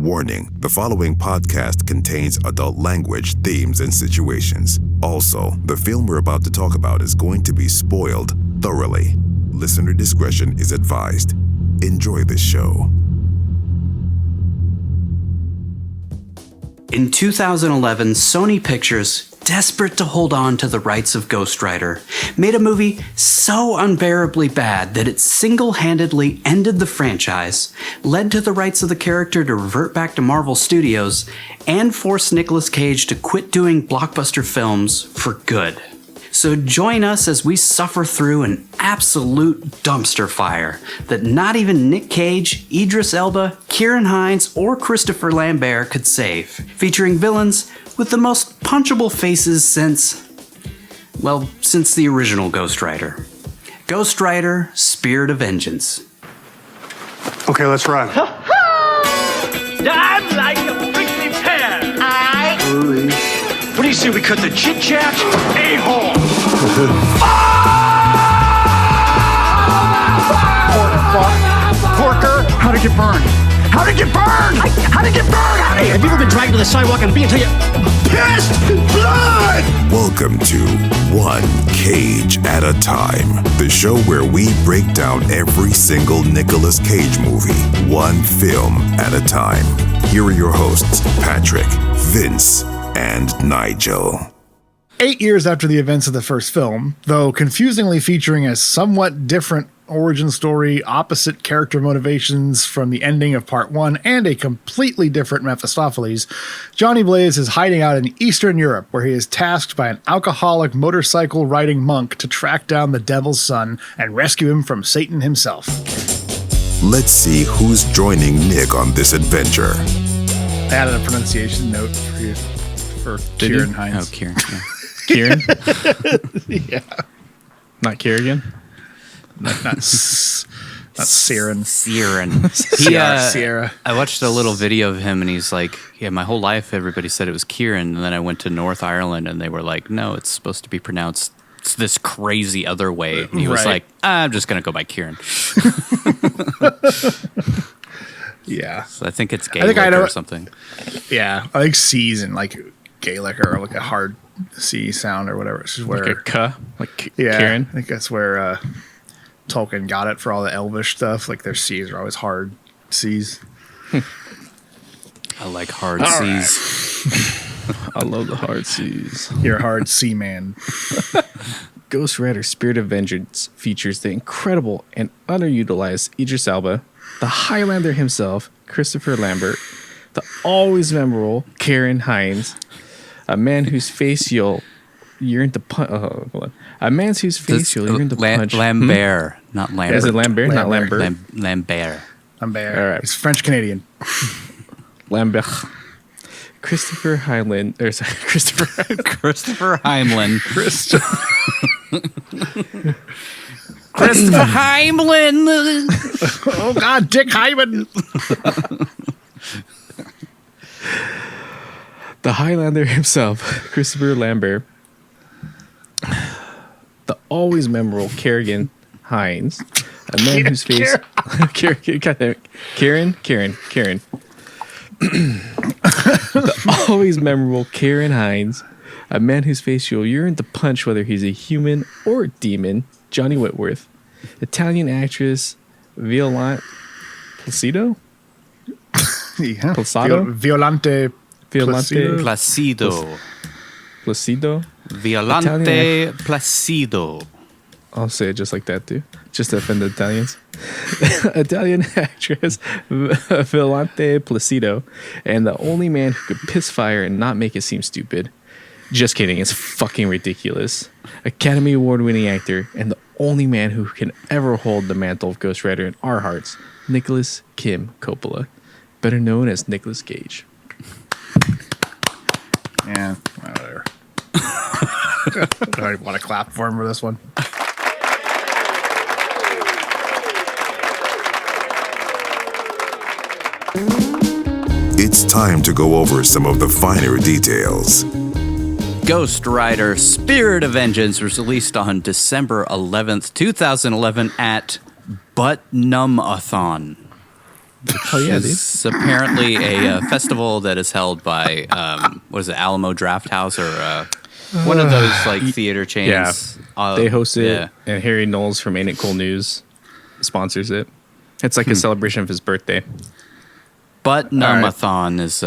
Warning, the following podcast contains adult language, themes, and situations. Also, the film we're about to talk about is going to be spoiled thoroughly. Listener discretion is advised. Enjoy this show. In 2011, Sony Pictures, desperate to hold on to the rights of Ghost Rider, made a movie so unbearably bad that it single-handedly ended the franchise, led to the rights of the character to revert back to Marvel Studios, and forced Nicolas Cage to quit doing blockbuster films for good. So join us as we suffer through an absolute dumpster fire that not even Nic Cage, Idris Elba, Ciaran Hinds, or Christopher Lambert could save, featuring villains with the most punchable faces since the original Ghost Rider. Ghost Rider, Spirit of Vengeance. Okay, let's run. I'm like a prickly pear. What do you say we cut the chit-chat a-hole? Porker, how'd it get burned? How'd it get burned? How'd it get burned? Hey, have you ever been dragged to the sidewalk and bee until you Pissed blood! Welcome to One Cage at a Time, the show where we break down every single Nicolas Cage movie, one film at a time. Here are your hosts, Patrick, Vince, and Nigel. 8 years after the events of the first film, though confusingly featuring a somewhat different origin story, opposite character motivations from the ending of part one, and a completely different Mephistopheles, Johnny Blaze is hiding out in Eastern Europe, where he is tasked by an alcoholic motorcycle-riding monk to track down the devil's son and rescue him from Satan himself. Let's see who's joining Nick on this adventure. I added a pronunciation note for you, for Ciaran Hinds. Oh, Ciaran. Yeah. Ciaran? Yeah. Not Kerrigan? Not Ciaran. Ciaran. Sierra. I watched a little video of him and he's like, yeah, my whole life everybody said it was Ciaran, and then I went to North Ireland and they were like, no, it's supposed to be pronounced this crazy other way. And he was like, I'm just going to go by Ciaran. Yeah. So I think it's Gaelic or something. Yeah. I like C's and like Gaelic or like a hard C sound or whatever. It's just where, like a K? Like yeah, Ciaran? I think that's where Tolkien got it for all the Elvish stuff. Like their C's are always hard C's. I like hard C's. I love the hard C's. You're a hard C man. Ghost Rider Spirit of Vengeance features the incredible and underutilized Idris Elba, the Highlander himself, Christopher Lambert, the always memorable Ciaran Hinds, a man whose face you'll yearn to punch. Oh, hold on. A man whose face you'll yearn to punch. Lambert, not Lambert. Is it Lambert? Not Lambert. Lambert. Lambert. All right. He's French Canadian. Lambert. Christopher Heinlein. Christopher Heimlin. Christopher Heimlin. Oh, God, Dick Hyman. The Highlander himself, Christopher Lambert. The always memorable Ciaran Hinds, a man whose face... Ciaran. The always memorable Ciaran Hinds, a man whose face you'll yearn to punch whether he's a human or a demon, Johnny Whitworth. Italian actress Violante Placido? Yeah. Placido? Violante Placido. Violante Placido. I'll say it just like that too, just to offend the Italians. Italian actress Violante Placido, and the only man who could piss fire and not make it seem stupid. Just kidding, it's fucking ridiculous. Academy Award-winning actor, and the only man who can ever hold the mantle of Ghost Rider in our hearts, Nicolas Kim Coppola, better known as Nicolas Cage. Yeah, whatever. I want to clap for him for this one. It's time to go over some of the finer details. Ghost Rider Spirit of Vengeance was released on December 11th, 2011 at Butt-Numb-a-thon. Oh yeah, dude. It's apparently a festival that is held by what is it, Alamo Draft House or one of those like theater chains. Yeah, they host it, and Harry Knowles from Ain't It Cool News sponsors it. It's like a celebration of his birthday. But Numathon is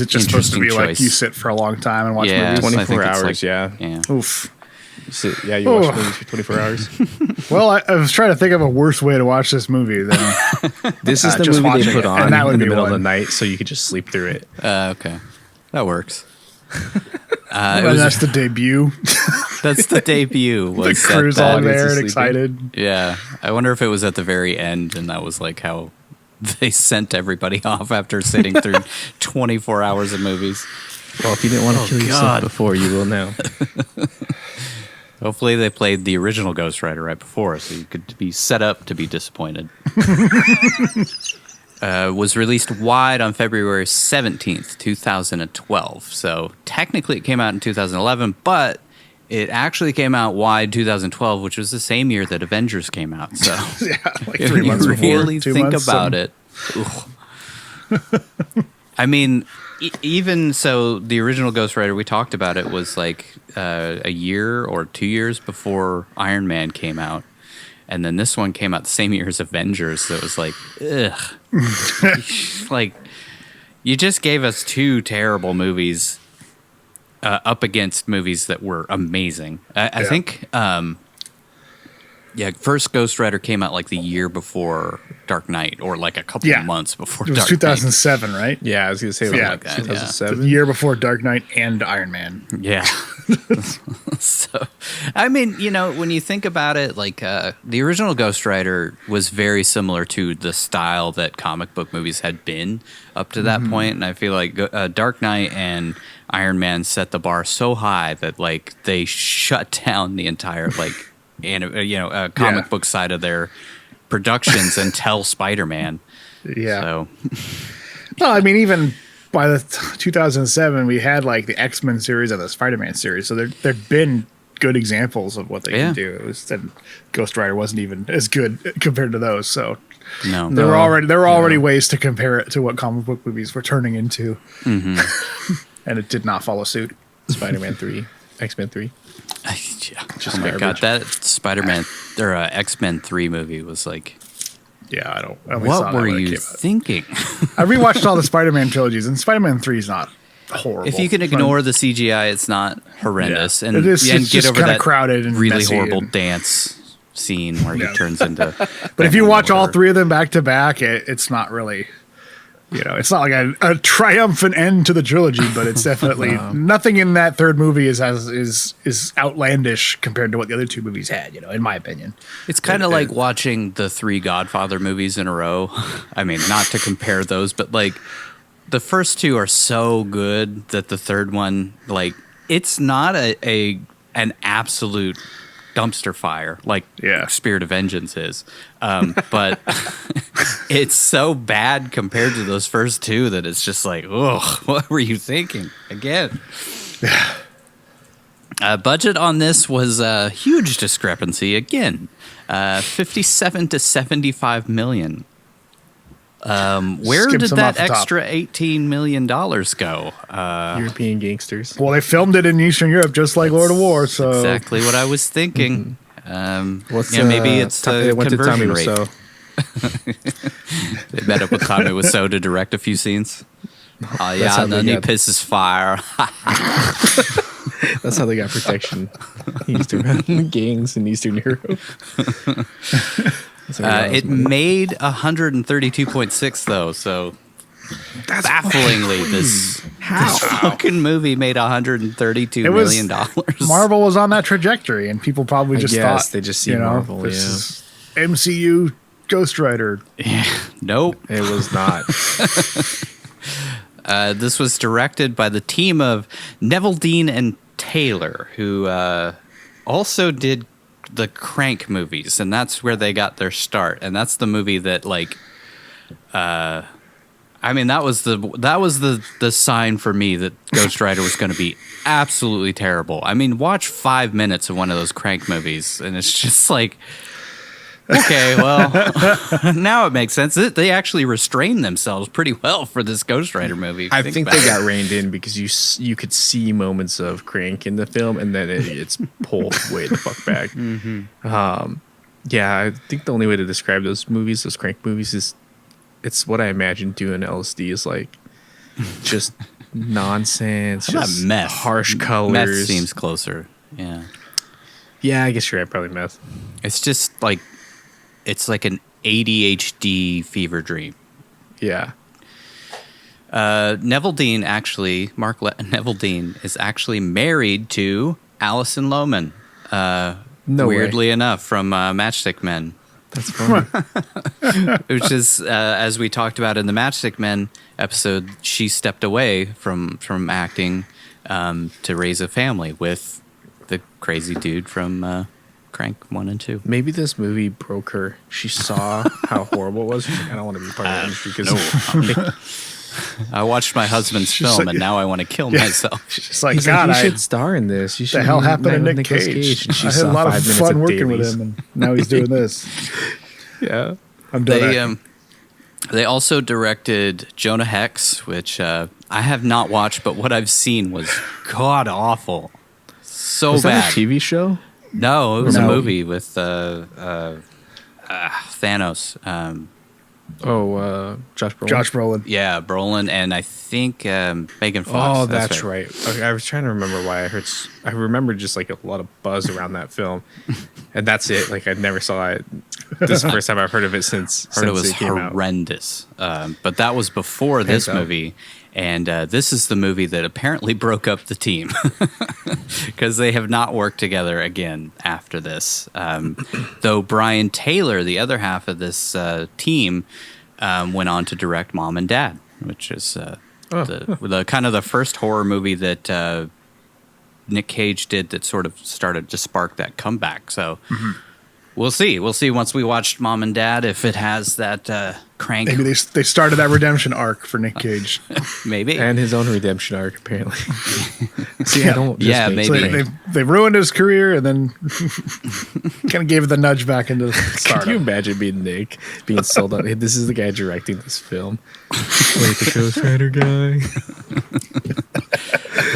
it just supposed to be choice. like you sit for a long time and watch movies? 24 it's hours, like, yeah. Oof. You watch movies for 24 hours. Well, I was trying to think of a worse way to watch this movie than This is the just movie they watching put it, on and that would in the be middle of the one. night so you could just sleep through it. Okay, that works. Well, that's the debut. That's the debut. The Was crew's at all that- there and excited. Yeah, I wonder if it was at the very end, and that was like how they sent everybody off after sitting through 24 hours of movies. Well, if you didn't want to kill yourself God. before, you will now. Hopefully, they played the original Ghost Rider right before, so you could be set up to be disappointed. Was released wide on February 17th, 2012. So technically, it came out in 2011, but it actually came out wide 2012, which was the same year that Avengers came out. So Yeah, like if 3 you months before. really 2 think months, about it, I mean, even so, the original Ghost Rider, we talked about it, was like a year or 2 years before Iron Man came out. And then this one came out the same year as Avengers. So it was like, ugh. Like, you just gave us two terrible movies up against movies that were amazing. I think, first Ghost Rider came out like the year before Dark Knight, or like a couple of months before It was Dark 2007, right? Yeah, I was going to say Yeah, 2007. The year before Dark Knight and Iron Man. Knight. Yeah. So, I mean, you know, when you think about it, like the original Ghost Rider was very similar to the style that comic book movies had been up to that point. And I feel like Dark Knight and Iron Man set the bar so high that like they shut down the entire like comic book side of their productions until Spider-Man. Yeah. So No, I mean, even by the 2007, we had like the X-Men series and the Spider-Man series. So there'd been good examples of what they can do. It was, and Ghost Rider wasn't even as good compared to those. So no, there were already ways to compare it to what comic book movies were turning into. And it did not follow suit. Spider-Man 3, X-Men 3. Yeah. Oh my god, that Spider-Man or X-Men 3 movie was like, yeah, I only saw what that were when it you came out. thinking? I rewatched all the Spider-Man trilogies, and Spider-Man 3 is not horrible. If you can ignore the CGI, it's not horrendous, Yeah. and, It is- and it's get just over kinda that crowded and really messy horrible and- dance scene where Yeah. he turns into. But if you watch all three of them back to back, it's not really, it's not like a triumphant end to the trilogy, but it's definitely nothing in that third movie is outlandish compared to what the other two movies had. In my opinion, It's kind of like watching the three Godfather movies in a row. I mean, not to compare those, but like the first two are so good that the third one, like, it's not an absolute dumpster fire like Spirit of Vengeance is, but it's so bad compared to those first two that it's just like, ugh, what were you thinking again? Budget on this was a huge discrepancy again, 57 to 75 million. Where Skip did some that off the top. extra $18 million go? European gangsters. well, they filmed it in Eastern Europe, just like Lord of War. So Exactly what I was thinking. What's Maybe it's the it went to Tommy conversion rate. Wiseau. They met up with Tommy Wiseau to direct a few scenes. Oh yeah, how and they then he got- pisses fire. That's how they got protection. He used to run gangs in Eastern Europe. It made 132.6 though, so bafflingly, this fucking movie made 132 It was- million dollars. Marvel was on that trajectory, and people probably just guess thought they just see Marvel, this is MCU Ghost Rider. Nope. It was not. This was directed by the team of Neville Dean and Taylor, who also did the Crank movies, and that's where they got their start. And that's the movie that, like, I mean, that was the sign for me that Ghost Rider was going to be absolutely terrible. I mean, watch 5 minutes of one of those Crank movies, and it's just like Okay, well, now it makes sense. They actually restrained themselves pretty well for this Ghost Rider movie. I think they got reined in because you could see moments of crank in the film, and then it's pulled way the fuck back. Yeah, I think the only way to describe those crank movies, is it's what I imagine doing LSD is like, just nonsense, How about just meth? harsh colors. Meth seems closer. Yeah. Yeah, I guess you're right. Probably meth. It's just like, it's like an ADHD fever dream. Yeah. Neville Dean Neville Dean is actually married to Alison Lohman. No weirdly enough, from Matchstick Men. That's funny. Which is, as we talked about in the Matchstick Men episode, she stepped away from acting to raise a family with the crazy dude from Crank 1 and 2. Maybe this movie broke her. She saw how horrible it was. She's like, I don't want to be part of the industry because I watched my husband's film, like- and now I want to kill myself. It's like, he's God, like, you I, should star in this. You the should hell happened to with Nic Nicolas Cage? And she I had a saw lot 5 of minutes fun of working with dailies. him, and now he's doing this. Yeah. I'm done. They acting. they also directed Jonah Hex, which I have not watched, but what I've seen was god awful, so Was bad. that a TV show? No, it was a No. movie with Thanos. Josh Brolin. Josh Brolin. Yeah, Brolin, and I think Megan Fox. Oh, that's right. Okay, I was trying to remember why I remember just like a lot of buzz around that film, and that's it. Like I never saw it. This is the first time I've heard of it since Heard it was it came out. horrendous. But that was before this Hands up. movie. And this is the movie that apparently broke up the team because they have not worked together again after this. Though Brian Taylor, the other half of this team, went on to direct Mom and Dad, which is the kind of the first horror movie that Nic Cage did that sort of started to spark that comeback. So we'll see. We'll see once we watched Mom and Dad if it has that crank. Maybe they started that redemption arc for Nic Cage. Maybe. And his own redemption arc, apparently. See, I don't. Just Yeah, make maybe. So sense. they ruined his career and then kind of gave it the nudge back into Could you stardom. imagine being Nick being sold on? Hey, this is the guy directing this film. Wait, the Ghost Rider guy.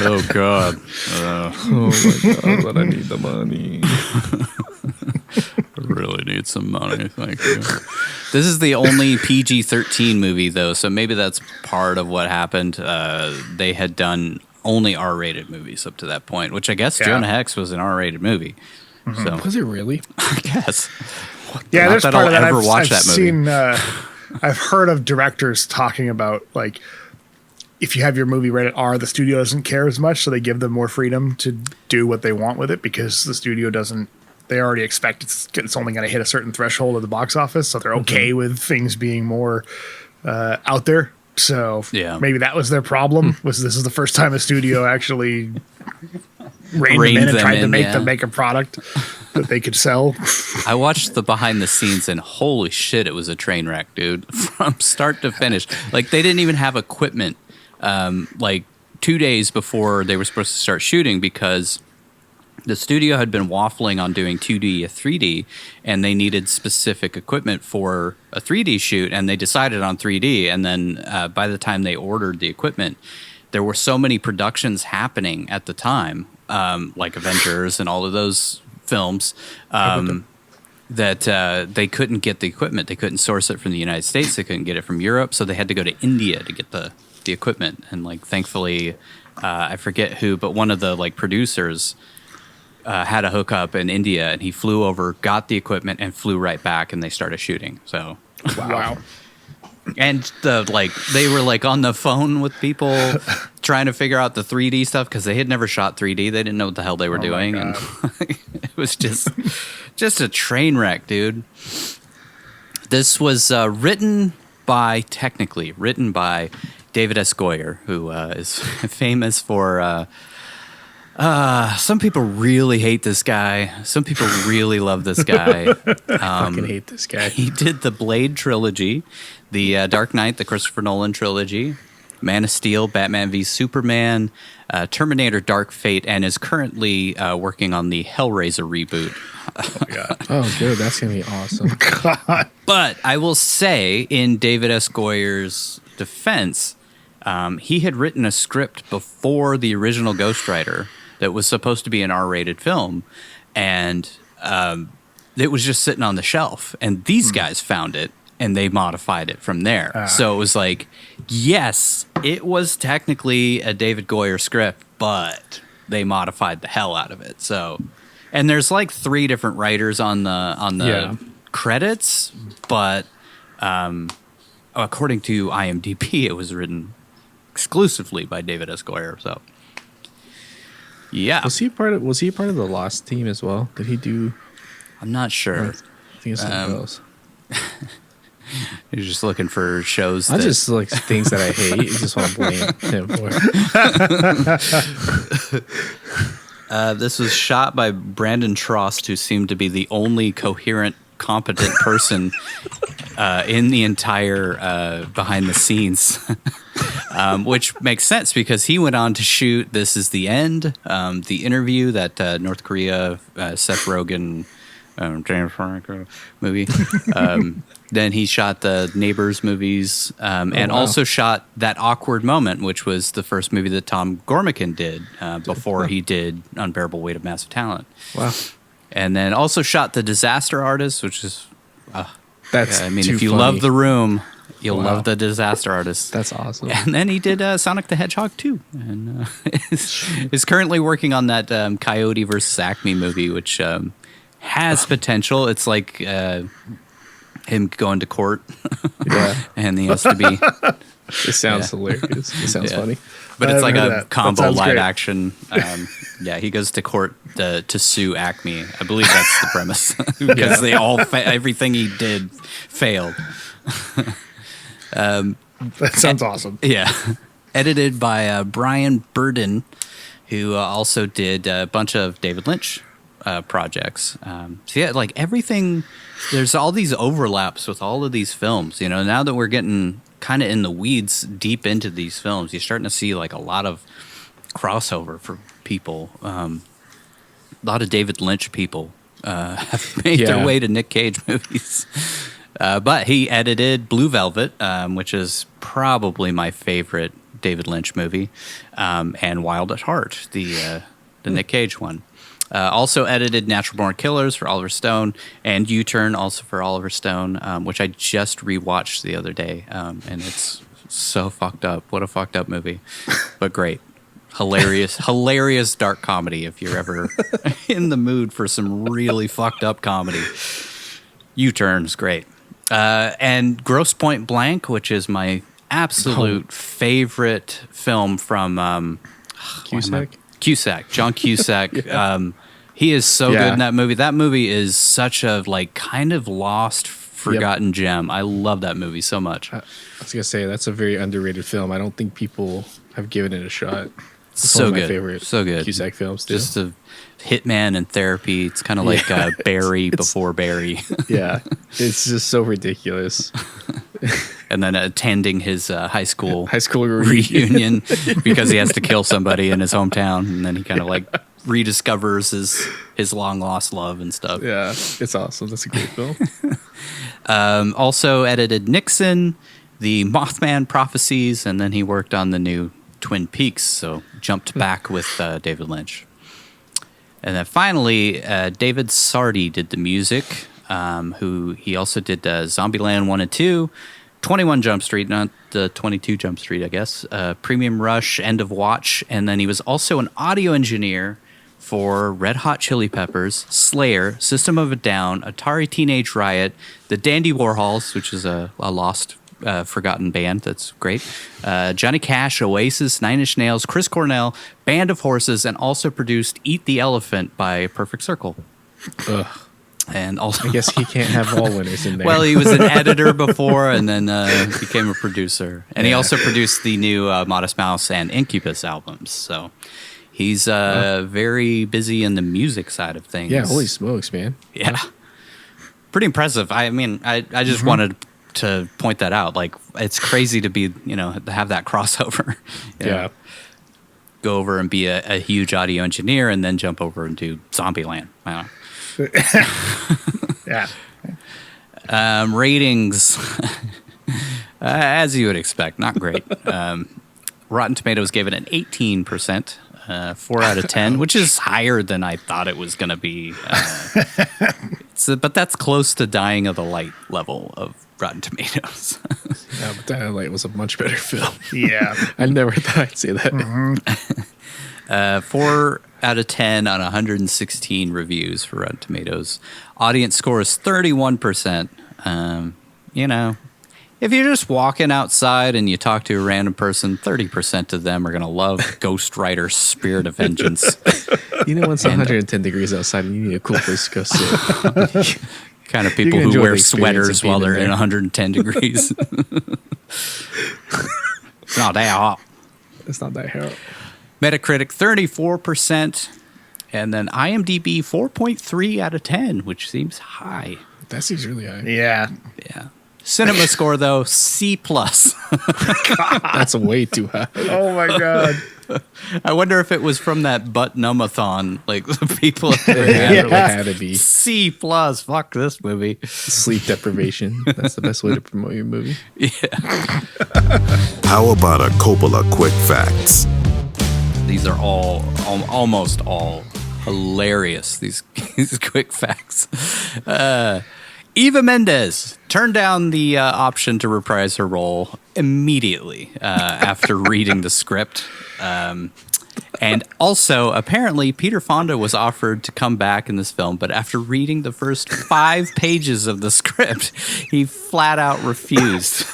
Oh God. Oh my god, but I need the money. I really need some money, thank you. This is the only PG-13 movie, though, so maybe that's part of what happened. They had done only R-rated movies up to that point, which I guess Yeah. Jonah Hex was an R-rated movie. So Was it really? I guess. Yeah, Not there's that part I'll of that. ever I've, watch I've that movie. seen. I've heard of directors talking about like if you have your movie rated R, the studio doesn't care as much, so they give them more freedom to do what they want with it because the studio doesn't. They already expect it's only going to hit a certain threshold of the box office, so they're okay with things being more out there. So Yeah. maybe that was their problem. Was this is the first time a studio actually reined them Reined in and them tried to in, make yeah. them make a product that they could sell. I watched the behind the scenes and holy shit, it was a train wreck, dude, from start to finish. Like they didn't even have equipment like 2 days before they were supposed to start shooting because the studio had been waffling on doing 2D or 3D and they needed specific equipment for a 3D shoot and they decided on 3D. And then by the time they ordered the equipment, there were so many productions happening at the time, like Avengers and all of those films, that they couldn't get the equipment. They couldn't source it from the United States. They couldn't get it from Europe. So they had to go to India to get the equipment. And like, thankfully, I forget who, but one of the like producers had a hookup in India and he flew over, got the equipment and flew right back and they started shooting. So, Wow. and they were like on the phone with people trying to figure out the 3D stuff because they had never shot 3D. They didn't know what the hell they were doing. And it was just a train wreck, dude. This was written by David S. Goyer, who is famous for... some people really hate this guy. Some people really love this guy. Fucking hate this guy. He did the Blade trilogy, the Dark Knight, the Christopher Nolan trilogy. Man of Steel, Batman v Superman, Terminator Dark Fate, and is currently working on the Hellraiser reboot. Oh, good. That's going to be awesome. God. But I will say, in David S. Goyer's defense, he had written a script before the original Ghost Rider that was supposed to be an R-rated film, and it was just sitting on the shelf. And these guys found it, and they modified it from there. So it was like, yes, it was technically a David Goyer script, but they modified the hell out of it. So, and there's like 3 different writers on the credits, but according to IMDb, it was written exclusively by David S. Goyer. So, yeah, Was he part of the Lost team as well? Did he do? I'm not sure. I think it's something else. You're just looking for shows. I just like things that I hate. You just want to blame him for. This was shot by Brandon Trost, who seemed to be the only coherent, competent person in the entire behind the scenes, which makes sense because he went on to shoot This Is the End, The Interview, that North Korea, Seth Rogen, James Franco movie. Then he shot the Neighbors movies, and also shot That Awkward Moment, which was the first movie that Tom Gormican did before he did Unbearable Weight of Massive Talent. Wow. And then also shot The Disaster Artist, which is, That's I mean, too if you funny. love The Room, you'll love The Disaster Artist. That's awesome. And then he did Sonic the Hedgehog 2, and is currently working on that Coyote versus Acme movie, which has potential. It's like him going to court, and he has to be. It sounds hilarious. It sounds funny. But it's like a combo sounds live great. action. He goes to court to sue Acme. I believe that's the premise because they all everything he did failed. That sounds awesome. Yeah, edited by Brian Burden, who also did a bunch of David Lynch projects. So yeah, like everything. There's all these overlaps with all of these films. You know, now that we're getting kind of in the weeds deep into these films, you're starting to see like a lot of crossover for people. A lot of David Lynch people have made their way to Nic Cage movies. But he edited Blue Velvet, which is probably my favorite David Lynch movie, and Wild at Heart, the Nic Cage one. Also edited Natural Born Killers for Oliver Stone, and U-Turn also for Oliver Stone, which I just rewatched the other day, and it's so fucked up. What a fucked up movie, but great. Hilarious dark comedy if you're ever in the mood for some really fucked up comedy. U-Turn's great. And Grosse Point Blank, which is my absolute favorite film from Cusack, John Cusack. He is so good in that movie. That movie is such a like kind of lost, forgotten gem. I love that movie so much. I was gonna say that's a very underrated film. I don't think people have given it a shot. It's So one of my good, favorite so good. Cusack films too. Just a hitman in therapy. It's kind of like Barry before Barry. Yeah, it's just so ridiculous. And then attending his high school reunion because he has to kill somebody in his hometown, and then he kind of like rediscovers his long lost love and stuff. Yeah, it's awesome. That's a great film. Also edited Nixon, the Mothman Prophecies, and then he worked on the new Twin Peaks, so jumped back with David Lynch. And then finally, David Sardi did the music, who he also did Zombieland 1 and 2, 21 Jump Street, not the 22 Jump Street, I guess, Premium Rush, End of Watch, and then he was also an audio engineer for Red Hot Chili Peppers, Slayer, System of a Down, Atari Teenage Riot, the Dandy Warhols, which is a lost, forgotten band that's great, Johnny Cash, Oasis, Nine Inch Nails, Chris Cornell, Band of Horses, and also produced Eat the Elephant by Perfect Circle. Ugh. And also, I guess he can't have all winners in there. well, he was an editor before, and then became a producer. And he also produced the new Modest Mouse and Incubus albums. So he's very busy in the music side of things. Yeah, holy smokes, man. Yeah. Pretty impressive. I mean, I just wanted to to point that out. Like, it's crazy to be, to have that crossover. you know, go over and be a huge audio engineer and then jump over and do Zombieland. I don't know. Yeah. Ratings, as you would expect, not great. Rotten Tomatoes gave it an 18%, 4 out of 10, which is higher than I thought it was going to be. But that's close to Dying of the Light level of Rotten Tomatoes. Yeah, but Dying of the Light was a much better film. Yeah. I never thought I'd say that. 4 out of 10 on 116 reviews for Rotten Tomatoes. Audience score is 31%. If you're just walking outside and you talk to a random person, 30% of them are going to love Ghost Rider Spirit of Vengeance. When it's 110 degrees outside and you need a cool place to go sit. Kind of people who wear sweaters while they're in 110 degrees. It's not that hot. It's not that hot. Metacritic 34%, and then IMDb 4.3 out of 10, which seems high. That seems really high. Yeah. Yeah. Cinema score though C+. That's way too high. Oh my God. I wonder if it was from that butt numbathon, like the people It had to be C+. Fuck this movie. sleep deprivation. That's the best way to promote your movie. Yeah. How about a Coppola quick facts? These are almost all hilarious. These quick facts. Eva Mendes turned down the option to reprise her role immediately after reading the script. And also, apparently, Peter Fonda was offered to come back in this film, but after reading the first 5 pages of the script, he flat out refused.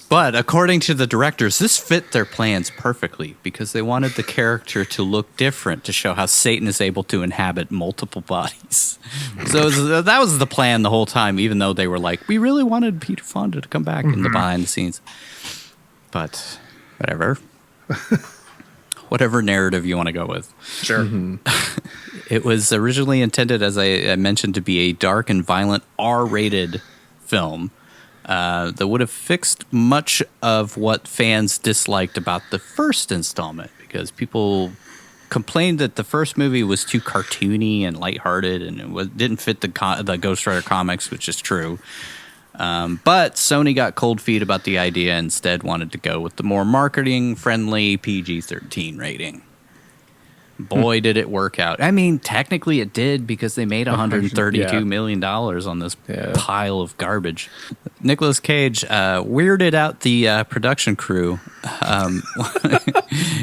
But according to the directors, this fit their plans perfectly because they wanted the character to look different to show how Satan is able to inhabit multiple bodies. So that was the plan the whole time, even though they were like, we really wanted Peter Fonda to come back in the behind the scenes. But whatever. Whatever narrative you want to go with. Sure. It was originally intended, as I mentioned, to be a dark and violent R-rated film. That would have fixed much of what fans disliked about the first installment because people complained that the first movie was too cartoony and lighthearted and it didn't fit the Ghost Rider comics, which is true. But Sony got cold feet about the idea and instead wanted to go with the more marketing-friendly PG-13 rating. Boy, did it work out. I mean, technically it did because they made $132 million on this pile of garbage. Nicolas Cage weirded out the production crew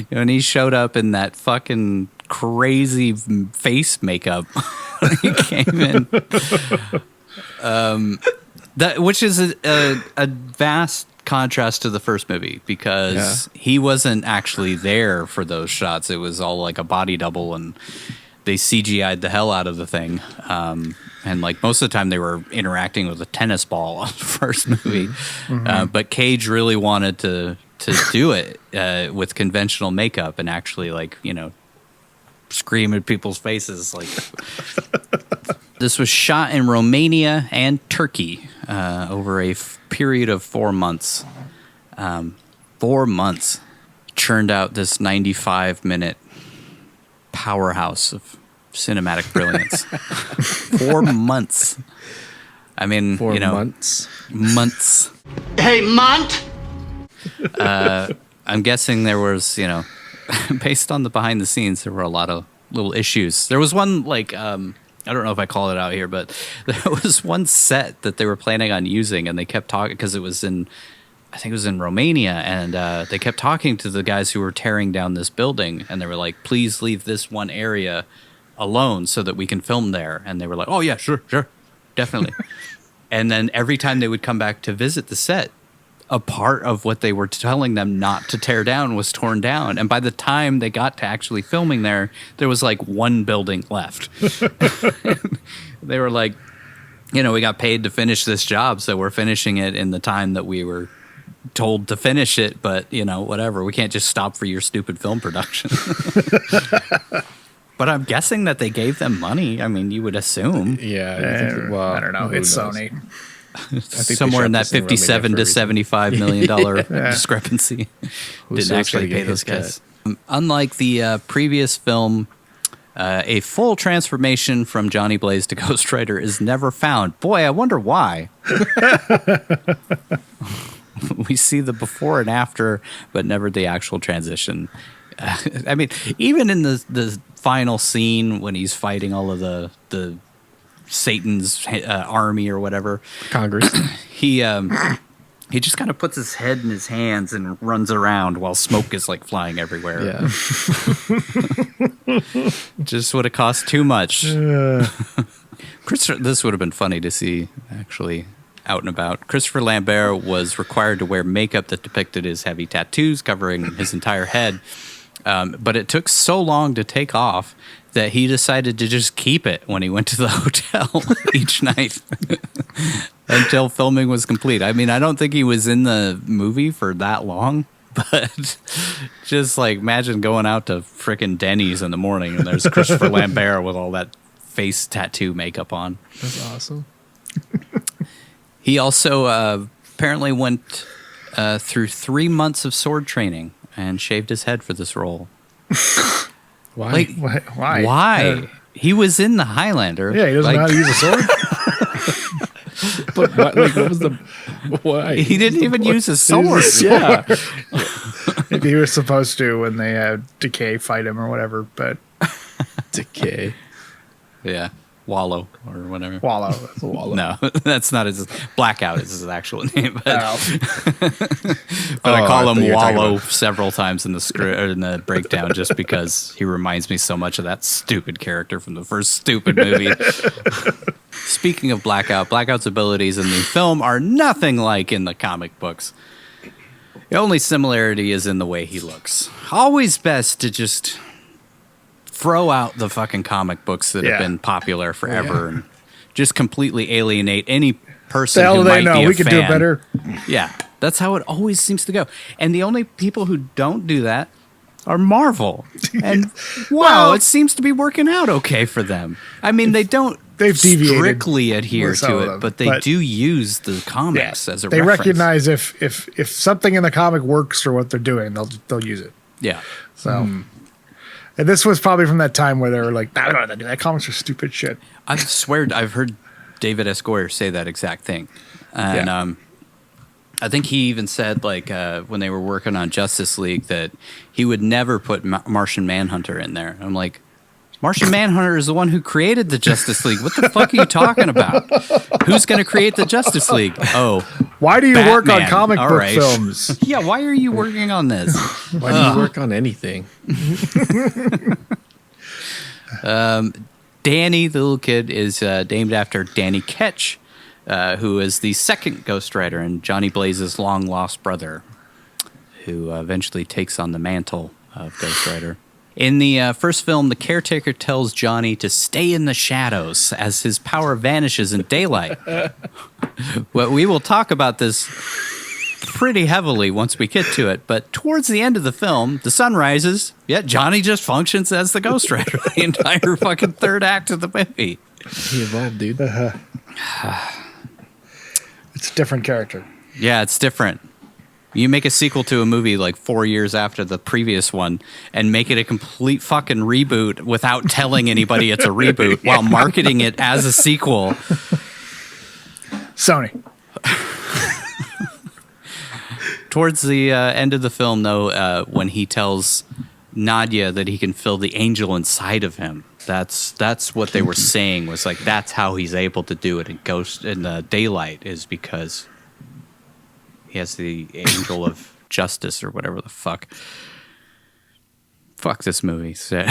when he showed up in that fucking crazy face makeup when he came in. Which is a vast contrast to the first movie because he wasn't actually there for those shots. It was all like a body double and they CGI'd the hell out of the thing. And like most of the time they were interacting with a tennis ball on the first movie. But Cage really wanted to do it with conventional makeup and actually like, scream at people's faces. Like this was shot in Romania and Turkey over a period of 4 months. 4 months churned out this 95-minute powerhouse of cinematic brilliance. 4 months. I mean, 4 months. Months. Hey, Mont! I'm guessing there was, based on the behind the scenes, there were a lot of little issues. There was one, like, I don't know if I call it out here, but there was one set that they were planning on using, and they kept talking, because it was in, I think it was in Romania, and they kept talking to the guys who were tearing down this building, and they were like, please leave this one area alone so that we can film there. And they were like, oh, yeah, sure, definitely. And then every time they would come back to visit the set, a part of what they were telling them not to tear down was torn down. And by the time they got to actually filming there was like one building left. They were like, we got paid to finish this job, so we're finishing it in the time that we were told to finish it. But, whatever. We can't just stop for your stupid film production. But I'm guessing that they gave them money. I mean, you would assume. Yeah. I don't know. It's knows? Sony. I think they Somewhere shot in that this in Romania $57 for a to reason. $75 million discrepancy. Who's Didn't so actually gonna pay get those his guys. Unlike the previous film, a full transformation from Johnny Blaze to Ghost Rider is never found. Boy, I wonder why. We see the before and after, but never the actual transition. I mean, even in the final scene when he's fighting all of the Satan's army or whatever, Congress. he just kind of puts his head in his hands and runs around while smoke is like flying everywhere. Yeah. Just would have cost too much. This would have been funny to see actually out and about. Christopher Lambert was required to wear makeup that depicted his heavy tattoos covering his entire head. But it took so long to take off that he decided to just keep it when he went to the hotel each night until filming was complete. I mean, I don't think he was in the movie for that long, but just like imagine going out to frickin' Denny's in the morning and there's Christopher Lambert with all that face tattoo makeup on. That's awesome. He also apparently went through 3 months of sword training and shaved his head for this role. Why? Like, Why? Why? He was in the Highlander. Yeah, he doesn't know how to use a sword. But what was the why? He didn't even use his sword. Yeah. Maybe he was supposed to when they had Decay fight him or whatever, but Decay. Yeah. Wallow or whatever. Wallow. No, that's not his. Blackout is his actual name. But, Oh. but I call I him thought you were talking Wallow about- several times in the script or in the breakdown just because he reminds me so much of that stupid character from the first stupid movie. Speaking of Blackout, Blackout's abilities in the film are nothing like in the comic books. The only similarity is in the way he looks. Always best to just throw out the fucking comic books that have Yeah. been popular forever and just completely alienate any The person hell who do they might be know? a We could do it fan. better. Yeah, that's how it always seems to go. And the only people who don't do that are Marvel. And wow, Well- it seems to be working out okay for them. I mean, they don't They've deviated strictly adhere with some to of it, them, but they do use the comics as a They reference. recognize if something in the comic works for what they're doing, they'll use it. Yeah. So, and this was probably from that time where they were like, "I don't know how to do that. Comics are stupid shit." I swear I've heard David S. Goyer say that exact thing. And I think he even said, like, when they were working on Justice League, that he would never put Martian Manhunter in there. I'm like, Martian Manhunter is the one who created the Justice League. What the fuck are you talking about? Who's going to create the Justice League? Oh, Why do you work on Batman. comic All book right. films? yeah. Why are you working on this? Why do you work on anything? Danny, the little kid, is named after Danny Ketch, who is the second Ghost Rider and Johnny Blaze's long-lost brother, who eventually takes on the mantle of Ghost Rider. In the first film, the caretaker tells Johnny to stay in the shadows as his power vanishes in daylight. Well, we will talk about this pretty heavily once we get to it, but towards the end of the film, the sun rises, yet Johnny just functions as the Ghost Rider the entire fucking third act of the movie. He evolved, dude. It's a different character. Yeah, it's different. You make a sequel to a movie like 4 years after the previous one and make it a complete fucking reboot without telling anybody it's a reboot while marketing it as a sequel. Sony. Towards the end of the film, though, when he tells Nadia that he can feel the angel inside of him, that's what they were saying was like that's how he's able to do it in daylight is because he has the angel of justice or whatever the fuck. Fuck this movie. So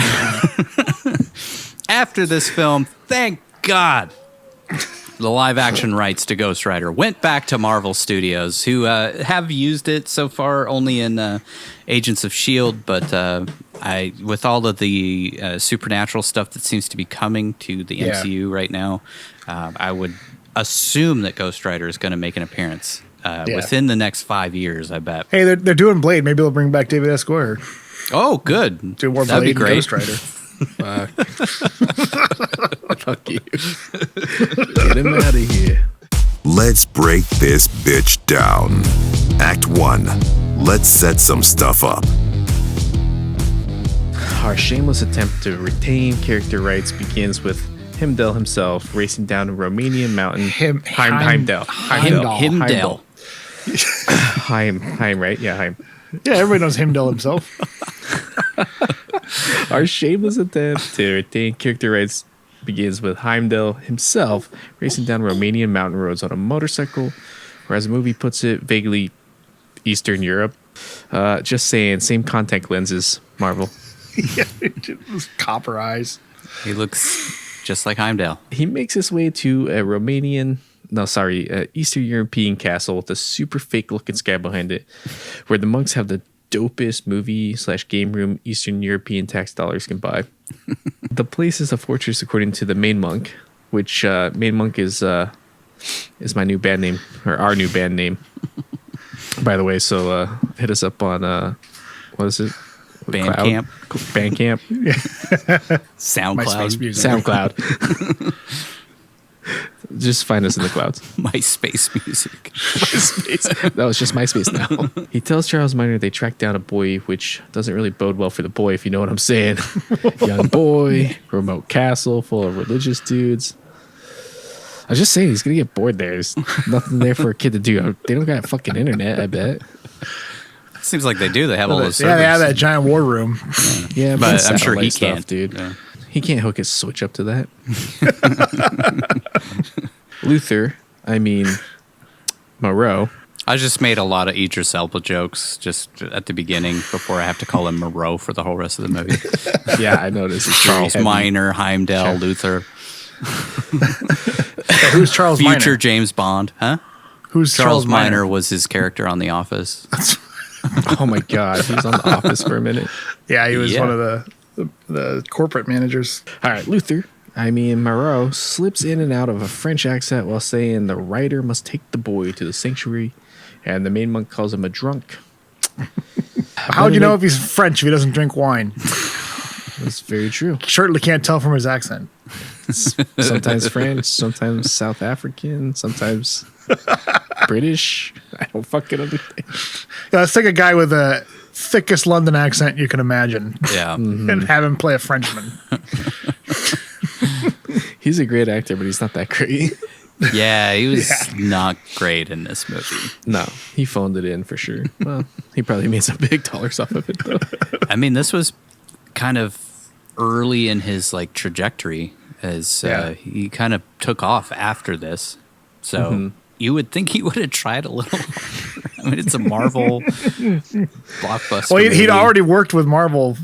after this film, thank God, the live-action rights to Ghost Rider went back to Marvel Studios, who have used it so far only in Agents of S.H.I.E.L.D., but with all of the supernatural stuff that seems to be coming to the MCU right now, I would assume that Ghost Rider is going to make an appearance within the next 5 years, I bet. Hey, they're doing Blade. Maybe they'll bring back David S. Goyer. Oh, good. Do more That'd Blade be and great. Ghost Rider. Fuck. Fuck you. Get him out of here. Let's break this bitch down. Act 1. Let's set some stuff up. Our shameless attempt to retain character rights begins with Heimdall himself racing down a Romanian mountain. Heimdall. Heim, right? Yeah, Heim. Yeah, everybody knows Heimdall himself. Our shameless attempt to retain character rights begins with Heimdall himself racing down Romanian mountain roads on a motorcycle, or as the movie puts it, vaguely Eastern Europe. Just saying, same contact lenses, Marvel. Yeah, copper eyes. He looks just like Heimdall. He makes his way to a Eastern European castle with a super fake looking sky behind it, where the monks have the dopest movie/game room Eastern European tax dollars can buy. The place is a fortress according to the main monk, which main monk is my new band name, or our new band name, by the way. So hit us up on what is it? Bandcamp. SoundCloud. Just find us in the clouds. MySpace music. That was just MySpace now. He tells Charles Minor they track down a boy, which doesn't really bode well for the boy, if you know what I'm saying. Young boy, remote castle full of religious dudes. I was just saying, he's going to get bored there. There's nothing there for a kid to do. They don't got fucking internet, I bet. Seems like they do. They have all those servers. Yeah, they have that giant war room. Yeah, but I'm sure he can't, can't, dude. Yeah. He can't hook his Switch up to that. Moreau. I just made a lot of Idris Elba jokes just at the beginning before I have to call him Moreau for the whole rest of the movie. Yeah, I noticed. It's Charles Minor, Heimdall, Luther. Who's Charles Minor? Future James Bond, huh? Who's Charles Minor was his character on The Office. Oh my God, he was on The Office for a minute. Yeah, he was one of the corporate managers. All right, Moreau slips in and out of a French accent while saying the writer must take the boy to the sanctuary, and the main monk calls him a drunk. How would you know if he's French if he doesn't drink wine? That's very true. Certainly can't tell from his accent. Sometimes French, sometimes South African, sometimes British. I don't fucking understand. Yeah, let's take a guy with the thickest London accent you can imagine. Yeah. And have him play a Frenchman. He's a great actor, but he's not that great. Yeah, he was not great in this movie. No, he phoned it in for sure. Well, he probably made some big dollars off of it, though. I mean, this was kind of early in his trajectory, as he kind of took off after this. So you would think he would have tried a little harder. I mean, it's a Marvel blockbuster. Well, he'd already worked with Marvel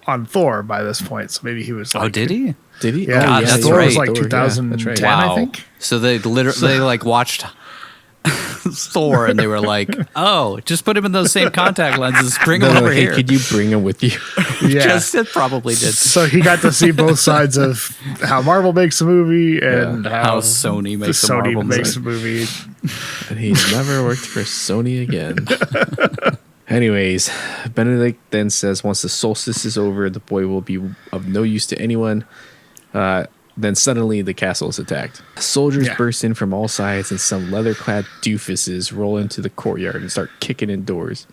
on Thor by this point, so maybe he was like... Oh, did he? Did he? Yeah, God, that's Thor right. was like Thor, 2010, Wow. I think. So they watched Thor and they were like, "Oh, just put him in those same contact lenses. Bring him over here." Could you bring him with you? Yeah. Just it probably did. So he got to see both sides of how Marvel makes a movie and How Sony makes a Marvel movie. And he's never worked for Sony again. Anyways, Benedict then says once the solstice is over, the boy will be of no use to anyone. Then suddenly the castle is attacked. Soldiers burst in from all sides and some leather-clad doofuses roll into the courtyard and start kicking in doors.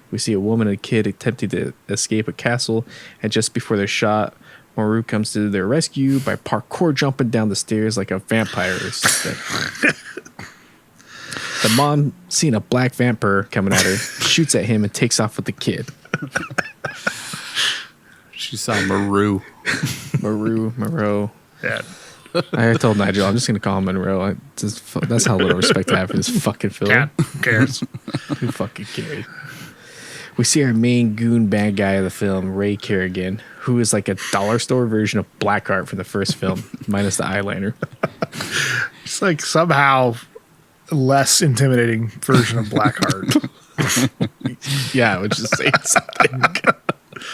We see a woman and a kid attempting to escape a castle, and just before they're shot, Moreau comes to their rescue by parkour jumping down the stairs like a vampire or something. The mom, seeing a black vampire coming at her, shoots at him and takes off with the kid. She saw Moreau. Moreau. Yeah. I told Nigel, I'm just going to call him Monroe. That's how little respect I have for this fucking film. Who cares? Who fucking cares? We see our main goon bad guy of the film, Ray Kerrigan, who is like a dollar store version of Blackheart from the first film, minus the eyeliner. It's like somehow less intimidating version of Blackheart. Yeah, I would just say something.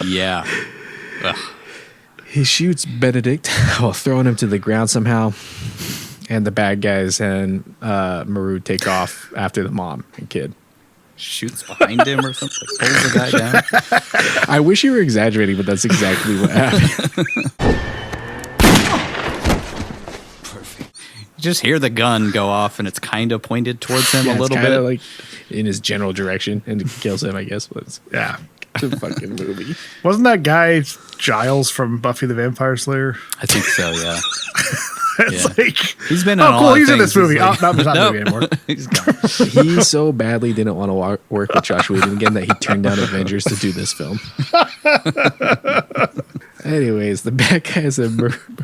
Yeah. Ugh. He shoots Benedict while throwing him to the ground somehow. And the bad guys and Moreau take off after the mom and kid. shoots behind him or something, pulls the guy down. I wish you were exaggerating, but that's exactly what happened. You just hear the gun go off, and it's kind of pointed towards him a little bit, like in his general direction, and it kills him, I guess. But it's the fucking movie. Wasn't that guy Giles from Buffy the Vampire Slayer? I think so. Yeah. It's like, he's been in oh, all cool, the he's in things. this movie. Like, Not the movie anymore. He's gone. He so badly didn't want to work with Josh Whedon again that he turned down Avengers to do this film. Anyways, the bad guys and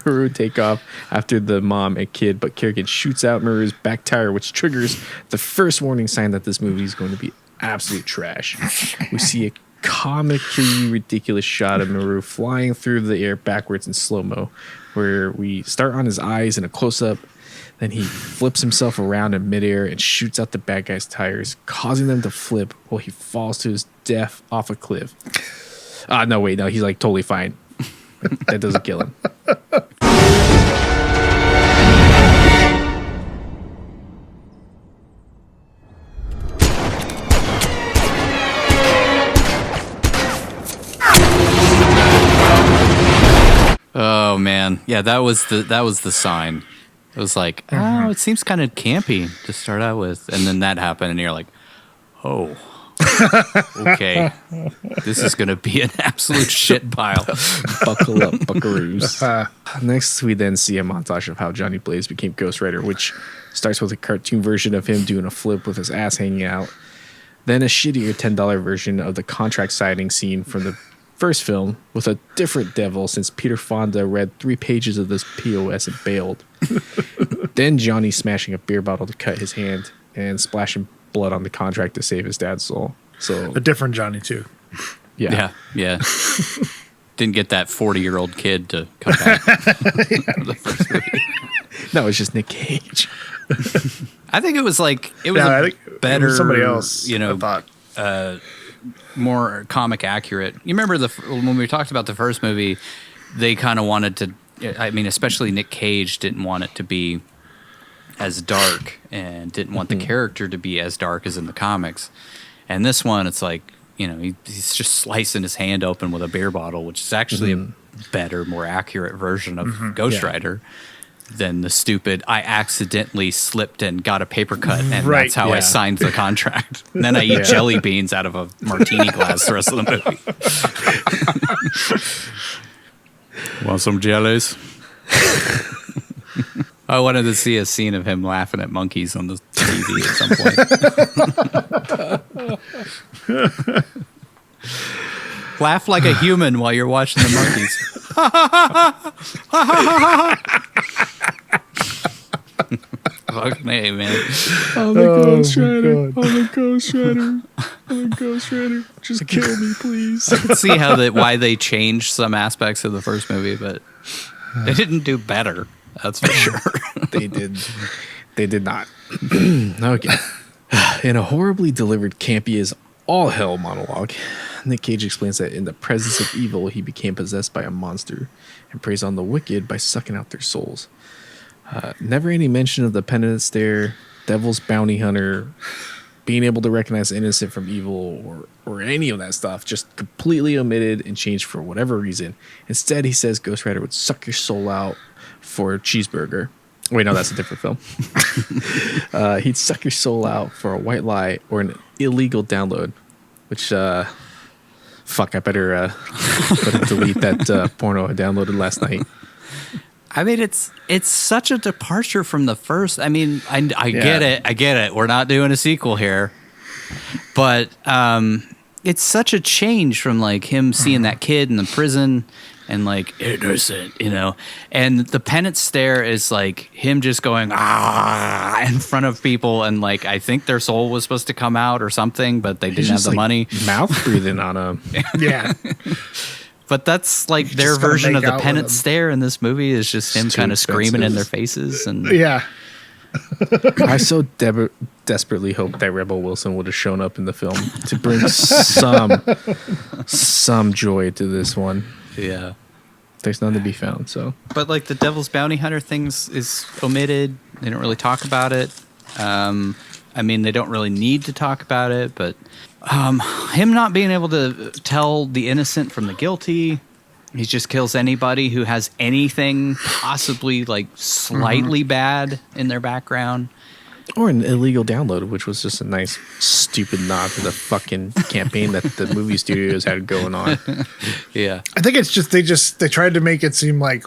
Maru take off after the mom and kid, but Kerrigan shoots out Maru's back tire, which triggers the first warning sign that this movie is going to be absolute trash. We see a comically ridiculous shot of Maru flying through the air backwards in slow-mo, where we start on his eyes in a close-up. Then he flips himself around in midair and shoots out the bad guy's tires, causing them to flip while he falls to his death off a cliff. No, he's like totally fine. That doesn't kill him. Oh man, yeah, that was the sign. It was like, oh, it seems kind of campy to start out with, and then that happened, and you're like, oh, okay, this is gonna be an absolute shit pile. Buckle up, buckaroos. Next, we then see a montage of how Johnny Blaze became Ghost Rider, which starts with a cartoon version of him doing a flip with his ass hanging out. Then a shittier $10 version of the contract signing scene from the first film with a different devil, since Peter Fonda read 3 pages of this POS and bailed. Then Johnny smashing a beer bottle to cut his hand and splashing blood on the contract to save his dad's soul. So A different Johnny, too. Yeah. Didn't get that 40-year-old kid to come back. The first movie. No, it's just Nic Cage. I think it was I think it better, was somebody else, I thought. more comic accurate. You remember when we talked about the first movie, they kind of wanted to. I mean, especially Nic Cage didn't want it to be as dark and didn't want the character to be as dark as in the comics. And this one, it's like, he's just slicing his hand open with a beer bottle, which is actually a better, more accurate version of Ghost Rider than the stupid, I accidentally slipped and got a paper cut, and that's how I signed the contract. And then I eat jelly beans out of a martini glass the rest of the movie. Want some jellies? I wanted to see a scene of him laughing at monkeys on the TV at some point. Laugh like a human while you're watching the monkeys. Fuck me, man. I'm the Ghost Rider. I'm the Ghost Rider. I'm the Ghost Rider. Just kill me, please. I can see why they changed some aspects of the first movie, but they didn't do better. That's for sure. They did. They did not. Okay. In a horribly delivered, campy as all hell monologue, Nic Cage explains that in the presence of evil, he became possessed by a monster and preys on the wicked by sucking out their souls. Never any mention of the penance stare, devil's bounty hunter, being able to recognize innocent from evil, or any of that stuff. Just completely omitted and changed for whatever reason. Instead, he says Ghost Rider would suck your soul out for a cheeseburger. Wait, no, that's a different film. He'd suck your soul out for a white lie or an illegal download, which, fuck, I better delete that porno I downloaded last night. I mean, it's such a departure from the first. I mean, I get it. We're not doing a sequel here, but it's such a change from like him seeing that kid in the prison and like innocent, and the penance stare is like him just going in front of people, and like I think their soul was supposed to come out or something, but they didn't have the money. Mouth breathing on him. Yeah. But that's like their version of the penance stare in this movie is just him kind of screaming in their faces. And Yeah. I so desperately hope that Rebel Wilson would have shown up in the film to bring some joy to this one. Yeah. There's none to be found, so. But like the Devil's Bounty Hunter things is omitted. They don't really talk about it. I mean, they don't really need to talk about it, but him not being able to tell the innocent from the guilty, he just kills anybody who has anything possibly like slightly bad in their background. Or an illegal download, which was just a nice, stupid nod to the fucking campaign that the movie studios had going on. Yeah. I think it's just they tried to make it seem like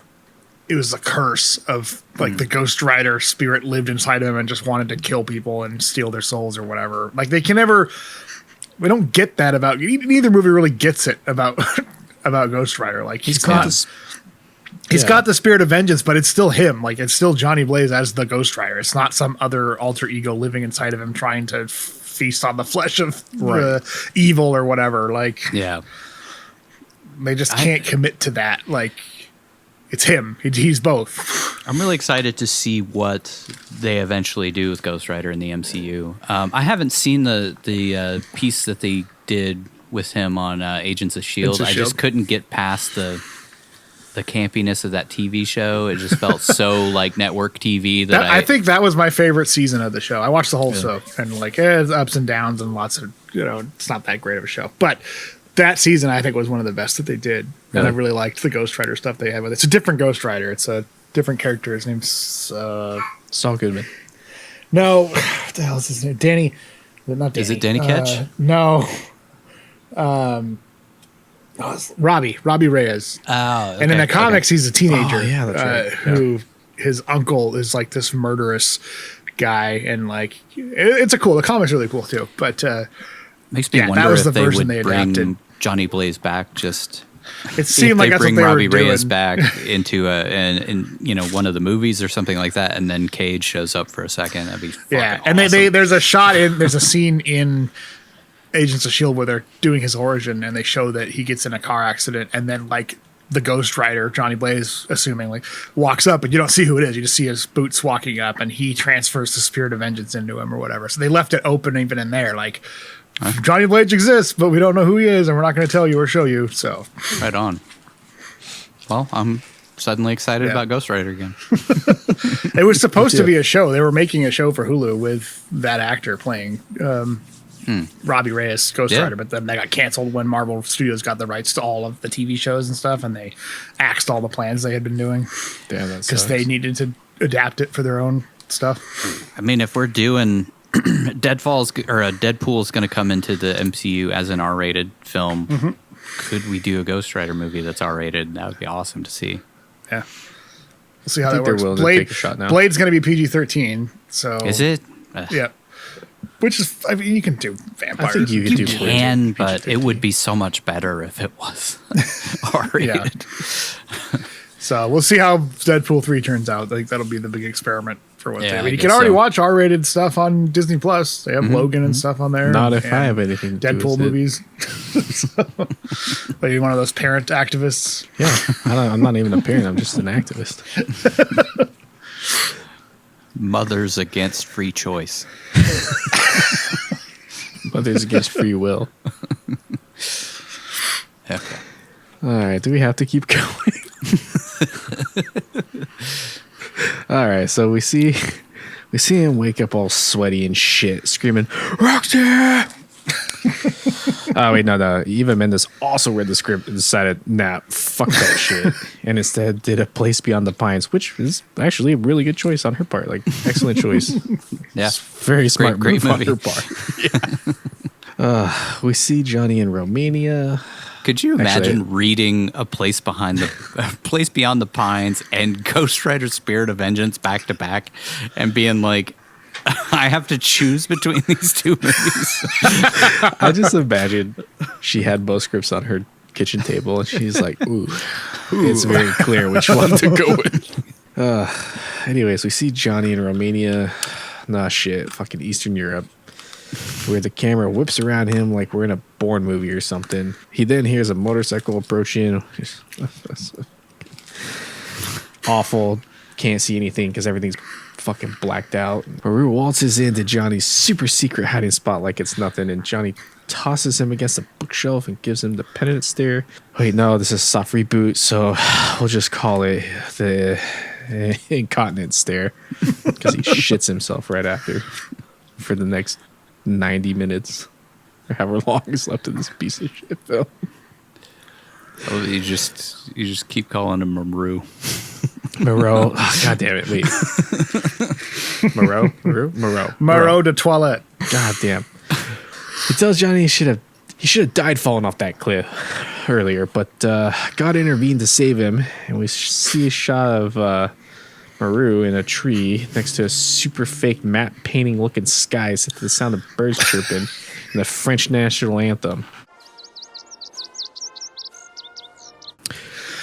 it was a curse of like the Ghost Rider spirit lived inside of him and just wanted to kill people and steal their souls or whatever. Like we don't get that about neither movie really gets it about about Ghost Rider. Like he's got the spirit of vengeance, but it's still him. Like it's still Johnny Blaze as the Ghost Rider. It's not some other alter ego living inside of him trying to feast on the flesh of evil or whatever. Like they just can't commit to that. Like it's him. He's both. I'm really excited to see what they eventually do with Ghost Rider in the MCU. I haven't seen the piece that they did with him on Agents of S.H.I.E.L.D. I just couldn't get past the campiness of that TV show. It just felt so like network TV that I think that was my favorite season of the show. I watched the whole show and like it's ups and downs and lots of, it's not that great of a show. But that season I think was one of the best that they did. And I really liked the Ghost Rider stuff they had with it. It's a different Ghost Rider. It's a different character. His name's Saul Goodman. No, what the hell is his name? Danny. Not Danny. Is it Danny Ketch? No. Robbie Reyes. Oh, okay, and in the comics, he's a teenager. Oh, yeah, that's right. Who his uncle is like this murderous guy, and like it's a cool. The comic's really cool too. But makes me wonder if they would bring Johnny Blaze back. Just it seemed like that's bring what they Robbie were doing. Reyes back into in one of the movies or something like that, and then Cage shows up for a second. That'd be and awesome. there's a scene in Agents of S.H.I.E.L.D. where they're doing his origin and they show that he gets in a car accident and then like the Ghost Rider, Johnny Blaze, assumingly, walks up and you don't see who it is. You just see his boots walking up and he transfers the spirit of vengeance into him or whatever. So they left it open even in there. Like Johnny Blaze exists, but we don't know who he is and we're not going to tell you or show you. So right on. Well, I'm suddenly excited about Ghost Rider again. It was supposed to be a show. They were making a show for Hulu with that actor playing Robbie Reyes, Ghost Rider, but then they got canceled when Marvel Studios got the rights to all of the TV shows and stuff, and they axed all the plans they had been doing because they needed to adapt it for their own stuff. I mean, if we're doing Deadpool is going to come into the MCU as an R-rated film, could we do a Ghost Rider movie that's R-rated? That would be awesome to see. Yeah. We'll see how that works. Take a shot now. Blade's going to be PG-13, so... Is it? Yeah. Which is, I mean, you can do vampires. I think you can, but it would be so much better if it was R-rated. So we'll see how Deadpool 3 turns out. I think that'll be the big experiment for what they... I mean, you can guess already so. watch R-rated stuff on Disney+. They have Logan and stuff on there. Not if I have anything to do Deadpool with movies. Are you one of those parent activists? Yeah, I'm not even a parent. I'm just an activist. Mothers against free choice. Mothers against free will. Okay. All right, do we have to keep going? All right, so we see him wake up all sweaty and shit, screaming, "Roxy!" Oh wait, no. Eva Mendes also read the script and decided, nah, fuck that shit, and instead did A Place Beyond the Pines, which is actually a really good choice on her part. Like, excellent choice. Yeah, it's very smart great move movie on her part. We see Johnny in Romania. Could you imagine reading A Place Beyond the Pines and Ghost Rider Spirit of Vengeance back to back and being like, I have to choose between these two movies? I just imagine she had both scripts on her kitchen table and she's like, ooh. It's very clear which one to go with. Anyways, we see Johnny in Romania. Nah, shit. Fucking Eastern Europe. Where the camera whips around him like we're in a Bourne movie or something. He then hears a motorcycle approaching. Awful. Can't see anything because everything's fucking blacked out. Maru waltzes into Johnny's super secret hiding spot like it's nothing, and Johnny tosses him against a bookshelf and gives him the penitent stare. Wait, no, this is a soft reboot, so we'll just call it the incontinent stare because he shits himself right after. for the next 90 minutes, or however long is left of this piece of shit film. Oh, you just keep calling him Maru. Moreau. Oh, God damn it. Wait. Moreau de Toilette. God damn. He tells Johnny he should have died falling off that cliff earlier, but God intervened to save him, and we see a shot of Maru in a tree next to a super fake matte painting looking sky set to the sound of birds chirping and the French national anthem.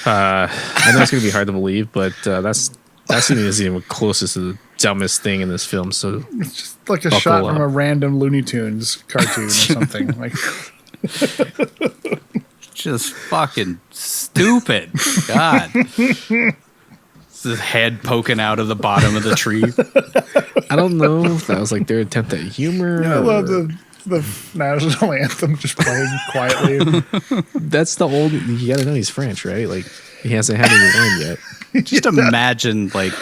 I know it's going to be hard to believe, but that scene is even closest to the dumbest thing in this film. So It's just like a shot from a random Looney Tunes cartoon or something. Like, Just fucking stupid. God. His head poking out of the bottom of the tree. I don't know if that was like their attempt at humor. I love the national anthem just playing quietly. That's the old. You got to know he's French, right? Like he hasn't had any wine yet. Just imagine, like,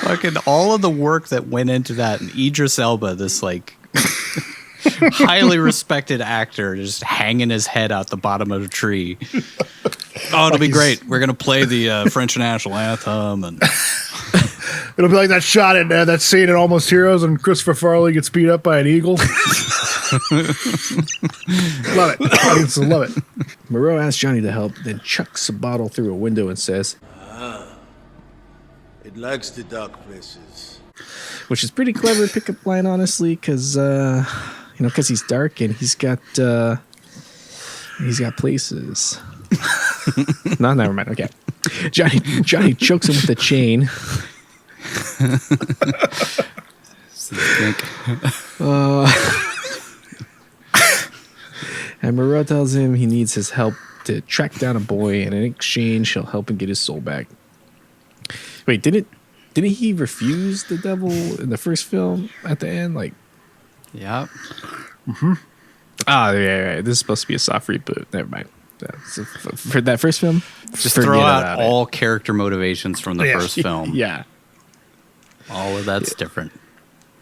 fucking all of the work that went into that. And Idris Elba, this, like, highly respected actor, just hanging his head out the bottom of a tree. Oh, it'll be great. We're going to play the French national anthem. And It'll be like that shot in that scene in Almost Heroes when Christopher Farley gets beat up by an eagle. Love it. Audience will love it. Moreau asks Johnny to help, then chucks a bottle through a window and says, It likes the dark places. which is pretty clever pickup line, honestly, because because he's dark and he's got places. No, never mind. Okay, Johnny chokes him with a chain. And Moreau tells him he needs his help to track down a boy, and in exchange, he'll help him get his soul back. Wait, didn't he refuse the devil in the first film at the end? Like, yeah. Mm-hmm. Yeah. This is supposed to be a soft reboot. Never mind. For that first film, just throw out all character motivations from the first film. Yeah. All of that's different.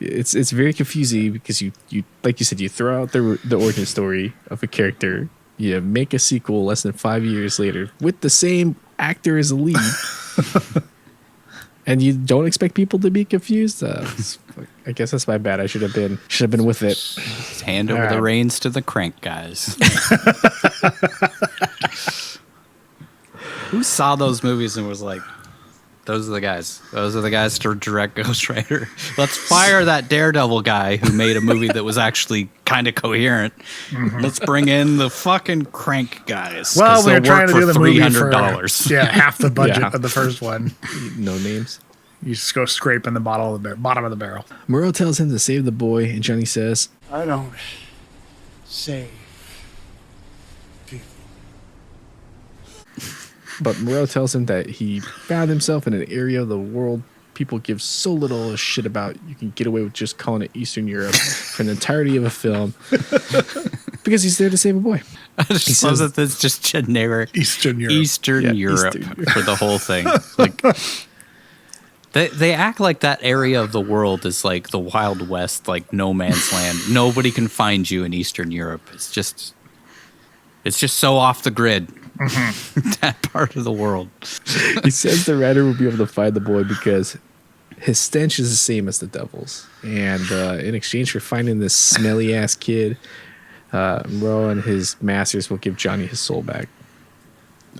It's very confusing because you like you said, you throw out the origin story of a character, you make a sequel less than 5 years later with the same actor as the lead, and you don't expect people to be confused. I guess that's my bad. I should have been with it. Just hand over the reins to the crank guys. Who saw those movies and was like, those are the guys. Those are the guys to direct Ghost Rider. Let's fire that Daredevil guy who made a movie that was actually kind of coherent. Mm-hmm. Let's bring in the fucking crank guys. Well, we're trying to do the movie for $300. Half the budget of the first one. No names. You just go scraping the bottom of the barrel. Moreau tells him to save the boy, and Johnny says, I don't save people. But Moreau tells him that he found himself in an area of the world people give so little a shit about, you can get away with just calling it Eastern Europe for the entirety of a film because he's there to save a boy. He says that that's just generic Eastern Europe. Eastern Europe for the whole thing. Like they act like that area of the world is like the Wild West, like no man's land. Nobody can find you in Eastern Europe. It's just so off the grid. Mm-hmm. That part of the world. He says the writer will be able to find the boy because his stench is the same as the devil's, and in exchange for finding this smelly ass kid, Moreau and his masters will give Johnny his soul back.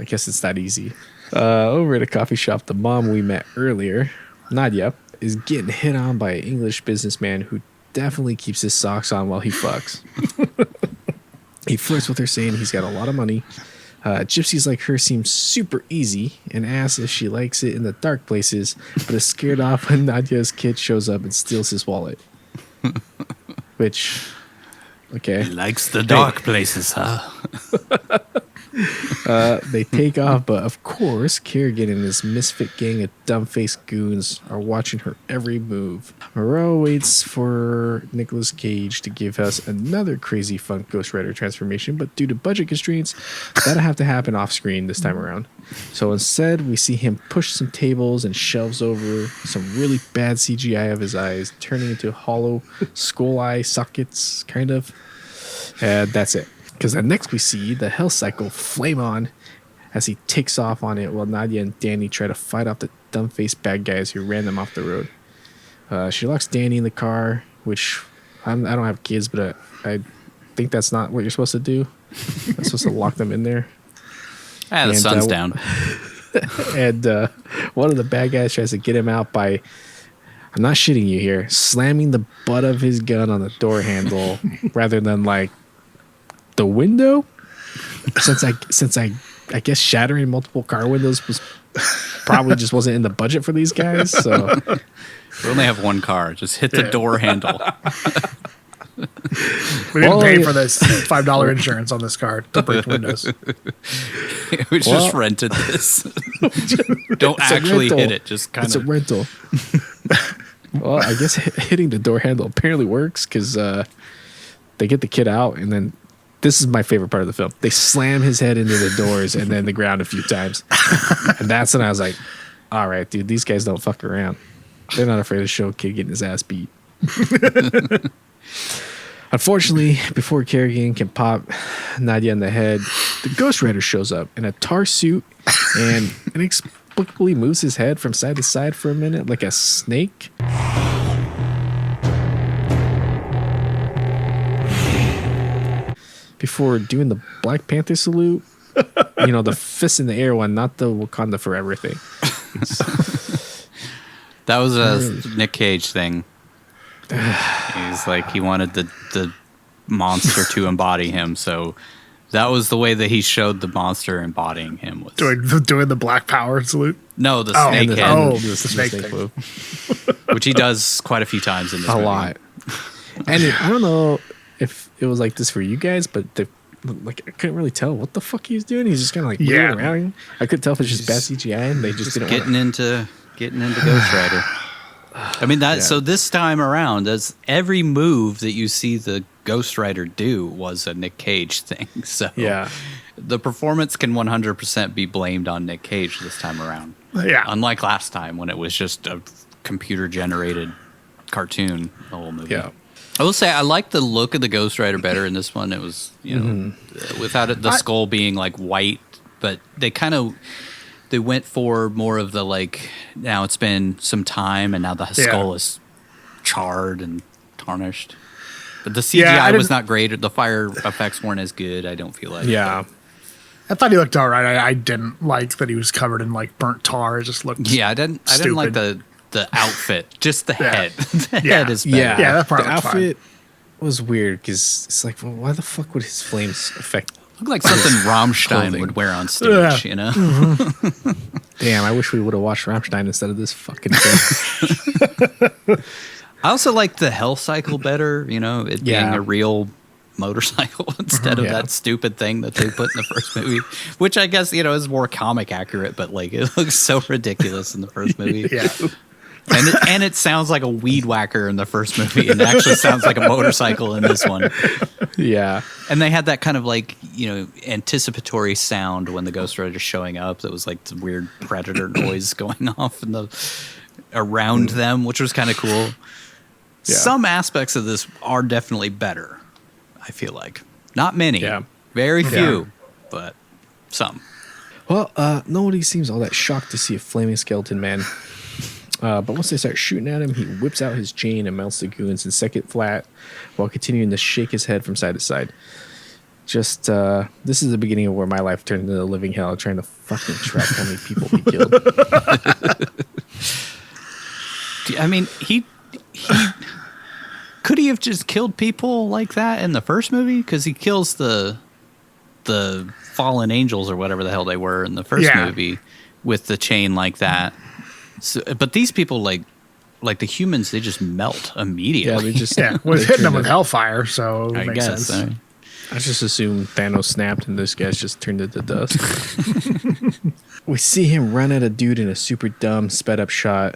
I guess it's that easy. Over at a coffee shop, the mom we met earlier, Nadia, is getting hit on by an English businessman who definitely keeps his socks on while he fucks. He flirts with her, saying he's got a lot of money. Gypsies like her seem super easy, and asks if she likes it in the dark places, but is scared off when Nadia's kid shows up and steals his wallet. Which, okay. He likes the dark places, huh? They take off, but of course, Kerrigan and his misfit gang of dumb-faced goons are watching her every move. Moreau waits for Nicolas Cage to give us another crazy fun Ghost Rider transformation, but due to budget constraints, that'll have to happen off-screen this time around. So instead, we see him push some tables and shelves over, some really bad CGI of his eyes, turning into hollow skull eye sockets, kind of. And that's it. Because then next we see the Hell Cycle flame on as he takes off on it while Nadia and Danny try to fight off the dumb-faced bad guys who ran them off the road. She locks Danny in the car, which I don't have kids, but I think that's not what you're supposed to do. I'm supposed to lock them in there. The sun's down. And one of the bad guys tries to get him out by, I'm not shitting you here, slamming the butt of his gun on the door handle rather than like the window. Since I guess shattering multiple car windows was probably just wasn't in the budget for these guys. So we only have one car. Just hit the door handle. We didn't pay for this $5 insurance on this car to break windows. We just rented this. Don't actually hit it. Just kind of. It's a rental. Well, I guess hitting the door handle apparently works because they get the kid out, and then this is my favorite part of the film. They slam his head into the doors and then the ground a few times, and that's when I was like, "All right, dude, these guys don't fuck around. They're not afraid to show a kid getting his ass beat." Unfortunately, before Kerrigan can pop Nadia in the head, the Ghost Rider shows up in a tar suit and inexplicably moves his head from side to side for a minute like a snake. Before doing the Black Panther salute, the fist in the air one, not the Wakanda Forever thing. That was a Nic Cage thing. He's like, he wanted the monster to embody him, so that was the way that he showed the monster embodying him. Was doing the Black Power salute? No, the snake head. The snake thing. Which he does quite a few times in this movie. A lot. And I don't know if it was like this for you guys, but I couldn't really tell what the fuck he was doing. He's just kind of like moving around. I couldn't tell if it's just bad CGI and they just didn't getting into Ghost Rider. I mean so this time around, as every move that you see the Ghost Rider do was a Nic Cage thing. So the performance can 100% be blamed on Nic Cage this time around. Yeah. Unlike last time when it was just a computer generated cartoon, the whole movie. Yeah. I will say I like the look of the Ghost Rider better in this one. It was, without it, the skull being like white, but they went for more of the like, now it's been some time and now the skull is charred and tarnished. But the CGI was not great. The fire effects weren't as good, I don't feel like. Yeah. I thought he looked all right. I didn't like that he was covered in like burnt tar. It just looked I didn't like the outfit, just the head. The head is better. Yeah, that part the outfit was weird because it's like, well, why the fuck would his flames affect? Look like something Rammstein would wear on stage, Mm-hmm. Damn, I wish we would have watched Rammstein instead of this fucking thing. I also like the Hell Cycle better, being a real motorcycle instead of that stupid thing that they put in the first movie, which I guess, is more comic accurate, but like it looks so ridiculous in the first movie. Yeah. And it sounds like a weed whacker in the first movie, and it actually sounds like a motorcycle in this one. Yeah. And they had that kind of like, anticipatory sound when the Ghost Rider's showing up that was like the weird predator noise going off around them, which was kind of cool. Yeah. Some aspects of this are definitely better, I feel like. Not many. Yeah. Very few, but some. Well, nobody seems all that shocked to see a flaming skeleton man. But once they start shooting at him, he whips out his chain and melts the goons in second flat while continuing to shake his head from side to side. Just, this is the beginning of where my life turned into a living hell, trying to fucking track how many people he killed. I mean, he could he have just killed people like that in the first movie? Because he kills the fallen angels or whatever the hell they were in the first movie with the chain like that. So, but these people, like the humans, they just melt immediately. Yeah, they just was hitting them with hellfire, so it makes sense. I just assumed Thanos snapped and this guy's just turned into dust. We see him run at a dude in a super dumb sped up shot.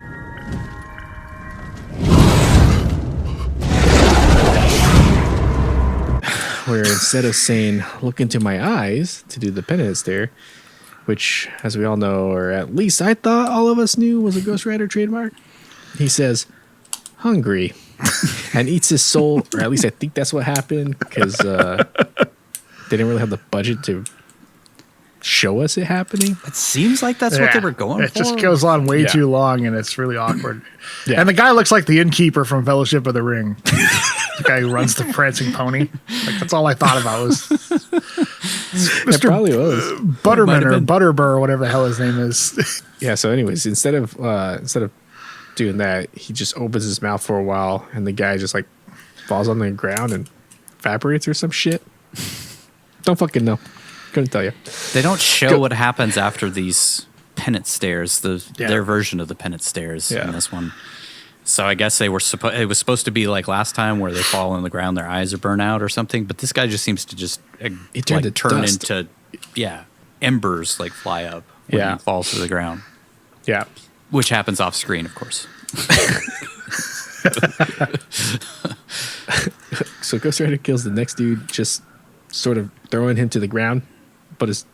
Where instead of saying, look into my eyes to do the penance stare, which, as we all know, or at least I thought all of us knew was a Ghost Rider trademark, he says, hungry, and eats his soul, or at least I think that's what happened, because they didn't really have the budget to show us it happening. It seems like that's what they were going for. It just goes on way too long, and it's really awkward. Yeah. And the guy looks like the innkeeper from Fellowship of the Ring. The guy who runs the prancing pony. Like, that's all I thought about was It probably was. Butterman or Butterbur or whatever the hell his name is. Yeah, so anyways, instead of doing that, he just opens his mouth for a while, and the guy just like falls on the ground and evaporates or some shit. Don't fucking know. Couldn't tell you. They don't show what happens after these penance stares, their version of the penance stares in this one. So I guess it was supposed to be like last time where they fall on the ground, their eyes are burnt out or something. But this guy just seems to just turn into embers, like fly up when he falls to the ground. Yeah. Which happens off screen, of course. So Ghost Rider kills the next dude, just sort of throwing him to the ground, but is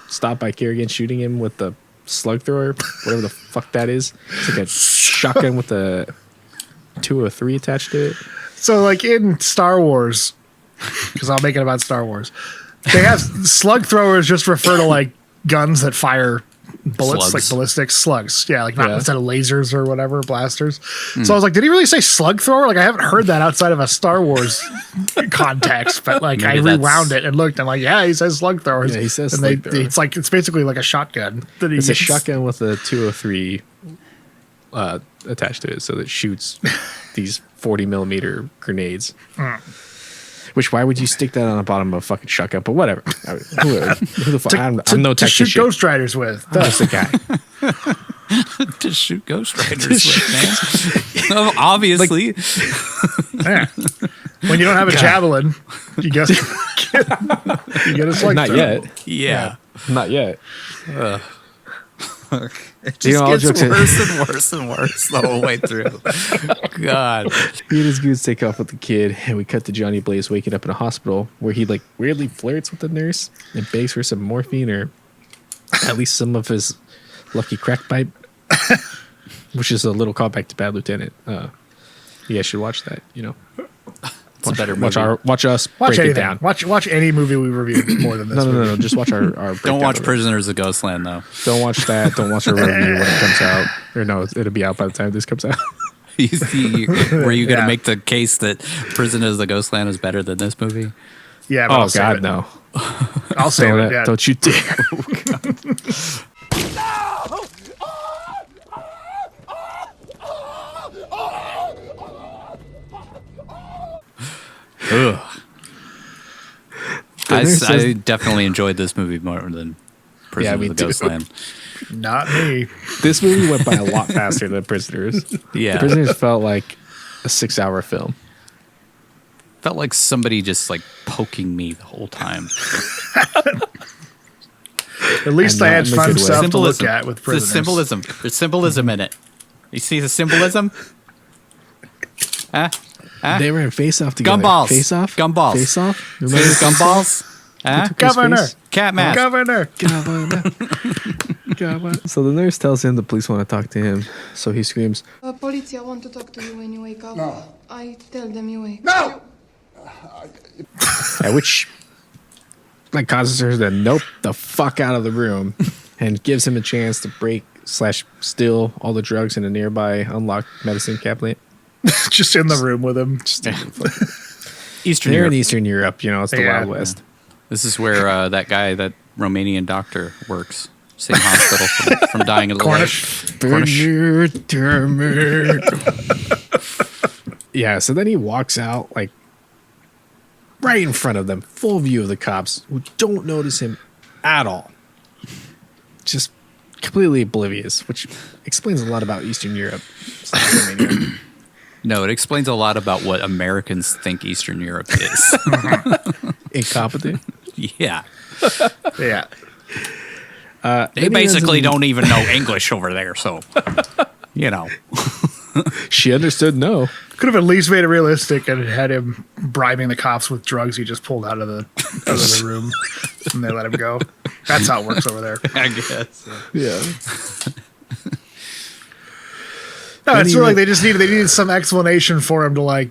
stopped by Kerrigan shooting him with the slug thrower, whatever the fuck that is. It's like a shotgun with a 203 attached to it. So, like in Star Wars, because I'll make it about Star Wars, they have slug throwers just refer to like guns that fire bullets, Slugs. like ballistic slugs. Yeah, like not instead of lasers or whatever, blasters. So I was like, did he really say slug thrower? Like, I haven't heard that outside of a Star Wars context, but like Maybe I rewound it and looked. I'm like, yeah, he says slug throwers. Yeah, he says and slug thrower. it's basically like a shotgun. That he It's a uses. shotgun with a 203 attached to it, so that shoots these 40 millimeter grenades. Which, why would you stick that on the bottom of a fucking shotgun? But whatever. Who the fuck? I'm no to shoot tactician. Ghost Riders with. I'm just a guy. To shoot Ghost Riders with, man. Obviously. Yeah. When you don't have a javelin, you get a slug Not thrower. yet. Yeah. Not yet. It just all gets jokes worse and worse and worse the whole way through. God. He and his goons take off with the kid, and we cut to Johnny Blaze waking up in a hospital where he like weirdly flirts with the nurse and begs for some morphine or at least some of his lucky crack pipe, which is a little callback to Bad Lieutenant. You guys should watch that. You know, It's a better movie. watch us Watch break anything. it down. Watch any movie we reviewed more than this. No. Just watch our Don't breakdown watch of it. Prisoners of Ghostland, though. Don't watch that. Don't watch our review when it comes out. Or no, it'll be out by the time this comes out. Were you going to make the case that Prisoners of the Ghostland is better than this movie? Yeah. But Oh I'll save God, it. no! I'll say Don't, it. Yeah. don't you dare! Ugh. nurse I says- definitely enjoyed this movie more than Prisoners me of the too. Ghostland. Not me. This movie went by a lot faster than Prisoners. Yeah. Prisoners felt like a 6-hour film. Felt like somebody just like poking me the whole time. At least And I not had in a fun good way. stuff to look at with The prisoners. symbolism. There's symbolism in it. You see the symbolism? Huh? They were in Face Off together. Gumballs. Face Off? Gumballs. Face Off? See his gumballs? Huh? Governor. Cat mask. Governor. So the nurse tells him the police want to talk to him. So he screams, Police, I want to talk to you when you wake up. No. I tell them you wake No! at which like causes her to nope the fuck out of the room and gives him a chance to break/steal all the drugs in a nearby unlocked medicine cabinet. Just in the room with him. Eastern They're Europe. in Eastern Europe, you know, it's the Yeah. Wild West. This is where that guy, that Romanian doctor, works. Same hospital from dying of the Cornish. Yeah, so then he walks out like right in front of them, full view of the cops who don't notice him at all. Just completely oblivious, which explains a lot about Eastern Europe. No, it explains a lot about what Americans think Eastern Europe is. Incompetent. Yeah. Yeah. They basically don't even know English over there, so, you know. She understood no. Could have at least made it realistic and had him bribing the cops with drugs he just pulled out of the room, and they let him go. That's how it works over there. I guess. Yeah. No, it's sort of like they needed some explanation for him to like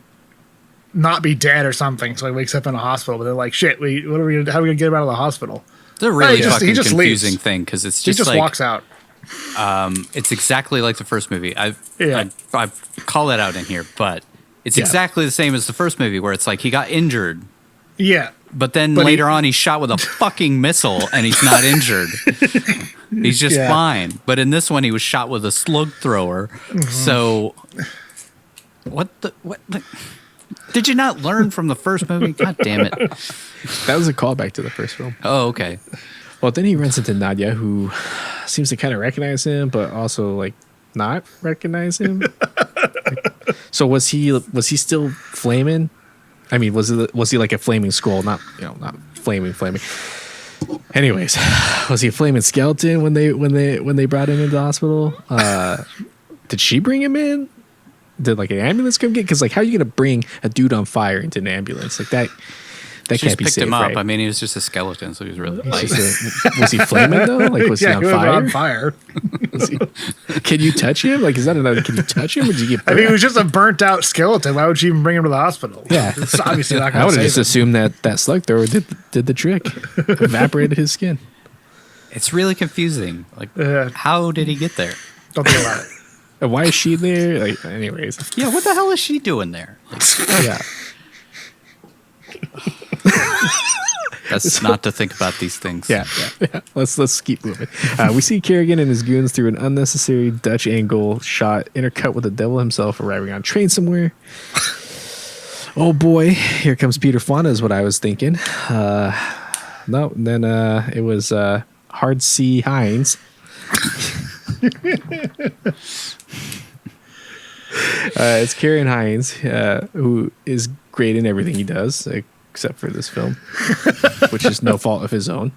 not be dead or something. So he wakes up in a hospital, but they're like, "Shit, how are we gonna get him out of the hospital?" It's a really fucking confusing leaves. thing because it's He just just like walks out. it's exactly like the first movie. I call that out in here, but it's Yeah. exactly the same as the first movie where it's like he got injured, Yeah. but then later on he's shot with a fucking missile and he's not injured. He's just fine. But in this one he was shot with a slug thrower. Mm-hmm. So what did you not learn from the first movie? God damn it. That was a callback to the first film. Oh, okay. Well, then he runs into Nadia, who seems to kind of recognize him, but also like not recognize him. So was he still flaming? I mean, was he like a flaming skull? Not flaming. Anyways, was he a flaming skeleton when they brought him into the hospital? Did she bring him in? Did like an ambulance come get? Because like, how are you gonna bring a dude on fire into an ambulance like that? That She can't be picked safe, him up. right? I mean, he was just a skeleton, so he was really light. Was he flaming though? Like, was he on fire? Can you touch him? Like, is that another? Can you touch him? Or did you get? I mean, he was just a burnt out skeleton. Why would you even bring him to the hospital? Yeah, it's obviously not I going to would have save just him. assumed that slug thrower did the trick, evaporated his skin. It's really confusing. Like, how did he get there? Don't think about it. And why is she there? Like, anyways. Yeah, what the hell is she doing there? Like, Yeah. That's not to think about these things. Yeah. Let's keep moving. We see Kerrigan and his goons through an unnecessary Dutch angle shot, intercut with the devil himself arriving on train somewhere. Oh boy, here comes Peter Fonda is what I was thinking. No, then it was Hard C Hinds. It's Ciaran Hinds, who is great in everything he does, except for this film, which is no fault of his own.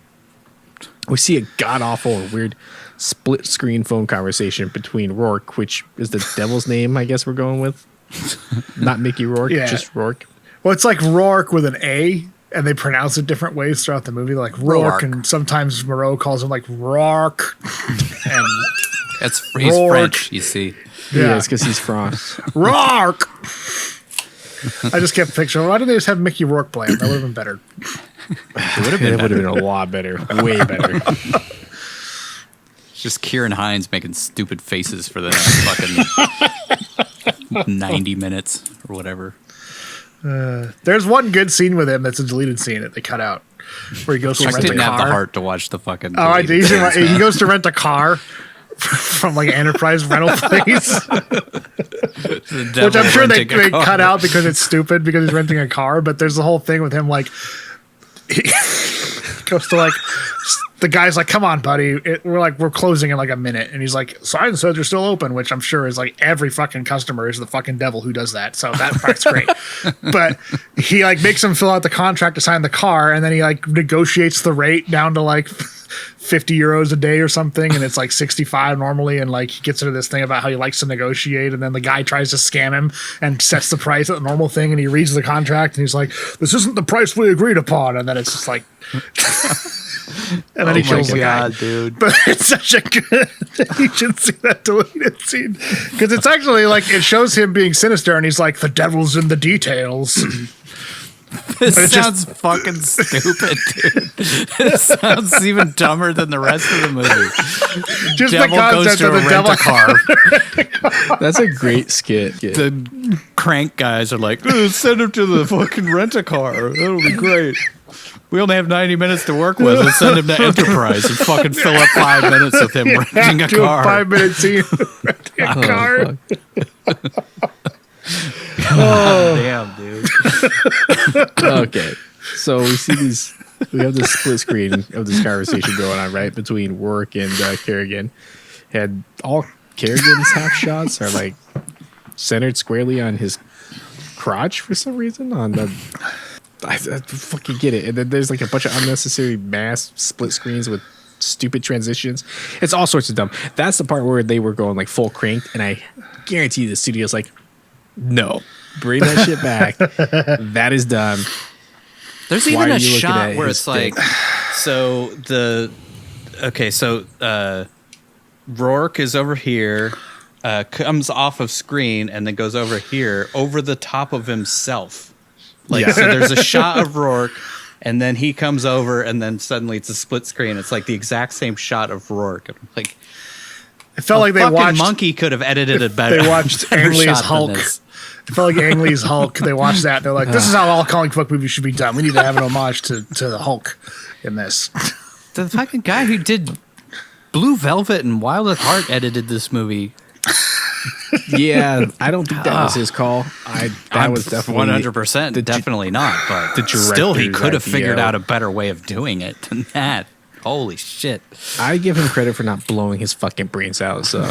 We see a god-awful, weird split-screen phone conversation between Rourke, which is the devil's name, I guess we're going with. Not Mickey Rourke, just Rourke. Well, it's like Rourke with an A, and they pronounce it different ways throughout the movie, like Rourke, and sometimes Moreau calls him like Rourke. And he's French, you see. Yeah, it's because he's France. Rourke! I just kept picturing, why didn't they just have Mickey Rourke play him? That would have been better. It would have been a lot better. Way better. It's just Ciaran Hinds making stupid faces for the next fucking 90 minutes or whatever. There's one good scene with him that's a deleted scene that they cut out, where he goes to rent a car. I didn't have the heart to watch the fucking. Oh, I did. He goes to rent a car from like an enterprise rental place, which I'm sure they cut out because it's stupid because he's renting a car. But there's the whole thing with him, like he goes to like the guy's like, "Come on, buddy, we're closing in like a minute," and he's like, "Sign says you're still open," which I'm sure is like every fucking customer is the fucking devil who does that. So that part's great. But he like makes him fill out the contract to sign the car, and then he like negotiates the rate down to like 50 euros a day or something, and it's like 65 normally, and like he gets into this thing about how he likes to negotiate, and then the guy tries to scam him and sets the price at the normal thing, and he reads the contract and he's like, "This isn't the price we agreed upon," and then it's just like and then he kills the guy, dude. But it's such a good you should see that deleted scene, because it's actually like it shows him being sinister, and he's like, "The devil's in the details." This sounds fucking stupid, dude. It sounds even dumber than the rest of the movie. Just devil the concept goes to of the devil car. That's a great skit. The crank guys are like, send him to the fucking rent-a-car. That'll be great. We only have 90 minutes to work with. Let's send him to Enterprise and fucking fill up 5 minutes with him renting a car. 5-minute scene renting a car. Oh, damn, dude. Okay, so we have this split screen of this conversation going on, right, between Rourke and Kerrigan, and all Kerrigan's half shots are like centered squarely on his crotch for some reason. I fucking get it. And then there's like a bunch of unnecessary mass split screens with stupid transitions. It's all sorts of dumb. That's the part where they were going like full cranked, and I guarantee the studio's like, no, bring that shit back. That is dumb. There's even a shot where it's like, Rourke is over here, comes off of screen, and then goes over here, over the top of himself. Like, so there's a shot of Rourke, and then he comes over, and then suddenly it's a split screen. It's like the exact same shot of Rourke. And like, it felt like they watched Monkey could have edited it better. They watched Ang Lee's Hulk. It felt like Ang Lee's Hulk. They watched that. They're like, this is how all comic book movies should be done. We need to have an homage to the Hulk in this. The fucking guy who did Blue Velvet and Wild at Heart edited this movie. Yeah, I don't think that was his call. That was definitely 100%. Definitely not. But still, he could have figured out a better way of doing it than that. Holy shit! I give him credit for not blowing his fucking brains out. So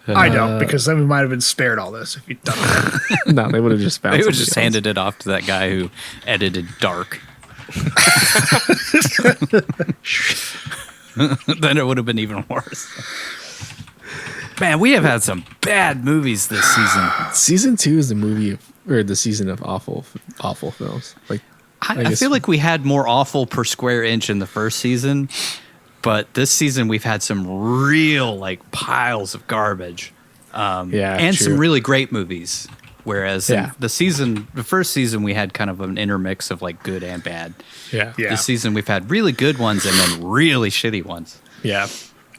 I don't, because then we might have been spared all this if he'd done that. No, they would have just found. They would have just handed it off to that guy who edited Dark. Then it would have been even worse. Man, we have had some bad movies this season. Season 2 is the season of awful films. Like, I feel like we had more awful per square inch in the first season, but this season we've had some real like piles of garbage. And true. some really great movies. Whereas in the first season we had kind of an intermix of like good and bad. Yeah. This season we've had really good ones and then really shitty ones. Yeah.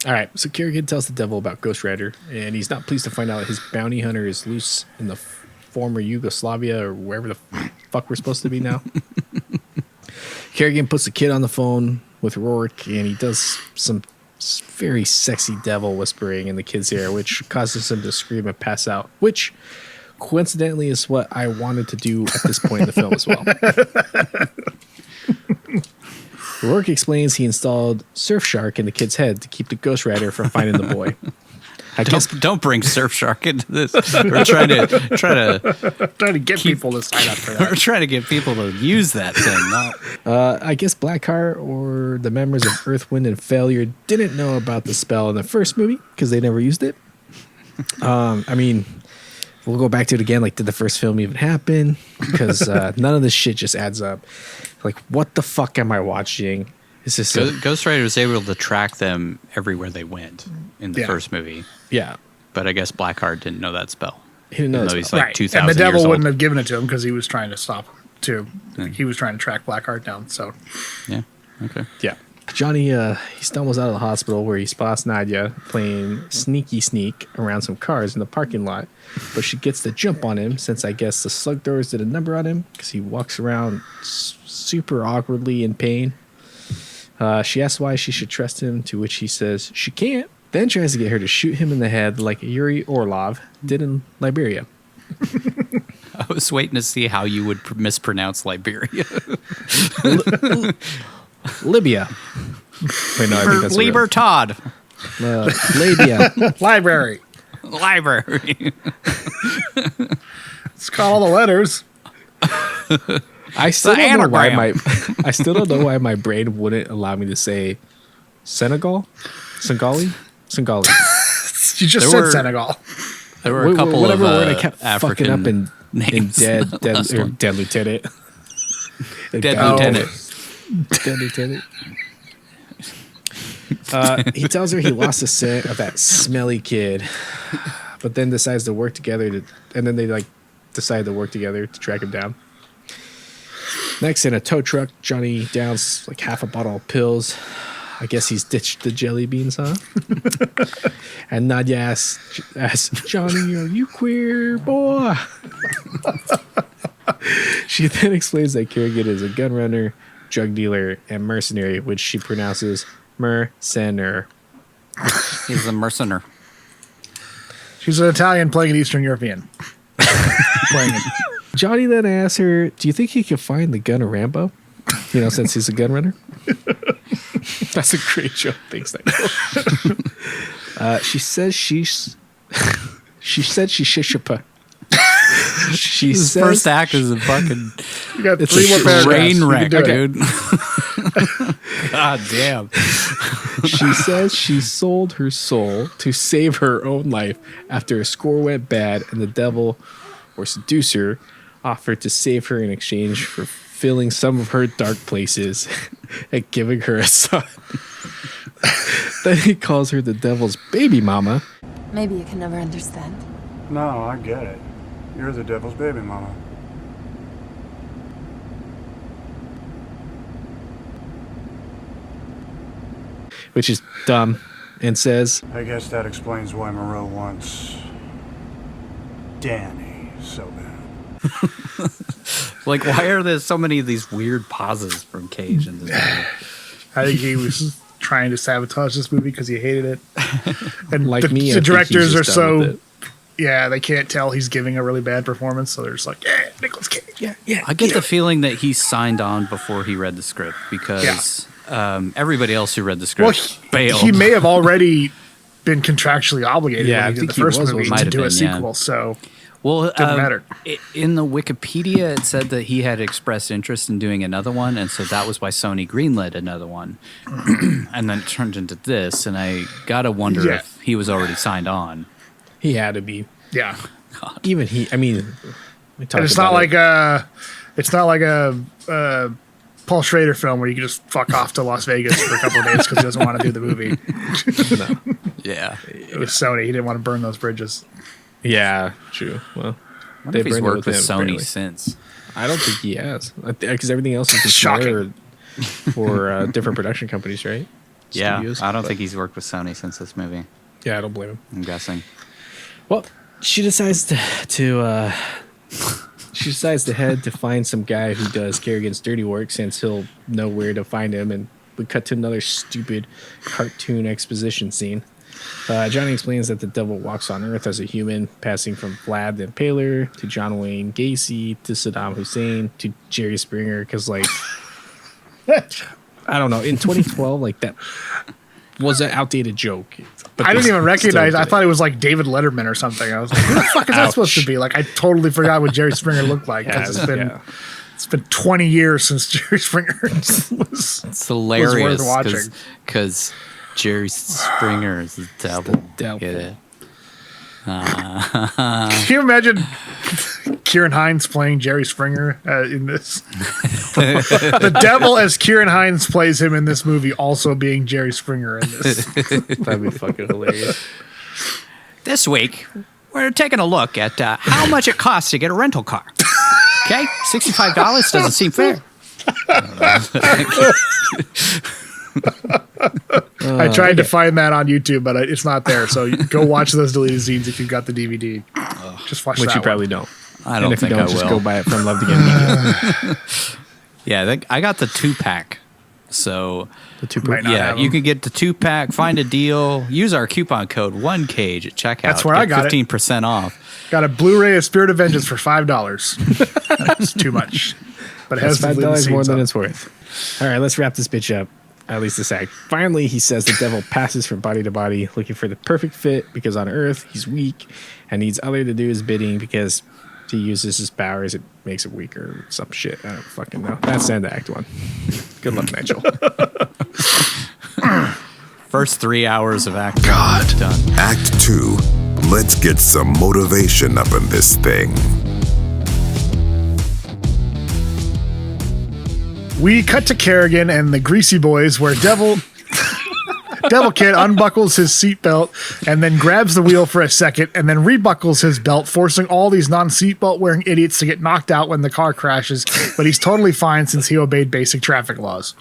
All right, so Ciaran tells the devil about Ghost Rider, and he's not pleased to find out his bounty hunter is loose in the former Yugoslavia or wherever the fuck we're supposed to be now. Ciaran puts the kid on the phone with Rourke, and he does some very sexy devil whispering in the kid's ear, which causes him to scream and pass out, which coincidentally is what I wanted to do at this point in the film as well. Rourke explains he installed Surfshark in the kid's head to keep the Ghost Rider from finding the boy. Don't bring Surfshark into this. We're trying to get people to sign up for that. We're trying to get people to use that thing. I guess Blackheart or the members of Earth, Wind, and Failure didn't know about the spell in the first movie because they never used it. I mean, we'll go back to it again. Like, did the first film even happen? Because none of this shit just adds up. Like, what the fuck am I watching? Is this Ghost Rider was able to track them everywhere they went in the first movie. Yeah. But I guess Blackheart didn't know that spell. He didn't know that spell. He's like 2,000 And the devil years wouldn't old. have given it to him because he was trying to stop him, too. He was trying to track Blackheart down, so. Yeah, okay. Yeah. Johnny, he stumbles out of the hospital where he spots Nadia playing sneaky sneak around some cars in the parking lot, but she gets the jump on him since I guess the slug throwers did a number on him because he walks around super awkwardly in pain. She asks why she should trust him, to which he says she can't, then tries to get her to shoot him in the head like Yuri Orlov did in Liberia. I was waiting to see how you would mispronounce Liberia. Libya. Wait, no, I think that's Lieber Todd. Labia. Library. Library. It's got all the letters. I still don't know anagram. I still don't know why my brain wouldn't allow me to say Senegal? Sengali? You just said Senegal. There were a couple whatever of word I kept African fucking up in names. Dead Lieutenant. Dead Lieutenant. Dead Lieutenant. He tells her he lost the scent of that smelly kid, but then decides to work together and then they decide to work together to track him down. Next, in a tow truck, Johnny downs like half a bottle of pills. I guess he's ditched the jelly beans, huh? And Nadia asks, Johnny, are you queer, boy? She then explains that Ciaran is a gun runner, drug dealer, and mercenary, which she pronounces mercenaire. He's a mercenary. She's an Italian playing an Eastern European. Playing it. Johnny then asks her, do you think he could find the gun of Rambo? You know, since he's a gun runner. That's a great joke. Thanks, Nick. She says she's... She said she shishapa. She His says first act is a fucking You got It's 3 a more paragraphs. train You can wreck, do it. dude. God damn. she says she sold her soul to save her own life after a score went bad, and the devil or seducer offered to save her in exchange for filling some of her dark places and giving her a son. Then he calls her the devil's baby mama. Maybe you can never understand. No, I get it. You're the devil's baby mama. Which is dumb, and says, I guess that explains why Moreau wants Danny so bad. Like, why are there so many of these weird pauses from Cage in this movie? I think he was trying to sabotage this movie because he hated it. And like the, me, I the think directors he's are just done with so... it. Yeah, they can't tell he's giving a really bad performance, so they're just like, yeah, Nicolas Cage. Yeah. I get the feeling that he signed on before he read the script because everybody else who read the script bailed. He may have already been contractually obligated Yeah, I when he think did the he first was, movie might to have do a been, yeah. sequel, so Well, didn't matter. In the Wikipedia, it said that he had expressed interest in doing another one, and so that was why Sony greenlit another one. And then it turned into this, and I gotta wonder if he was already signed on. He had to be. Yeah. Even he, I mean, we talked And it's about not it. like a Paul Schrader film where you can just fuck off to Las Vegas for a couple of days because he doesn't want to do the movie. Yeah. It was Sony. He didn't want to burn those bridges. Yeah, true. Well, I wonder if he's burned it worked with him, Sony apparently. since. I don't think he has, because everything else is Shocking. for different production companies, right? Yeah, Studios. I don't think he's worked with Sony since this movie. Yeah, I don't blame him. I'm guessing. Well, she decides to head to find some guy who does Kerrigan's dirty work, since he'll know where to find him, and we cut to another stupid cartoon exposition scene. Johnny explains that the devil walks on Earth as a human, passing from Vlad the Impaler to John Wayne Gacy to Saddam Hussein to Jerry Springer, because, like, I don't know, in 2012, like, that was an outdated joke. But I didn't they even still recognize. did I it. thought it was like David Letterman or something. I was like, "Who the fuck is that supposed to be?" Like, I totally forgot what Jerry Springer looked like because it's been 20 years since Jerry Springer was. It's hilarious worth watching. because Jerry Springer is the devil. devil. Get it? Can you imagine Ciaran Hinds playing Jerry Springer in this? The devil, as Ciaran Hinds plays him in this movie, also being Jerry Springer in this. That'd be fucking hilarious. This week, we're taking a look at how much it costs to get a rental car. Okay, $65 doesn't seem fair. I tried to find that on YouTube, but it's not there. So go watch those deleted scenes if you've got the DVD. Just watch Which that you one. probably don't. I don't And if think you don't, I just will. go buy it from Love to Get Media. Yeah, I got the 2-pack. So The two Might not yeah, have you them. can get the 2-pack, find a deal, use our coupon code 1Cage at checkout. That's where I got it. 15% off. Got a Blu-ray of Spirit of Vengeance for $5. That's too much, but it has That's the deleted $5 more scenes than on it. it's worth. All right, let's wrap this bitch up. At least this act. Finally, he says the devil passes from body to body, looking for the perfect fit, because on Earth he's weak and needs other to do his bidding, because he uses his powers, it makes it weaker or some shit. I don't fucking know. That's the end of Act 1. Good luck, Nigel. First 3 hours of act God. done. Act 2. Let's get some motivation up in this thing. We cut to Kerrigan and the Greasy Boys, where Devil Kid unbuckles his seatbelt and then grabs the wheel for a second and then rebuckles his belt, forcing all these non-seatbelt wearing idiots to get knocked out when the car crashes, but he's totally fine since he obeyed basic traffic laws.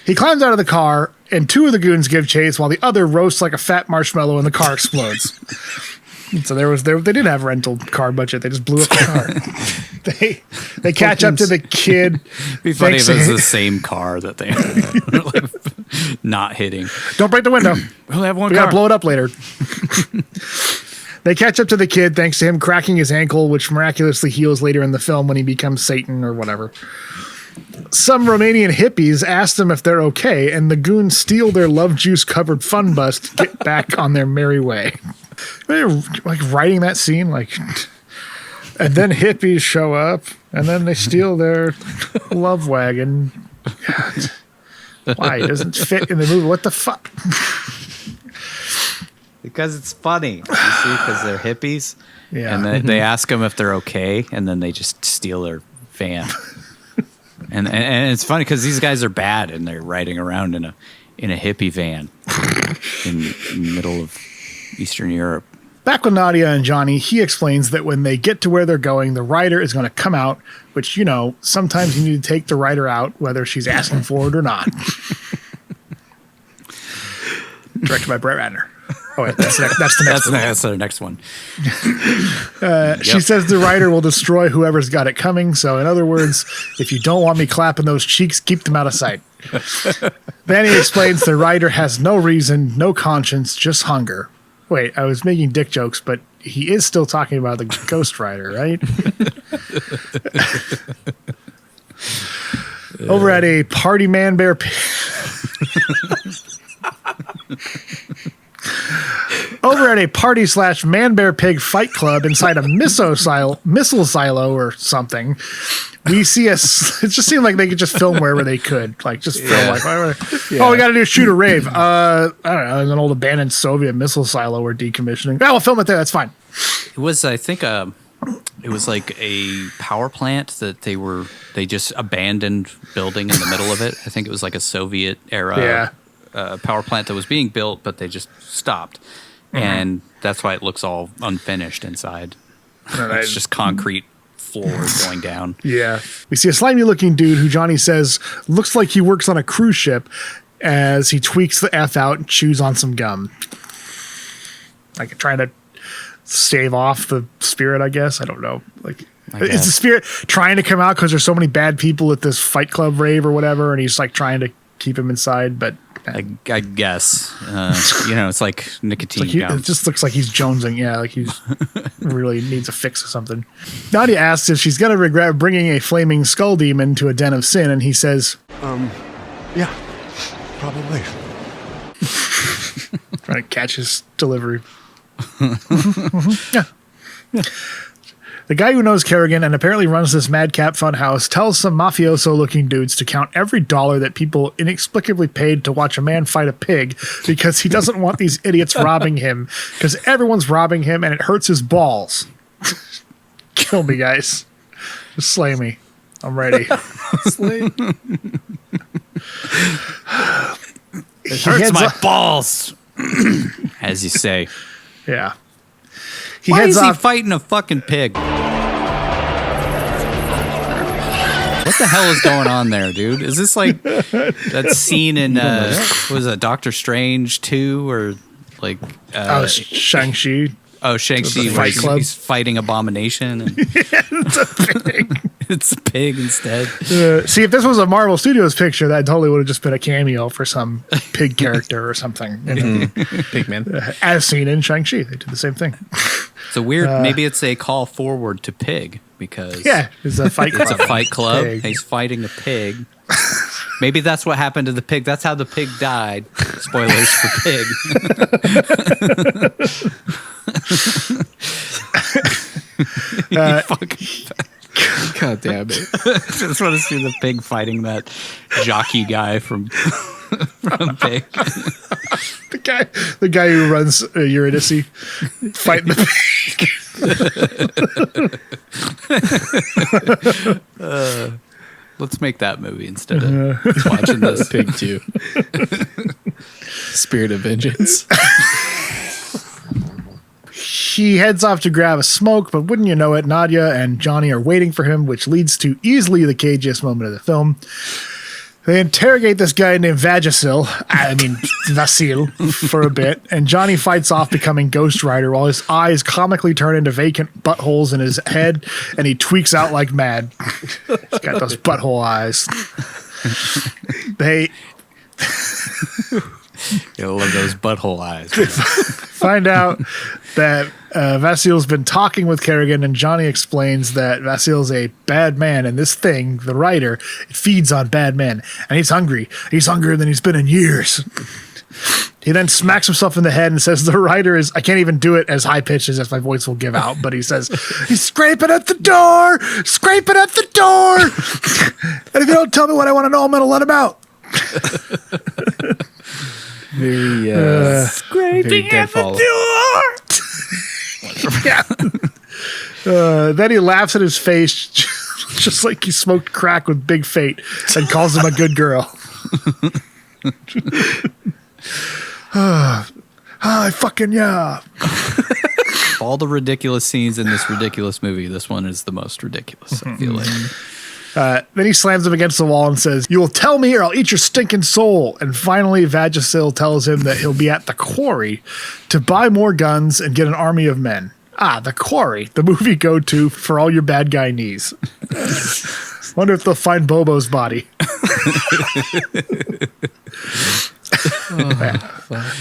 He climbs out of the car, and 2 of the goons give chase while the other roasts like a fat marshmallow and the car explodes. So they didn't have a rental car budget. They just blew up the car. They catch up to the kid. It'd be funny if it was Thanks- the same car that they were not hitting. Don't break the window. We'll have one We car. gotta blow it up later. They catch up to the kid thanks to him cracking his ankle, which miraculously heals later in the film when he becomes Satan or whatever. Some Romanian hippies ask them if they're okay, and the goons steal their love juice covered fun bus to get back on their merry way. Like writing that scene, like, and then hippies show up, and then they steal their love wagon. God. Why? It doesn't fit in the movie. What the fuck? Because it's funny, you see, because they're hippies. Yeah. And they ask them if they're okay, and then they just steal their van. and it's funny because these guys are bad, and they're riding around in a hippie van in the middle of Eastern Europe. Back with Nadia and Johnny, he explains that when they get to where they're going, the rider is going to come out, which, you know, sometimes you need to take the rider out, whether she's asking for it or not. Directed by Brett Ratner. Oh, wait, that's the next one. That's the next one. She says the rider will destroy whoever's got it coming. So, in other words, if you don't want me clapping those cheeks, keep them out of sight. Then he explains the rider has no reason, no conscience, just hunger. Wait, I was making dick jokes, but he is still talking about the Ghost Rider, right? Over at a party man bear Over at a party / man bear pig fight club inside a missile silo or something, we see it just seemed like they could just film wherever they could, like just film like, oh, we got to do shoot a rave. I don't know, an old abandoned Soviet missile silo we're decommissioning. Oh, we'll film it there. That's fine. It was, I think, it was like a power plant that they just abandoned building in the middle of it. I think it was like a Soviet era power plant that was being built, but they just stopped. Mm-hmm. And that's why it looks all unfinished inside. It's just concrete floor going down. Yeah. We see a slimy looking dude who Johnny says looks like he works on a cruise ship as he tweaks the F out and chews on some gum. Like trying to stave off the spirit, I guess. I don't know. Like, is the spirit trying to come out because there's so many bad people at this fight club rave or whatever, and he's like trying to keep him inside, but I guess it's like nicotine gum. It just looks like he's jonesing. Yeah, like he's really needs a fix or something. Nadia asks if she's gonna regret bringing a flaming skull demon to a den of sin, and he says, yeah, probably. Trying to catch his delivery. Yeah. The guy who knows Kerrigan and apparently runs this madcap funhouse tells some mafioso-looking dudes to count every dollar that people inexplicably paid to watch a man fight a pig because he doesn't want these idiots robbing him because everyone's robbing him and it hurts his balls. Kill me, guys. Just slay me. I'm ready. Slay. It hurts my balls, as you say. Yeah. Why is he fighting a fucking pig? What the hell is going on there, dude? Is this like that scene in was it Doctor Strange 2 or like Shang-Chi? Oh, Shang-Chi, Fight Club. He's fighting Abomination. And it's a pig. It's a pig instead. See, if this was a Marvel Studios picture, that totally would have just been a cameo for some pig character or something. Pigman. As seen in Shang-Chi. They did the same thing. It's a weird, maybe it's a call forward to pig because it's a fight club. It's a fight club. Pig. He's fighting a pig. Maybe that's what happened to the pig. That's how the pig died. Spoilers for pig. God damn it. Just want to see the pig fighting that jockey guy from Pig. The guy who runs Eurydice fighting the pig. Let's make that movie instead of watching this. Pig 2. Spirit of Vengeance. He heads off to grab a smoke, but wouldn't you know it, Nadia and Johnny are waiting for him, which leads to easily the cagiest moment of the film. They interrogate this guy named Vasil, for a bit, and Johnny fights off becoming Ghost Rider while his eyes comically turn into vacant buttholes in his head, and he tweaks out like mad. He's got those butthole eyes. You'll love those butthole eyes. Find out that Vasil's been talking with Kerrigan, and Johnny explains that Vasil's a bad man, and this thing, the rider, it feeds on bad men, and he's hungry. He's hungrier than he's been in years. He then smacks himself in the head and says the writer is, I can't even do it as high pitched as my voice will give out, but he says, he's scraping at the door, scraping at the door. And if you don't tell me what I want to know, I'm going to let him out. Very, scraping at the door. Then he laughs at his face, just like he smoked crack with Big Fate, and calls him a good girl. I fucking yeah. All the ridiculous scenes in this ridiculous movie, this one is the most ridiculous, I feel like. Then he slams him against the wall and says, you will tell me or I'll eat your stinking soul. And finally, Vagisil tells him that he'll be at the quarry to buy more guns and get an army of men. Ah, the quarry, the movie go-to for all your bad guy needs. Wonder if they'll find Bobo's body.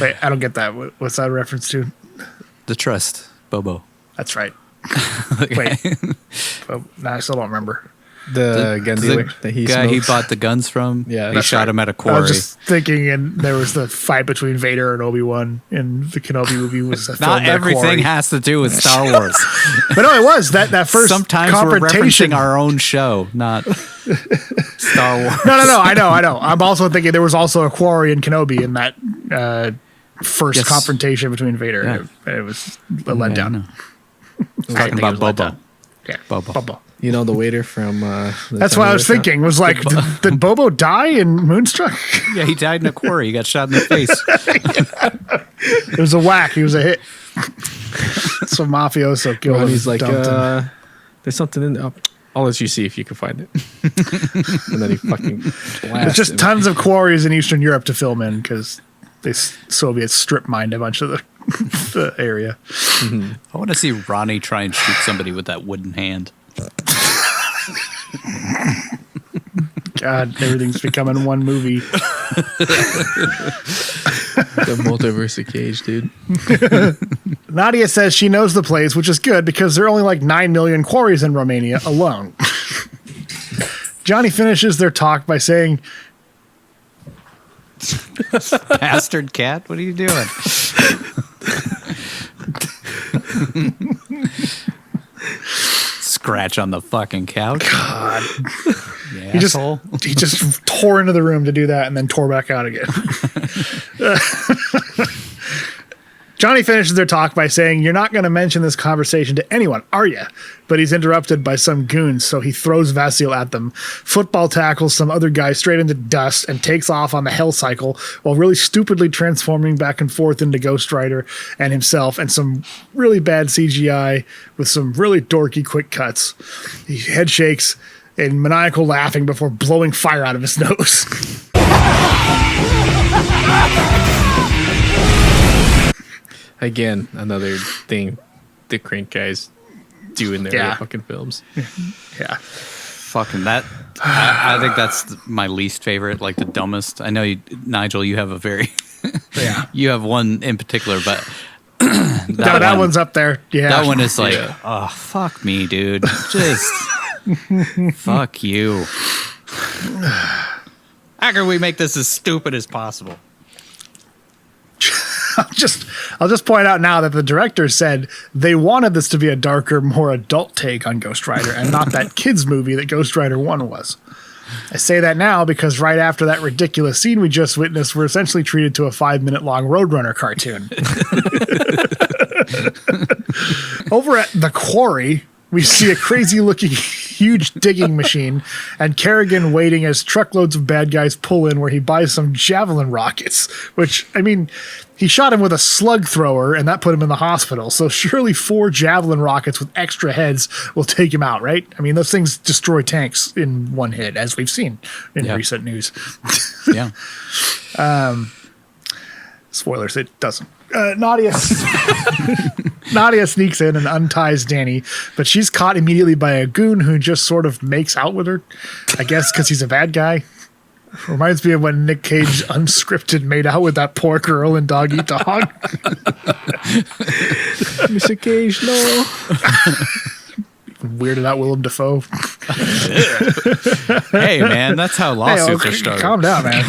Wait, I don't get that. What's that a reference to? The Trust, Bobo. That's right. Wait. No, I still don't remember. The gun dealer that he guy he smokes. bought the guns from. Yeah, he shot him at a quarry. I was just thinking, and there was the fight between Vader and Obi-Wan in the Kenobi movie. Was Not everything has to do with Star Wars. But no, it was that first Sometimes we're confrontation. referencing our own show, not Star Wars. No, I know. I'm also thinking there was also a quarry in Kenobi in that first confrontation between Vader. Yeah. It was a letdown. Talking about Bobo. Yeah, Bobo. You know the waiter from. That's what I was thinking. Was like, did Bobo die in Moonstruck? Yeah, he died in a quarry. He got shot in the face. It was a whack. He was a hit. Some mafioso killed him. He's like, there's something in there. I'll let you see if you can find it. And then he fucking blasts There's just him. tons of quarries in Eastern Europe to film in because the Soviets strip mined a bunch of the area. Mm-hmm. I want to see Ronnie try and shoot somebody with that wooden hand. God, everything's becoming one movie. The multiverse of Cage, dude. Nadia says she knows the place, which is good because there are only like 9 million quarries in Romania alone. Johnny finishes their talk by saying, Bastard cat, what are you doing? Scratch on the fucking couch. God. Yeah, He just tore into the room to do that and then tore back out again. Johnny finishes their talk by saying, you're not going to mention this conversation to anyone, are you? But he's interrupted by some goons, so he throws Vasil at them, football tackles some other guy straight into dust, and takes off on the hell cycle while really stupidly transforming back and forth into Ghost Rider and himself, and some really bad CGI with some really dorky quick cuts. He head shakes in maniacal laughing before blowing fire out of his nose. Again, another thing the Crank guys do in their fucking films. Yeah. Fucking that. I think that's my least favorite, like the dumbest. I know, Nigel, you have a very... you have one in particular, but... that one's up there. Yeah. That one is like, oh, fuck me, dude. Just... fuck you. How can we make this as stupid as possible? I'll just point out now that the director said they wanted this to be a darker, more adult take on Ghost Rider and not that kids movie that Ghost Rider 1 was. I say that now because right after that ridiculous scene we just witnessed, we're essentially treated to a 5-minute long Roadrunner cartoon. Over at the quarry, we see a crazy-looking, huge digging machine and Kerrigan waiting as truckloads of bad guys pull in where he buys some javelin rockets, which, I mean, he shot him with a slug thrower and that put him in the hospital, so surely 4 javelin rockets with extra heads will take him out, right? I mean, those things destroy tanks in one hit, as we've seen in recent news. Yeah. Spoilers, it doesn't. Nadia sneaks in and unties Danny, but she's caught immediately by a goon who just sort of makes out with her, I guess because he's a bad guy. Reminds me of when Nic Cage unscripted made out with that poor girl in Dog Eat Dog. Mr. Cage, no. Weirded out Willem Dafoe. Hey, man, that's how lawsuits are started. Calm down, man.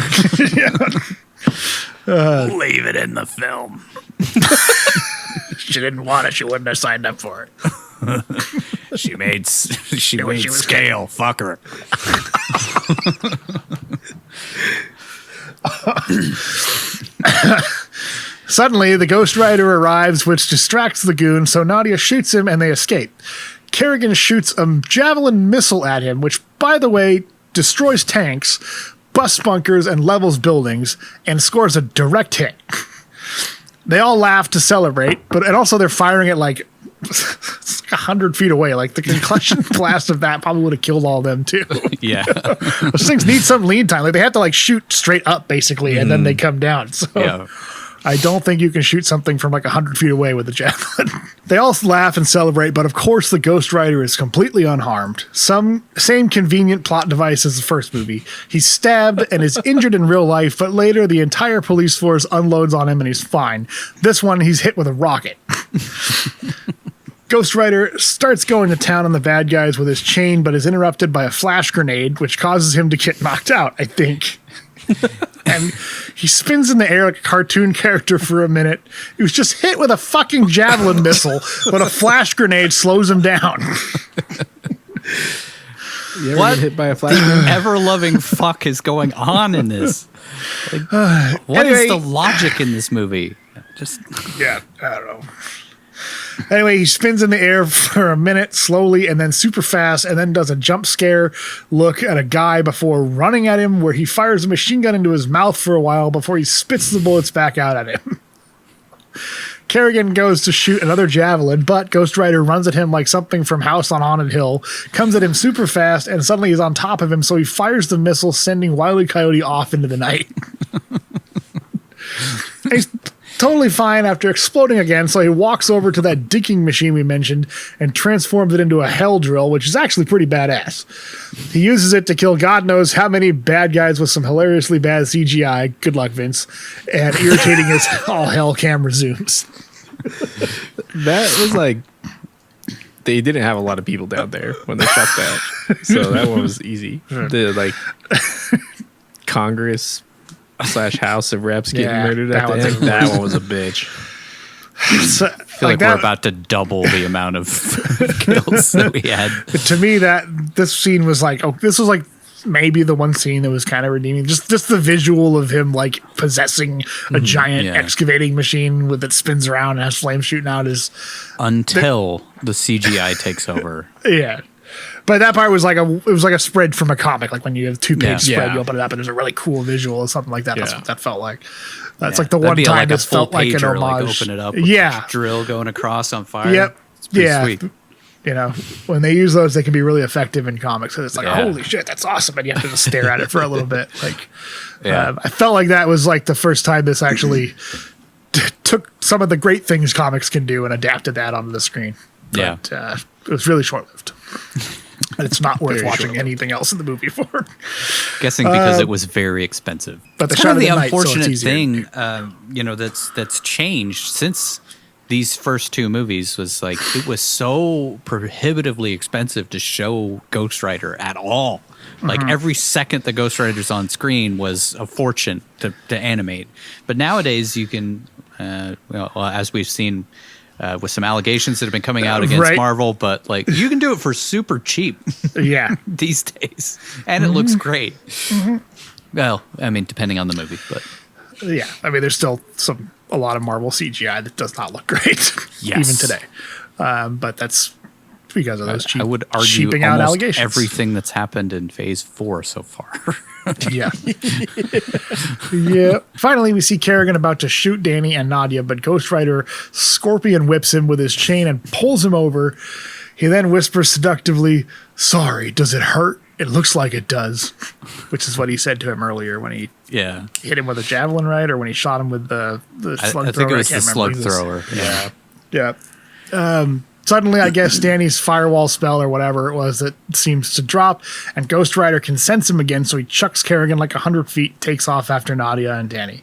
Leave it in the film. She didn't want it. She wouldn't have signed up for it. She made scale. Fuck her. Suddenly, the Ghost Rider arrives, which distracts the goon, so Nadia shoots him and they escape. Kerrigan shoots a javelin missile at him, which, by the way, destroys tanks, busts bunkers, and levels buildings, and scores a direct hit. They all laugh to celebrate, and also they're firing it like 100 feet away. Like the concussion blast of that probably would have killed all of them too. Yeah. Those things need some lead time. Like they have to like shoot straight up basically, and then they come down. So Yeah. I don't think you can shoot something from like 100 feet away with a javelin. They all laugh and celebrate, but of course the Ghost Rider is completely unharmed. Same convenient plot device as the first movie. He's stabbed and is injured in real life, but later the entire police force unloads on him and he's fine. This one, he's hit with a rocket. Ghost Rider starts going to town on the bad guys with his chain, but is interrupted by a flash grenade, which causes him to get knocked out, I think. And he spins in the air like a cartoon character for a minute. He was just hit with a fucking javelin missile, but a flash grenade slows him down. You ever What get hit by a flash grenade? ever-loving fuck is going on in this? Like, what is Anyway. the logic in this movie? Just Yeah, I don't know. Anyway, he spins in the air for a minute slowly and then super fast and then does a jump scare look at a guy before running at him where he fires a machine gun into his mouth for a while before he spits the bullets back out at him. Kerrigan goes to shoot another javelin, but Ghost Rider runs at him like something from House on Haunted Hill, comes at him super fast, and suddenly he's on top of him, so he fires the missile, sending Wile E. Coyote off into the night. He's totally fine after exploding again, so he walks over to that digging machine we mentioned and transforms it into a hell drill, which is actually pretty badass. He uses it to kill God knows how many bad guys with some hilariously bad CGI, good luck Vince, and irritating as all hell camera zooms. That was like, they didn't have a lot of people down there when they shot that, so that one was easy. The like Congress / House of Reps getting murdered at the end. That one was a bitch. So, I feel like we're about to double the amount of kills that we had. To me, this scene was like, this was like maybe the one scene that was kind of redeeming. Just the visual of him like possessing a giant excavating machine that spins around and has flames shooting out is until the CGI takes over. Yeah. But that part was like a spread from a comic, like when you have a 2-page spread, you open it up and there's a really cool visual or something like that. That's what that felt like. That's like the one time it felt like an homage. Like open it up with a drill going across on fire. Yep. It's pretty sweet. You know, when they use those, they can be really effective in comics. So it's like, holy shit, that's awesome. And you have to just stare at it for a little bit. Like, I felt like that was like the first time this actually took some of the great things comics can do and adapted that onto the screen. But, it was really short-lived. And it's not worth watching anything else in the movie for. Guessing because it was very expensive. But it's kind of the unfortunate thing, that's changed since these first two movies was like, it was so prohibitively expensive to show Ghost Rider at all. Like every second the Ghost Rider's on screen was a fortune to animate. But nowadays you can, as we've seen with some allegations that have been coming out against Marvel, but like you can do it for super cheap. These days. And it looks great. Well, I mean, depending on the movie, but yeah, I mean, there's still a lot of Marvel CGI that does not look great, even today. But that's because of those I would argue cheaping out almost allegations. everything that's happened in Phase 4 so far. Yeah. Finally, we see Kerrigan about to shoot Danny and Nadia, but Ghost Rider scorpion whips him with his chain and pulls him over. He then whispers seductively, "Sorry, does it hurt? It looks like it does," which is what he said to him earlier when he hit him with a javelin, right? Or when he shot him with the slug thrower. I think it was the slug thrower. Suddenly, I guess Danny's firewall spell or whatever it was that seems to drop, and Ghost Rider can sense him again, so he chucks Kerrigan like 100 feet, takes off after Nadia and Danny.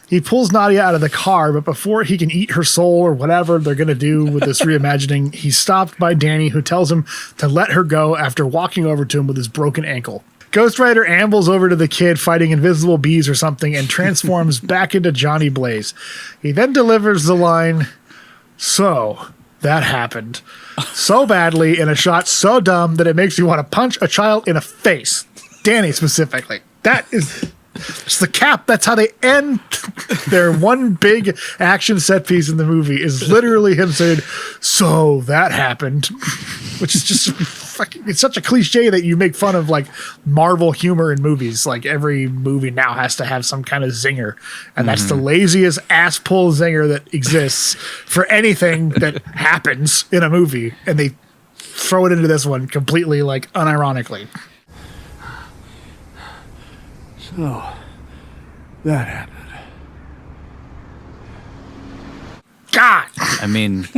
He pulls Nadia out of the car, but before he can eat her soul or whatever they're going to do with this reimagining, he's stopped by Danny, who tells him to let her go after walking over to him with his broken ankle. Ghost Rider ambles over to the kid fighting invisible bees or something and transforms back into Johnny Blaze. He then delivers the line, "So, that happened." So badly in a shot so dumb that it makes you want to punch a child in the face. Danny specifically. That is it's the cap. That's how they end their one big action set piece in the movie is literally him saying, "So that happened," which is just fucking, it's such a cliche that you make fun of like Marvel humor in movies. Like every movie now has to have some kind of zinger, and that's the laziest ass pull zinger that exists for anything that happens in a movie, and they throw it into this one completely like unironically. So, that happened. God, I mean,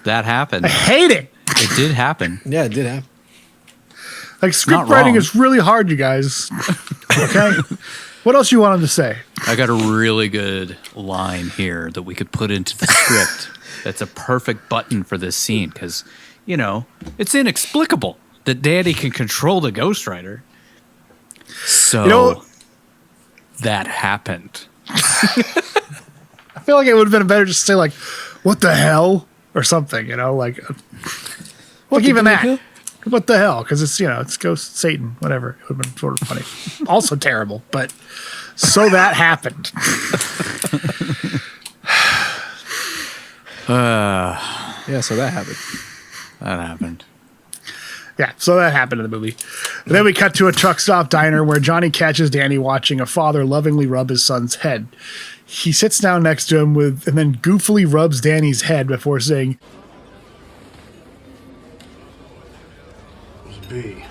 that happened. I hate it. It did happen. Yeah, it did happen. Like script writing is really hard, you guys. Okay. What else you wanted to say? I got a really good line here that we could put into the script. That's a perfect button for this scene because, you know, it's inexplicable that Danny can control the Ghost Rider. So, You know, that happened. I feel like it would have been better just to say like, "What the hell?" or something. You know, like even that. What the hell? Because it's, you know, it's Ghost Satan, whatever. It would have been sort of funny. Also terrible, but so that happened. Yeah, so that happened. That happened. Yeah, so that happened in the movie. And then we cut to a truck stop diner where Johnny catches Danny watching a father lovingly rub his son's head. He sits down next to him and then goofily rubs Danny's head before saying, It was a bee.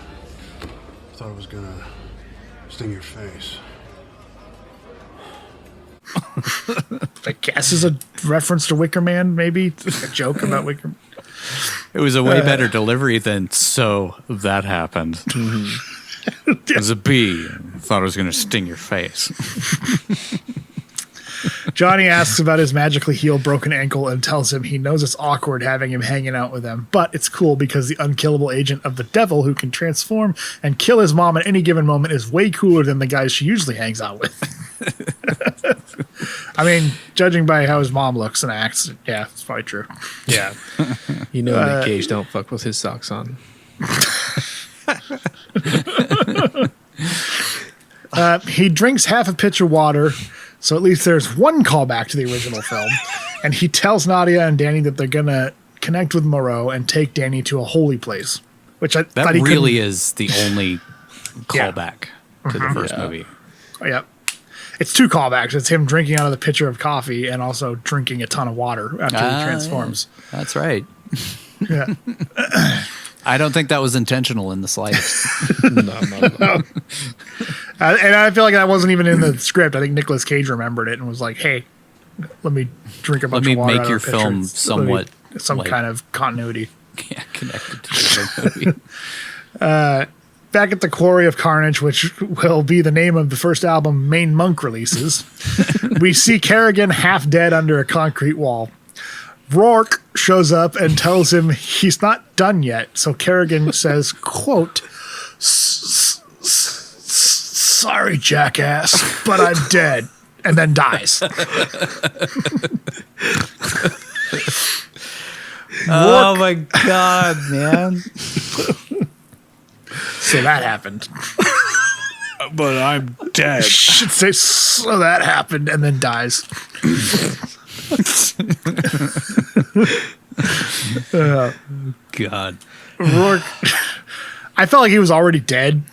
Thought it was gonna sting your face. I guess is a reference to Wicker Man, maybe? A joke about Wicker Man. It was a way better delivery than "so that happened." It was a bee. Thought it was going to sting your face. Johnny asks about his magically healed broken ankle and tells him he knows it's awkward having him hanging out with them, but it's cool because the unkillable agent of the devil who can transform and kill his mom at any given moment is way cooler than the guys she usually hangs out with. I mean, judging by how his mom looks and acts, yeah, it's probably true. Yeah. You know Nic Cage don't fuck with his socks on. He drinks half a pitch of water, so at least there's one callback to the original film. And he tells Nadia and Danny that they're going to connect with Moreau and take Danny to a holy place. Which I That thought he really is the only callback to the first Yeah. movie. Oh, yeah. It's two callbacks. It's him drinking out of the pitcher of coffee and also drinking a ton of water after he transforms. Yeah. That's right. Yeah. I don't think that was intentional in the slightest. No. And I feel like that wasn't even in the script. I think Nicolas Cage remembered it and was like, "Hey, let me drink a bunch of water. Let me make out your of a pitcher. film Let me- somewhat some like- kind of continuity." Yeah, connected to the movie. Back at the Quarry of Carnage, which will be the name of the first album Main Monk releases, we see Kerrigan half dead under a concrete wall. Rourke shows up and tells him he's not done yet. So Kerrigan says, quote, "Sorry, jackass, but I'm dead," and then dies. Oh my God, man. So that happened. But I'm dead. Should say, so that happened, and then dies. God. Rourke, I felt like he was already dead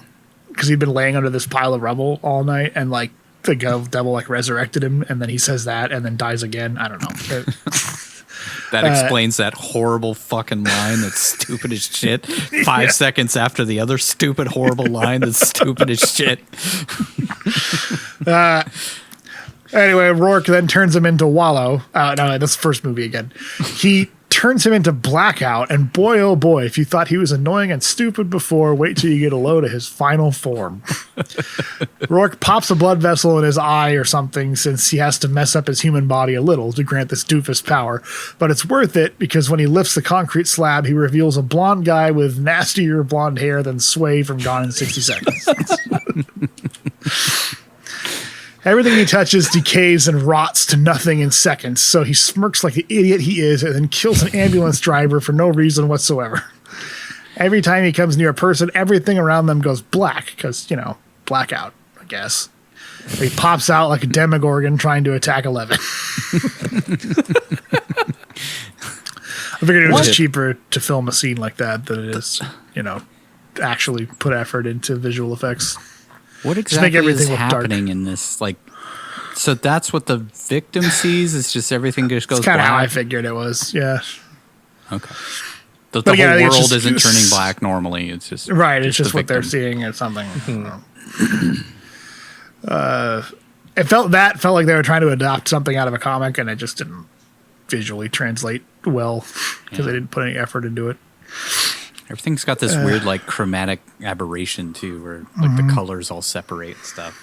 because he'd been laying under this pile of rubble all night, and like the devil like resurrected him, and then he says that, and then dies again. I don't know. That explains that horrible fucking line that's stupid as shit. 5 seconds after the other stupid, horrible line that's stupid as shit. Anyway, Rourke then turns him into Wallow. No, that's the first movie again. He turns him into Blackout, and boy, oh boy, if you thought he was annoying and stupid before, wait till you get a load of his final form. Rourke pops a blood vessel in his eye or something, since he has to mess up his human body a little to grant this doofus power, but it's worth it because when he lifts the concrete slab, he reveals a blonde guy with nastier blonde hair than Sway from Gone in 60 Seconds. Everything he touches decays and rots to nothing in seconds, so he smirks like the idiot he is and then kills an ambulance driver for no reason whatsoever. Every time he comes near a person, everything around them goes black, because, blackout, I guess. He pops out like a Demogorgon trying to attack 11. I figured it was cheaper to film a scene like that than it is, actually put effort into visual effects. What exactly is happening in this? Like, so that's what the victim sees? It's just everything just goes black? That's kind of how I figured it was, yeah. Okay. The whole world isn't turning black normally. It's just... Right, it's just what they're seeing or something. It felt like they were trying to adopt something out of a comic, and it just didn't visually translate well because they didn't put any effort into it. Everything's got this weird, like, chromatic aberration, too, where, like, the colors all separate and stuff.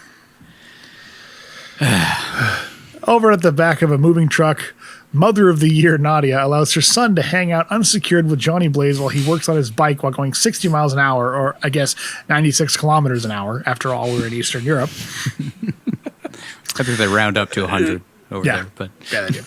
Over at the back of a moving truck, Mother of the Year Nadia allows her son to hang out unsecured with Johnny Blaze while he works on his bike while going 60 miles an hour, or, I guess, 96 kilometers an hour. After all, we're in Eastern Europe. I think they round up to 100 over there. But yeah, they do.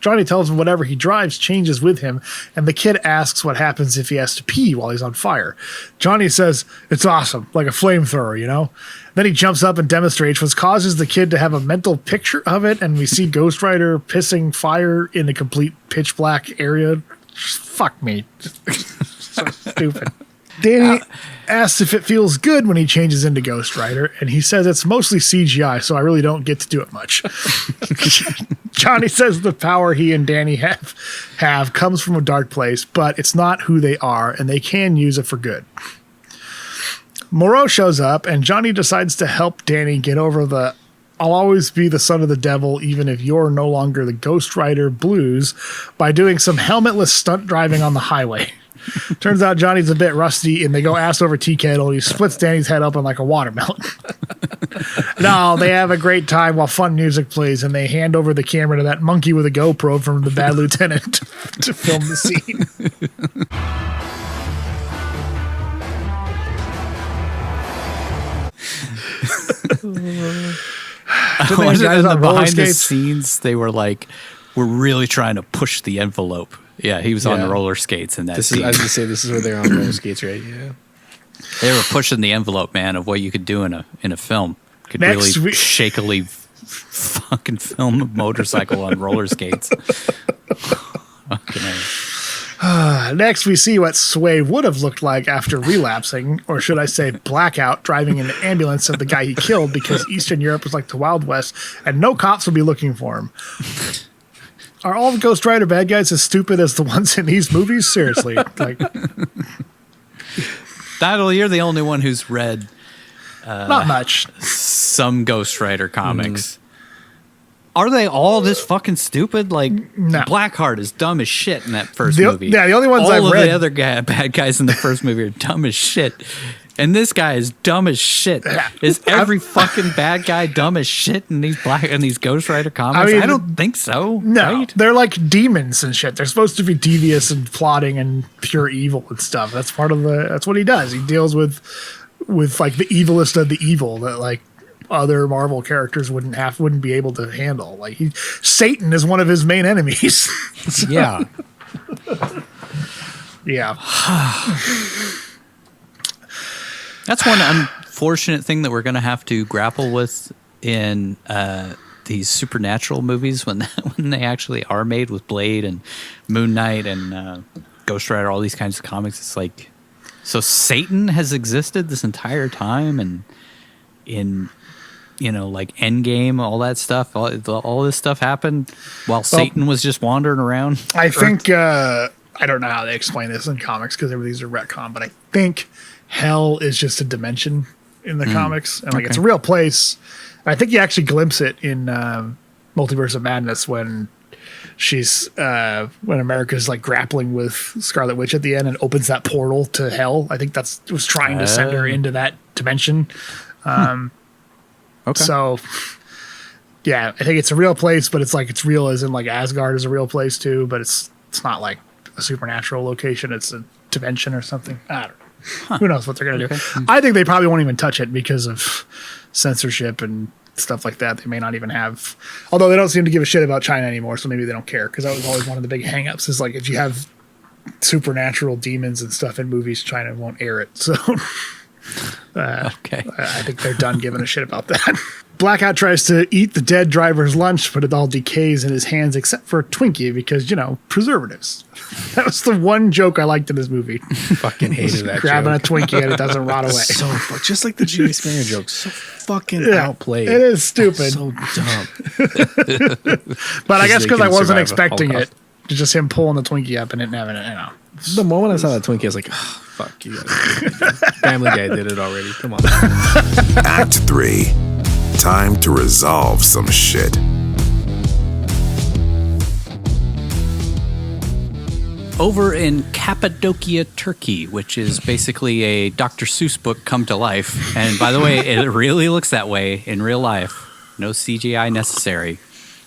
Johnny tells him whatever he drives changes with him, and the kid asks what happens if he has to pee while he's on fire. Johnny says, it's awesome, like a flamethrower, Then he jumps up and demonstrates, which causes the kid to have a mental picture of it, and we see Ghost Rider pissing fire in a complete pitch black area. Fuck me. So stupid. Danny asks if it feels good when he changes into Ghost Rider, and he says it's mostly CGI, so I really don't get to do it much. Johnny says the power he and Danny have comes from a dark place, but it's not who they are, and they can use it for good. Moreau shows up, and Johnny decides to help Danny get over the I'll always be the son of the devil even if you're no longer the Ghost Rider blues by doing some helmetless stunt driving on the highway. Turns out Johnny's a bit rusty, and they go ass over tea kettle. He splits Danny's head open like a watermelon. No, they have a great time while fun music plays, and they hand over the camera to that monkey with a GoPro from the Bad Lieutenant to film the scene. Behind the scenes, they were like, we're really trying to push the envelope. Yeah, he was on roller skates in that scene. I was going to say, this is where they're on roller skates, right? Yeah. They were pushing the envelope, man, of what you could do in a film. You could really shakily fucking film a motorcycle on roller skates. Next, we see what Sway would have looked like after relapsing, or should I say blackout, driving in the ambulance of the guy he killed because Eastern Europe was like the Wild West, and no cops would be looking for him. Are all the Ghost Rider bad guys as stupid as the ones in these movies? Seriously. You're the only one who's read not much. Some Ghost Rider comics. Are they all this fucking stupid? Like, no. Blackheart is dumb as shit in that first movie. Yeah, the only ones I've read. All of the other bad guys in the first movie are dumb as shit. And this guy is dumb as shit. Is every fucking bad guy dumb as shit in these Ghost Rider comics? I don't think so. No, right? They're like demons and shit. They're supposed to be devious and plotting and pure evil and stuff. That's part of that's what he does. He deals with like the evilest of the evil that like other Marvel characters wouldn't be able to handle. Like Satan is one of his main enemies. Yeah. Yeah. That's one unfortunate thing that we're going to have to grapple with in these supernatural movies when they actually are made with Blade and Moon Knight and Ghost Rider, all these kinds of comics. It's like, so Satan has existed this entire time, and in like Endgame, all that stuff, all this stuff happened while Satan was just wandering around. I think I don't know how they explain this in comics because everything's a retcon, but I think hell is just a dimension in the comics, and like it's a real place. I think you actually glimpse it in Multiverse of Madness when she's when America's like grappling with Scarlet Witch at the end and opens that portal to hell. I think it was trying to send her into that dimension. Okay. So yeah, I think it's a real place, but it's real as in like Asgard is a real place too, but it's not like a supernatural location. It's a dimension or something. I don't know. Who knows what they're going to do. I think they probably won't even touch it because of censorship and stuff like that. They may not even have, although they don't seem to give a shit about China anymore, so maybe they don't care, because that was always one of the big hang-ups is like if you have supernatural demons and stuff in movies, China won't air it. So okay. I think they're done giving a shit about that. Blackout tries to eat the dead driver's lunch, but it all decays in his hands except for a Twinkie because, preservatives. That was the one joke I liked in this movie. Fucking hated that grabbing joke. a Twinkie and it doesn't rot away. So just like the Judy Springer joke, so fucking outplayed. It is stupid. So dumb. But I guess because I wasn't expecting it. Just him pulling the Twinkie up and it having it, The moment I saw that Twinkie, I was like, oh, fuck you guys. Family Guy did it already. Come on. Act 3. Time to resolve some shit. Over in Cappadocia, Turkey, which is basically a Dr. Seuss book come to life. And by the way, it really looks that way in real life. No CGI necessary.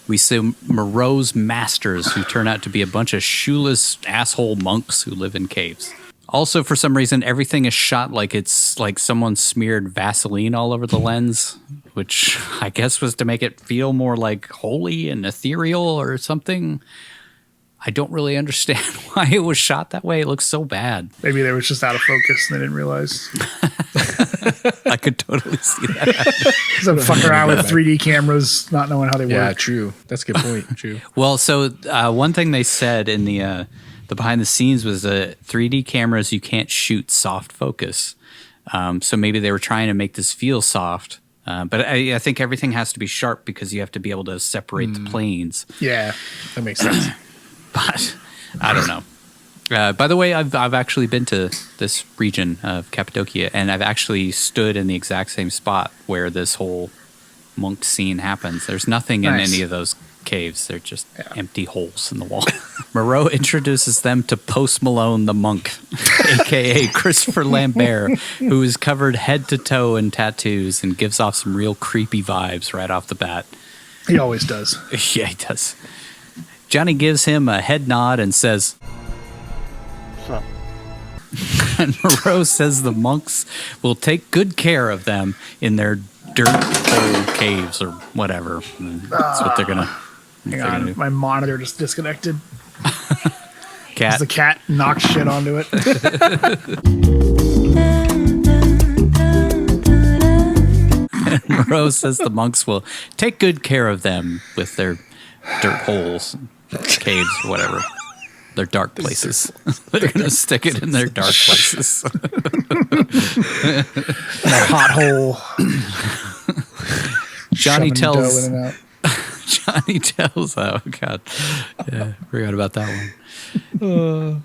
We see Moreau's masters, who turn out to be a bunch of shoeless asshole monks who live in caves. Also, for some reason, everything is shot like it's like someone smeared Vaseline all over the lens, which I guess was to make it feel more like holy and ethereal or something. I don't really understand why it was shot that way. It looks so bad. Maybe they were just out of focus and they didn't realize. I could totally see that. So fuck around with 3D cameras, not knowing how they work. Yeah, true. That's a good point. True. Well, so one thing they said in the behind the scenes was 3D cameras, you can't shoot soft focus. So maybe they were trying to make this feel soft. But I think everything has to be sharp because you have to be able to separate the planes. Yeah, that makes sense. But I don't know. By the way, I've actually been to this region of Cappadocia, and I've actually stood in the exact same spot where this whole monk scene happens. There's nothing in any of those caves. They're just empty holes in the wall. Moreau introduces them to Post Malone the monk, a.k.a. Christopher Lambert, who is covered head to toe in tattoos and gives off some real creepy vibes right off the bat. He always does. Yeah, he does. Johnny gives him a head nod and says, What's up? And Moreau says the monks will take good care of them in their dirt hole caves or whatever. That's what they're going to Hang on, my monitor just disconnected. Cat. The cat knocked shit onto it. And Moreau says the monks will take good care of them with their dirt holes, caves, whatever. Their dark places. They're going to stick it in their dark places. That hot hole. Johnny tells. Johnny tells. Oh God, yeah, forgot about that one.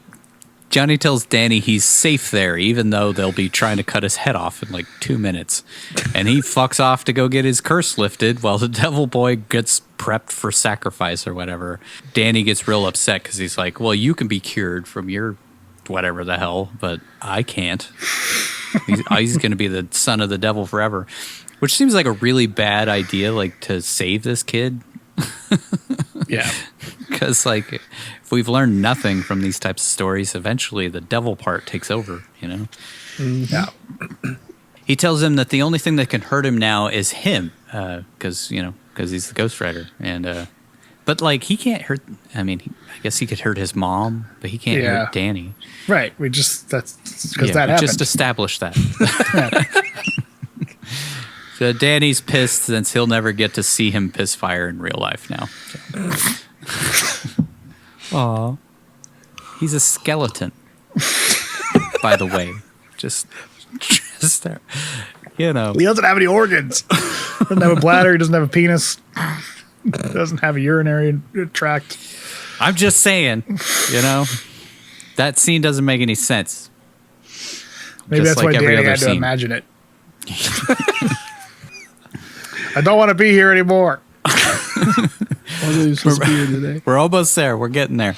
Johnny tells Danny he's safe there, even though they'll be trying to cut his head off in like 2 minutes. And he fucks off to go get his curse lifted while the devil boy gets prepped for sacrifice or whatever. Danny gets real upset because he's like, well, you can be cured from your whatever the hell, but I can't. He's going to be the son of the devil forever, which seems like a really bad idea, like to save this kid. Yeah. Because, like, if we've learned nothing from these types of stories, eventually the devil part takes over, you know? Yeah. He tells him that the only thing that can hurt him now is him, because he's the Ghost Rider. And, but, like, he can't hurt, I guess he could hurt his mom, but he can't hurt Danny. Right. That's because that we happened. just established that. So Danny's pissed since he'll never get to see him piss fire in real life now. Aw. He's a skeleton. By the way. Just there. You know. He doesn't have any organs. Doesn't have a bladder. He doesn't have a penis. Doesn't have a urinary tract. I'm just saying, that scene doesn't make any sense. Maybe just that's why Danny had to imagine it. I don't want to be here anymore. We're almost there. We're getting there.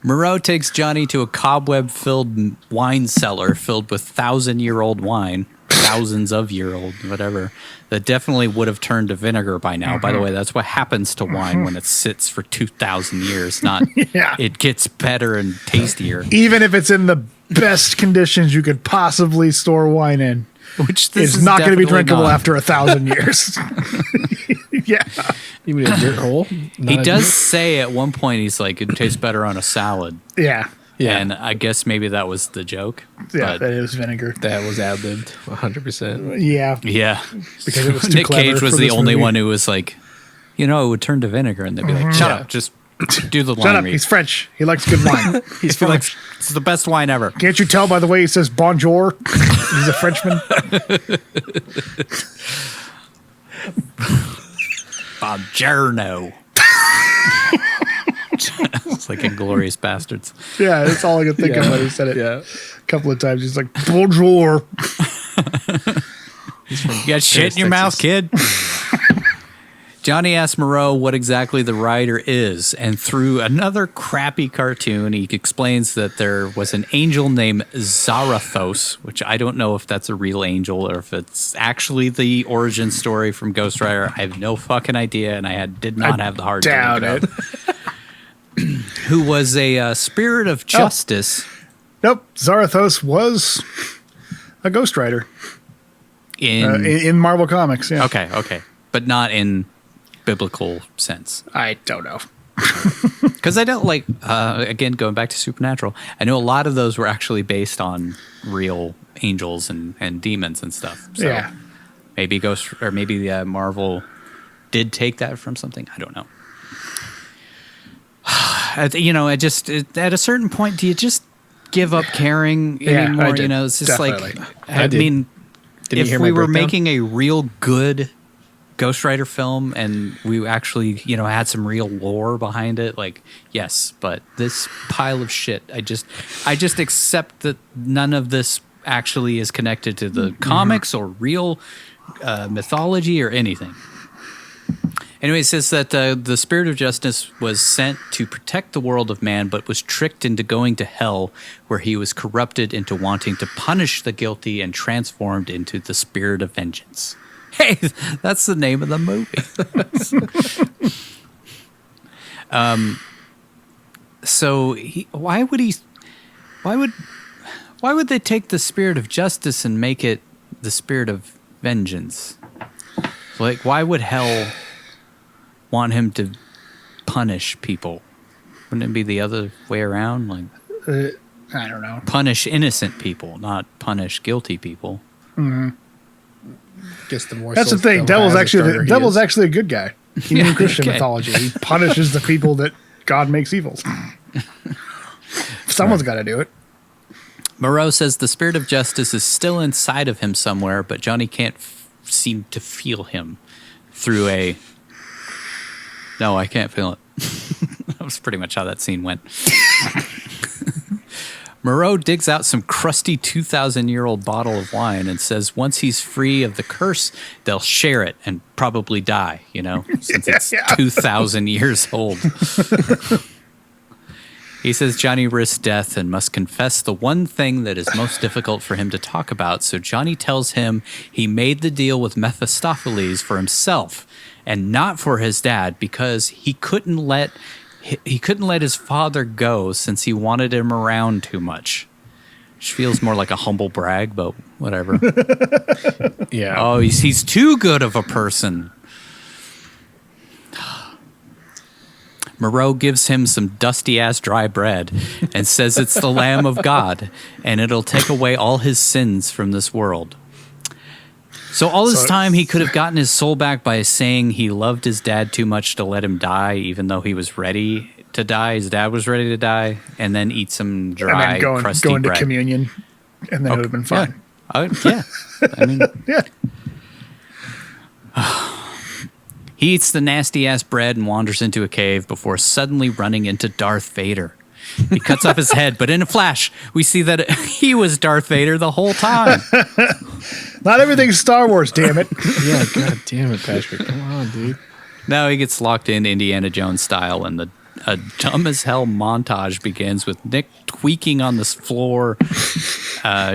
Moreau takes Johnny to a cobweb-filled wine cellar filled with 1,000-year-old wine, thousands of year old, whatever, that definitely would have turned to vinegar by now. By the way, that's what happens to wine when it sits for 2,000 years. Not it gets better and tastier. Even if it's in the best conditions you could possibly store wine in, which this it's is not going to be drinkable not. after 1,000 years. Yeah. You mean a dirt hole? He does say at one point, he's like, it tastes better on a salad. Yeah. Yeah. And I guess maybe that was the joke. Yeah, that is vinegar. That was ad-libbed 100%. Yeah. Yeah. Because it was too Nick clever Cage was for the this only movie. one who was like, it would turn to vinegar. And they'd be like, shut up, just do the line Shut up, read. he's French. He likes good wine. He's French. It's the best wine ever. Can't you tell by the way he says bonjour? He's a Frenchman. Bonjourno. It's like Inglorious Bastards. Yeah, that's all I could think of when he said it. Yeah. A couple of times. He's like, bonjour. You got shit in your mouth, kid. Johnny asks Moreau what exactly the rider is, and through another crappy cartoon, he explains that there was an angel named Zarathos, which I don't know if that's a real angel or if it's actually the origin story from Ghost Rider. I have no fucking idea, and I did not have the heart to Doubt look it. it up. Who was a spirit of justice. Nope. Zarathos was a Ghost Rider in Marvel Comics. Yeah. Okay. But not in biblical sense. I don't know. Because I don't again, going back to Supernatural, I know a lot of those were actually based on real angels and demons and stuff. So Yeah. maybe Marvel did take that from something. I don't know. At a certain point, do you just give up caring anymore? I did. It's just Definitely. I mean, Did you if hear we my were breakdown? making a real good Ghost Rider film and we actually, had some real lore behind it, yes, but this pile of shit, I just accept that none of this actually is connected to the comics or real mythology or anything. Anyway, it says that the Spirit of Justice was sent to protect the world of man, but was tricked into going to hell, where he was corrupted into wanting to punish the guilty and transformed into the Spirit of Vengeance. Hey, that's the name of the movie. So why would they take the Spirit of Justice and make it the Spirit of Vengeance? Why would hell want him to punish people? Wouldn't it be the other way around? I don't know. Punish innocent people, not punish guilty people. Guess the more That's the thing. Devil's actually a good guy. Even in Christian mythology, he punishes the people that God makes evil. Someone's got to do it. Moreau says the Spirit of Justice is still inside of him somewhere, but Johnny can't seem to feel him through a... No, I can't feel it. That was pretty much how that scene went. Moreau digs out some crusty 2,000-year-old bottle of wine and says once he's free of the curse, they'll share it and probably die, since it's 2,000 years old. He says Johnny risks death and must confess the one thing that is most difficult for him to talk about, so Johnny tells him he made the deal with Mephistopheles for himself and not for his dad because he couldn't let his father go since he wanted him around too much. Which feels more like a humble brag, but whatever. Yeah. Oh, he's too good of a person. Moreau gives him some dusty-ass dry bread and says it's the Lamb of God, and it'll take away all his sins from this world. So all this time, he could have gotten his soul back by saying he loved his dad too much to let him die, even though he was ready to die. His dad was ready to die, and then eat some dry, and then crusty go into bread. communion, and then it would have been fine. Yeah. I mean, Yeah. he eats the nasty-ass bread and wanders into a cave before suddenly running into Darth Vader. He cuts off his head, but in a flash, we see that he was Darth Vader the whole time. Not everything's Star Wars, damn it. Yeah, god damn it, Patrick. Come on, dude. Now he gets locked in Indiana Jones style, and a dumb as hell montage begins with Nick tweaking on this floor,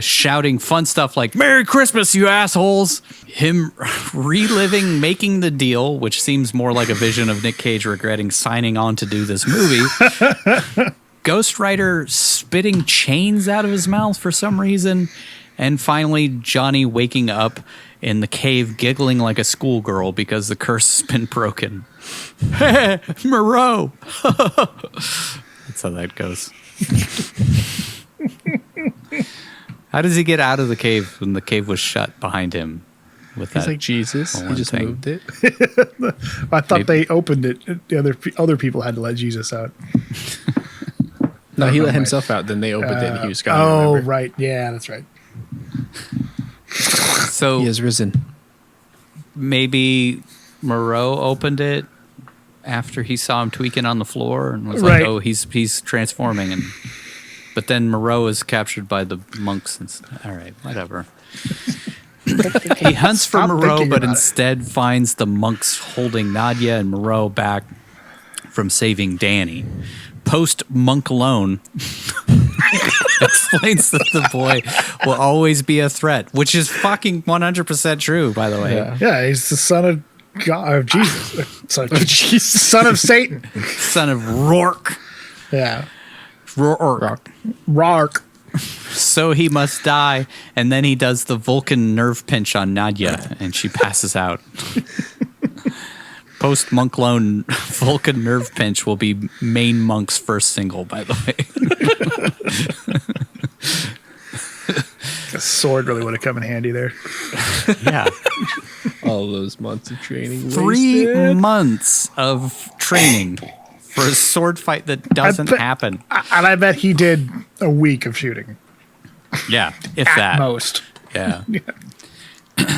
shouting fun stuff like "Merry Christmas, you assholes!" Him reliving making the deal, which seems more like a vision of Nic Cage regretting signing on to do this movie. Ghost Rider spitting chains out of his mouth for some reason. And finally, Johnny waking up in the cave giggling like a schoolgirl because the curse has been broken. Hey, Moreau! That's how that goes. How does he get out of the cave when the cave was shut behind him? He's like Jesus. He just moved it. I thought they opened it. The other people had to let Jesus out. No, he let himself out. Then they opened it and he was gone. Oh, remember? right. Yeah, that's right. So he has risen. Maybe Moreau opened it after he saw him tweaking on the floor and was Right. like, "Oh, he's transforming." But then Moreau is captured by the monks. All right, whatever. He hunts for Stop Moreau, thinking but about it. instead finds the monks holding Nadia and Moreau back from saving Danny. Post Monk Alone explains that the boy will always be a threat, which is fucking 100% true, by the way. Yeah, he's the son of God, of Jesus. Son of Satan. Son of Rourke. Yeah. Rourke. So he must die, and then he does the Vulcan nerve pinch on Nadia, and she passes out. Post Monk Lone Vulcan nerve pinch will be Main Monk's first single, by the way. A sword really would have come in handy there. Yeah. All those months of training. 3 wasted. months of training for a sword fight that doesn't happen. And I bet he did a week of shooting. Yeah, if At that. most. Yeah.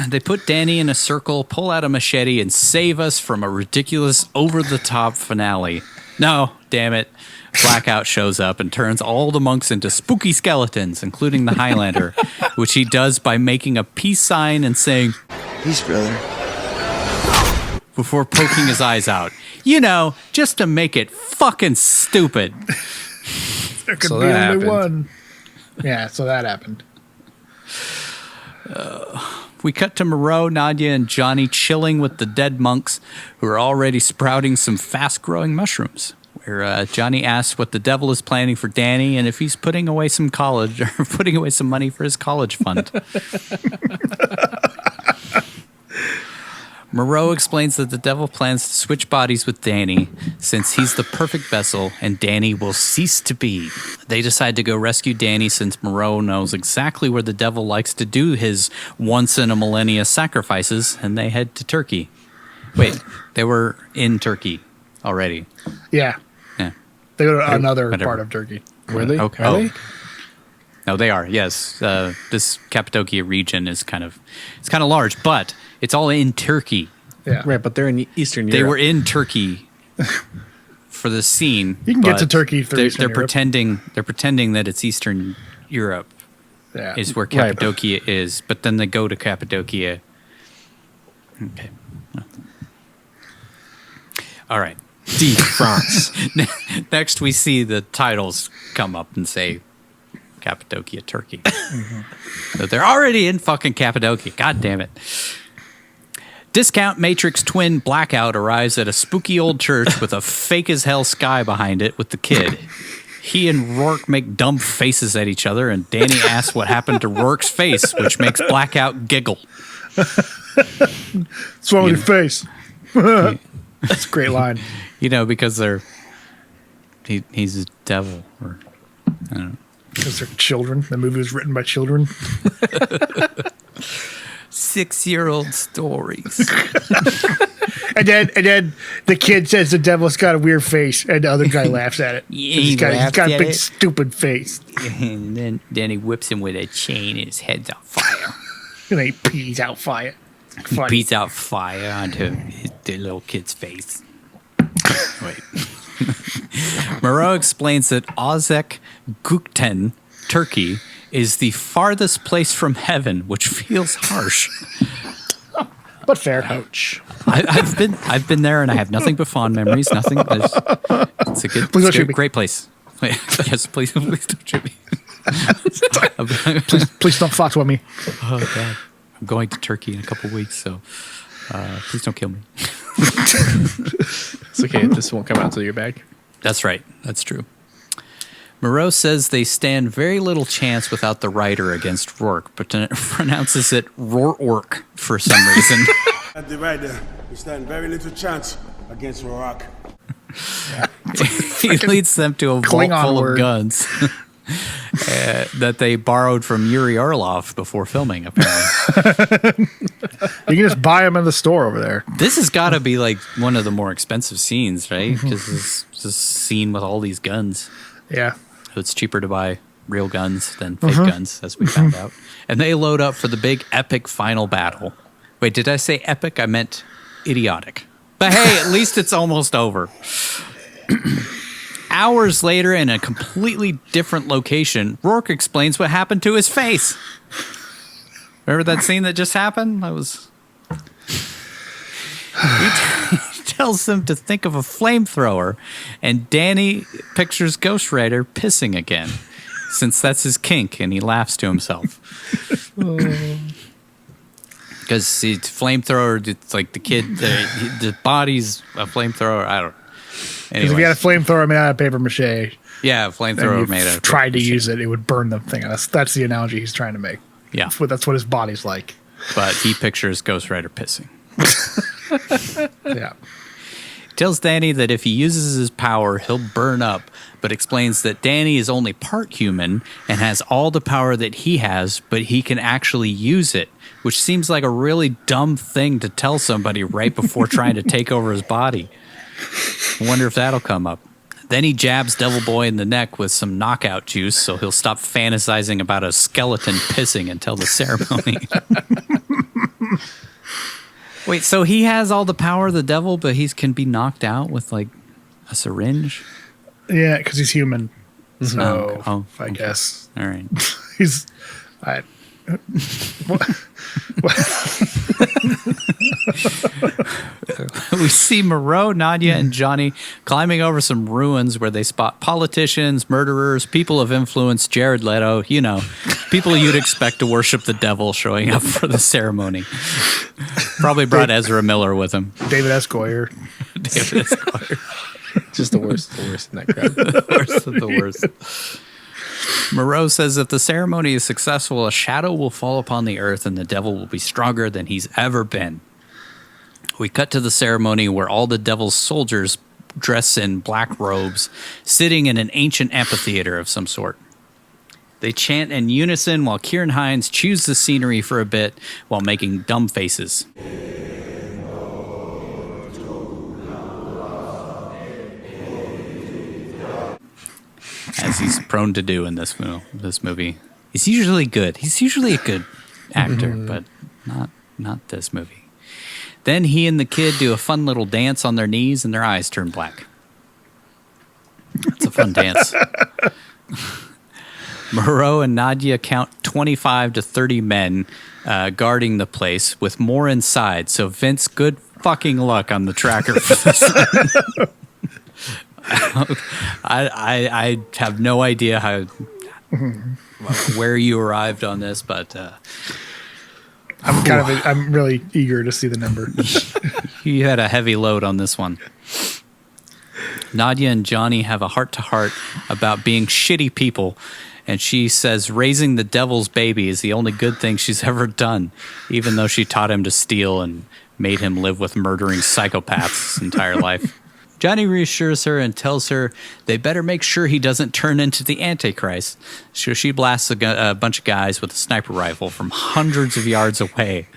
They put Danny in a circle, pull out a machete, and save us from a ridiculous, over-the-top finale. No, damn it. Blackout shows up and turns all the monks into spooky skeletons, including the Highlander, which he does by making a peace sign and saying, "Peace, brother," before poking his eyes out. You know, just to make it fucking stupid. There could So be that only happened. one. Yeah, so that happened. We cut to Moreau, Nadia, and Johnny chilling with the dead monks who are already sprouting some fast-growing mushrooms. Where Johnny asks what the devil is planning for Danny and if he's putting away some college or putting away some money for his college fund. Moreau explains that the devil plans to switch bodies with Danny since he's the perfect vessel and Danny will cease to be. They decide to go rescue Danny since Moreau knows exactly where the devil likes to do his once-in-a-millennia sacrifices, and they head to Turkey. Wait, they were in Turkey already. Yeah. Yeah. They go to another Whatever. part of Turkey. Were they? Okay. Are they? No, they are. Yes, this Cappadocia region is kind of large, but it's all in Turkey. Yeah. Right, but they're in Eastern Europe. They were in Turkey for the scene. You can get but to Turkey through They're, Eastern they're Europe. pretending. They're pretending that it's Eastern Europe Yeah. is where Right. Cappadocia is, but then they go to Cappadocia. Okay. All right. Deep France. Next, we see the titles come up and say Cappadocia, Turkey. So they're already in fucking Cappadocia. God damn it. Discount Matrix twin Blackout arrives at a spooky old church with a fake as hell sky behind it with the kid. He and Rourke make dumb faces at each other, and Danny asks what happened to Rourke's face, which makes Blackout giggle. What's wrong with your face? That's a great line. You know, because he's a devil, or I don't know. Because they're children. The movie was written by children. 6-year-old stories. And then the kid says the devil's got a weird face, and the other guy laughs at it. Yeah, he's got a at big it. stupid face. And then he whips him with a chain and his head's on fire. And he pees out fire. He Funny. beats out fire onto the little kid's face. Wait. Moreau explains that Ozek Gukten, Turkey, is the farthest place from heaven, which feels harsh. but fair. Ouch. I've been there, and I have nothing but fond memories. Nothing. It's a great place. Yes, please don't shoot me. please don't fatwa me. Oh God, I'm going to Turkey in a couple weeks, so please don't kill me. It's okay. This won't come out till you're back. That's right. That's true. Moreau says they stand very little chance without the writer against Rourke, but pronounces it Rourke for some reason. At the writer, we stand very little chance against Rourke. He leads them to a vault full of guns that they borrowed from Yuri Orlov before filming, apparently. You can just buy them in the store over there. This has got to be like one of the more expensive scenes, right? Because it's a scene with all these guns. Yeah. So it's cheaper to buy real guns than fake guns, as we found out. And they load up for the big epic final battle. Wait, did I say epic? I meant idiotic. But hey, at least it's almost over. Hours later, in a completely different location, Rourke explains what happened to his face. Remember that scene that just happened? He tells them to think of a flamethrower, and Danny pictures Ghost Rider pissing again, since that's his kink, and he laughs to himself. Because flamethrower, it's like the kid, the body's a flamethrower. I don't know. Because if you had a flamethrower made out of paper mache, yeah, a flamethrower made out of tried to use it, it would burn the thing. That's the analogy he's trying to make. Yeah, that's what his body's like. But he pictures Ghost Rider pissing. Yeah. He tells Danny that if he uses his power, he'll burn up, but explains that Danny is only part human and has all the power that he has, but he can actually use it, which seems like a really dumb thing to tell somebody right before trying to take over his body. I wonder if that'll come up. Then he jabs Devil Boy in the neck with some knockout juice so he'll stop fantasizing about a skeleton pissing until the ceremony. Wait, so he has all the power of the devil, but he can be knocked out with like a syringe? Yeah, because he's human. So I okay. guess. All right. He's... We see Moreau, Nadia, and Johnny climbing over some ruins where they spot politicians, murderers, people of influence, Jared Leto, people you'd expect to worship the devil showing up for the ceremony. Probably brought Ezra Miller with him. David S. Goyer. David S. Goyer. Just the worst in that crowd. The worst of the worst. Moreau says if the ceremony is successful, a shadow will fall upon the earth and the devil will be stronger than he's ever been. We cut to the ceremony where all the devil's soldiers dress in black robes, sitting in an ancient amphitheater of some sort. They chant in unison while Ciaran Hinds chews the scenery for a bit while making dumb faces. As he's prone to do in this movie. He's usually good. He's usually a good actor, but not this movie. Then he and the kid do a fun little dance on their knees and their eyes turn black. It's a fun dance. Moreau and Nadia count 25 to 30 men guarding the place with more inside. So Vince, good fucking luck on the tracker for this. I have no idea where you arrived on this, but I'm really eager to see the number. You had a heavy load on this one. Nadia and Johnny have a heart-to-heart about being shitty people, and she says raising the devil's baby is the only good thing she's ever done, even though she taught him to steal and made him live with murdering psychopaths his entire life. Johnny reassures her and tells her they better make sure he doesn't turn into the Antichrist. So she blasts a bunch of guys with a sniper rifle from hundreds of yards away.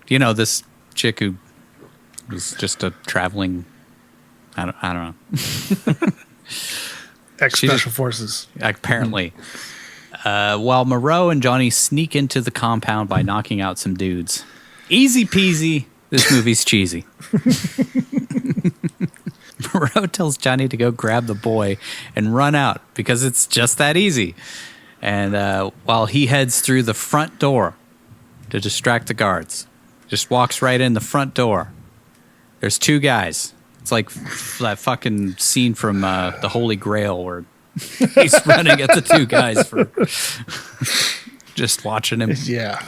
This chick who was just a traveling... I don't know. Ex-Special Forces. Apparently. While Moreau and Johnny sneak into the compound by knocking out some dudes. Easy peasy. This movie's cheesy. Moreau tells Johnny to go grab the boy and run out because it's just that easy. And while he heads through the front door to distract the guards. Just walks right in the front door. There's two guys. It's like that fucking scene from The Holy Grail where he's running at the two guys for just watching him. Yeah.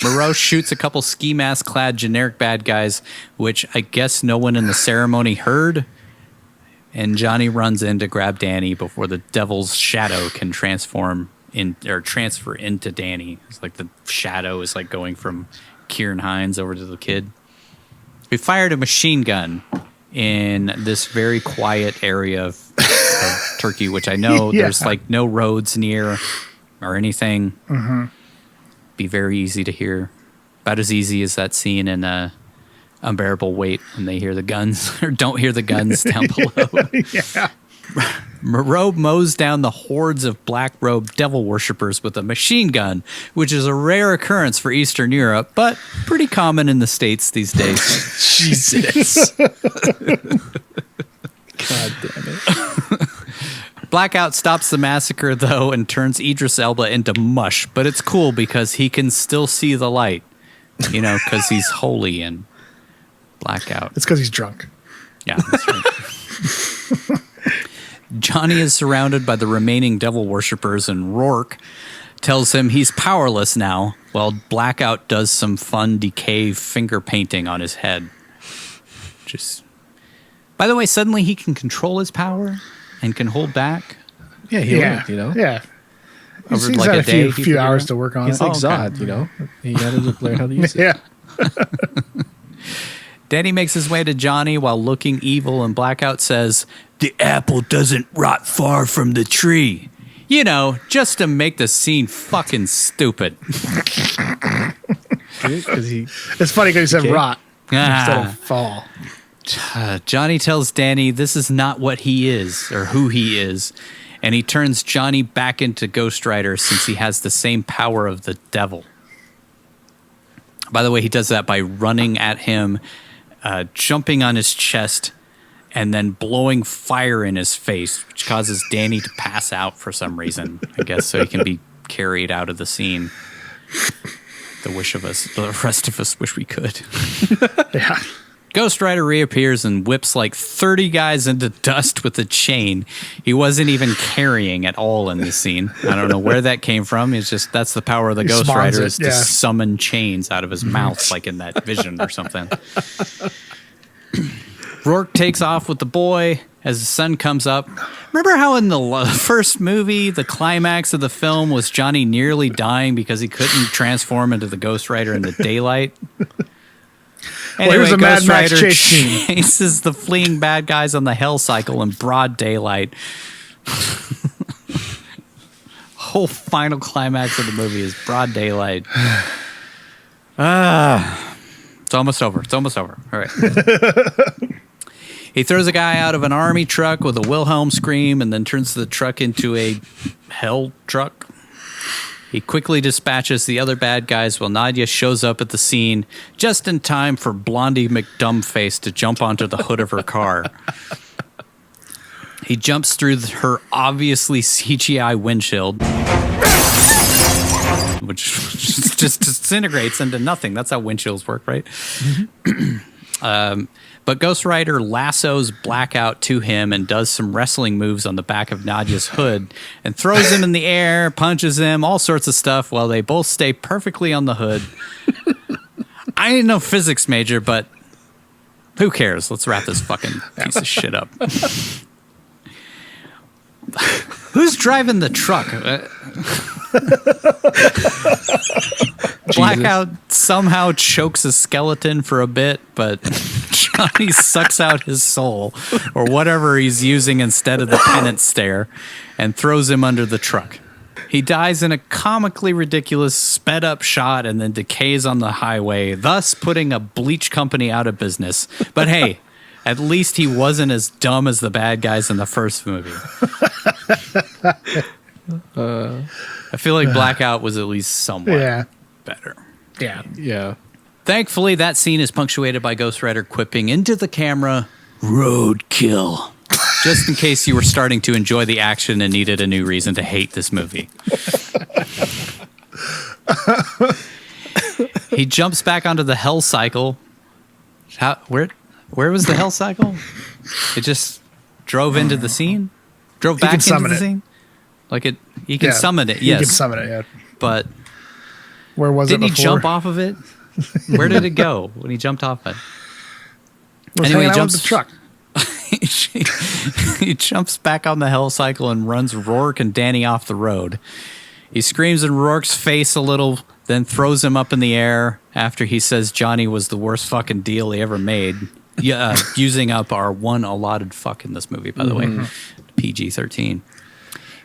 Moreau shoots a couple ski mask clad generic bad guys, which I guess no one in the ceremony heard. And Johnny runs in to grab Danny before the devil's shadow can transfer into Danny. It's like the shadow is like going from Ciaran Hinds over to the kid. We fired a machine gun in this very quiet area of Turkey, which I know there's like no roads near or anything. Mm-hmm. Be very easy to hear. About as easy as that scene in Unbearable Weight when they hear the guns or don't hear the guns down below. Yeah. Moreau mows down the hordes of black-robed devil worshippers with a machine gun, which is a rare occurrence for Eastern Europe, but pretty common in the States these days. Jesus. God damn it. Blackout stops the massacre, though, and turns Idris Elba into mush, but it's cool because he can still see the light, you know, because he's holy and Blackout. It's because he's drunk. Yeah, that's right. Johnny is surrounded by the remaining devil worshippers, and Rourke tells him he's powerless now, while Blackout does some fun decay finger painting on his head. By the way, suddenly he can control his power and can hold back. Yeah, he learned, you know? Yeah. Over He's like had a day. few hours to work on He's it. like Zod, you know? He had to learn how to use it. Yeah. Danny makes his way to Johnny while looking evil, and Blackout says, "The apple doesn't rot far from the tree." You know, just to make the scene fucking stupid. It's funny because he said rot instead of fall. Johnny tells Danny this is not what he is or who he is, and he turns Johnny back into Ghost Rider since he has the same power of the devil. By the way, he does that by running at him, jumping on his chest, and then blowing fire in his face, which causes Danny to pass out for some reason, I guess, so he can be carried out of the scene. The rest of us wish we could. Yeah. Ghost Rider reappears and whips like 30 guys into dust with a chain he wasn't even carrying at all in this scene. I don't know where that came from. It's just that's the power of the Ghost Rider is to summon chains out of his mouth like in that Vision or something. Rourke takes off with the boy as the sun comes up. Remember how in the first movie, the climax of the film was Johnny nearly dying because he couldn't transform into the Ghost Rider in the daylight? Anyway, here's a Mad Ghost Max Rider chase scene. chases the fleeing bad guys on the Hell Cycle in broad daylight. Whole final climax of the movie is broad daylight. It's almost over. All right. He throws a guy out of an army truck with a Wilhelm scream and then turns the truck into a hell truck. He quickly dispatches the other bad guys while Nadia shows up at the scene just in time for Blondie McDumbface to jump onto the hood of her car. He jumps through her obviously CGI windshield, which just disintegrates into nothing. That's how windshields work, right? But Ghost Rider lassos Blackout to him and does some wrestling moves on the back of Nadia's hood and throws him in the air, punches him, all sorts of stuff while they both stay perfectly on the hood. I ain't no physics major, but who cares? Let's wrap this fucking piece of shit up. Who's driving the truck? Blackout somehow chokes a skeleton for a bit, but Johnny sucks out his soul, or whatever he's using instead of the penance stare, and throws him under the truck. He dies in a comically ridiculous sped-up shot and then decays on the highway, thus putting a bleach company out of business. But hey, at least he wasn't as dumb as the bad guys in the first movie. I feel like Blackout was at least somewhat better. Yeah. Thankfully, that scene is punctuated by Ghost Rider quipping into the camera, "Roadkill," just in case you were starting to enjoy the action and needed a new reason to hate this movie. He jumps back onto the hell cycle. Where was the hell cycle? It just drove into the scene? Drove back into the scene? Like he can summon it, yes. He can summon it, yeah. But where was didn't it before? he jump off of it? Where did it go when he jumped off it? Anyway, he jumps the truck. He jumps back on the hell cycle and runs Rourke and Danny off the road. He screams in Rourke's face a little, then throws him up in the air after he says Johnny was the worst fucking deal he ever made. Yeah, using up our one allotted fuck in this movie, by the way. PG-13.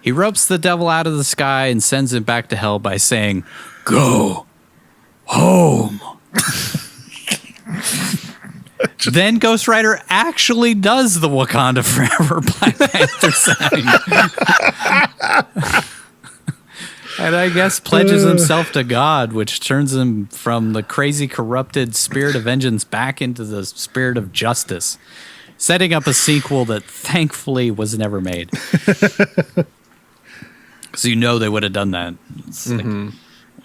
He ropes the devil out of the sky and sends him back to hell by saying, "Go home." Then Ghost Rider actually does the Wakanda Forever Black Panther sign. And I guess pledges himself to God, which turns him from the crazy, corrupted spirit of vengeance back into the spirit of justice, setting up a sequel that thankfully was never made. Because they would have done that. Like,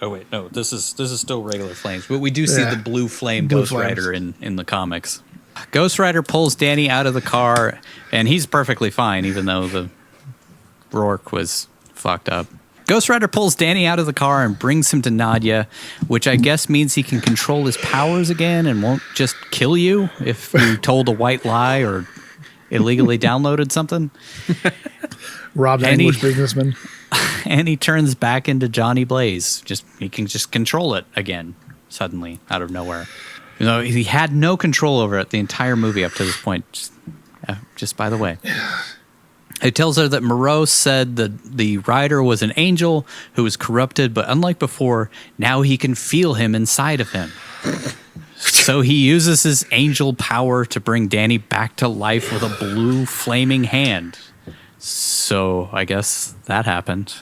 oh wait, no, this is still regular flames, but we do see the blue flame Ghost Rider in the comics. Ghost Rider pulls Danny out of the car, and he's perfectly fine, even though the Rourke was fucked up. Ghost Rider pulls Danny out of the car and brings him to Nadia, which I guess means he can control his powers again and won't just kill you if you told a white lie or illegally downloaded something. Robbed an English businessman. And he turns back into Johnny Blaze. He can just control it again, suddenly, out of nowhere. He had no control over it the entire movie up to this point, just by the way. He tells her that Moreau said that the rider was an angel who was corrupted, but unlike before, now he can feel him inside of him. So he uses his angel power to bring Danny back to life with a blue flaming hand. So I guess that happened.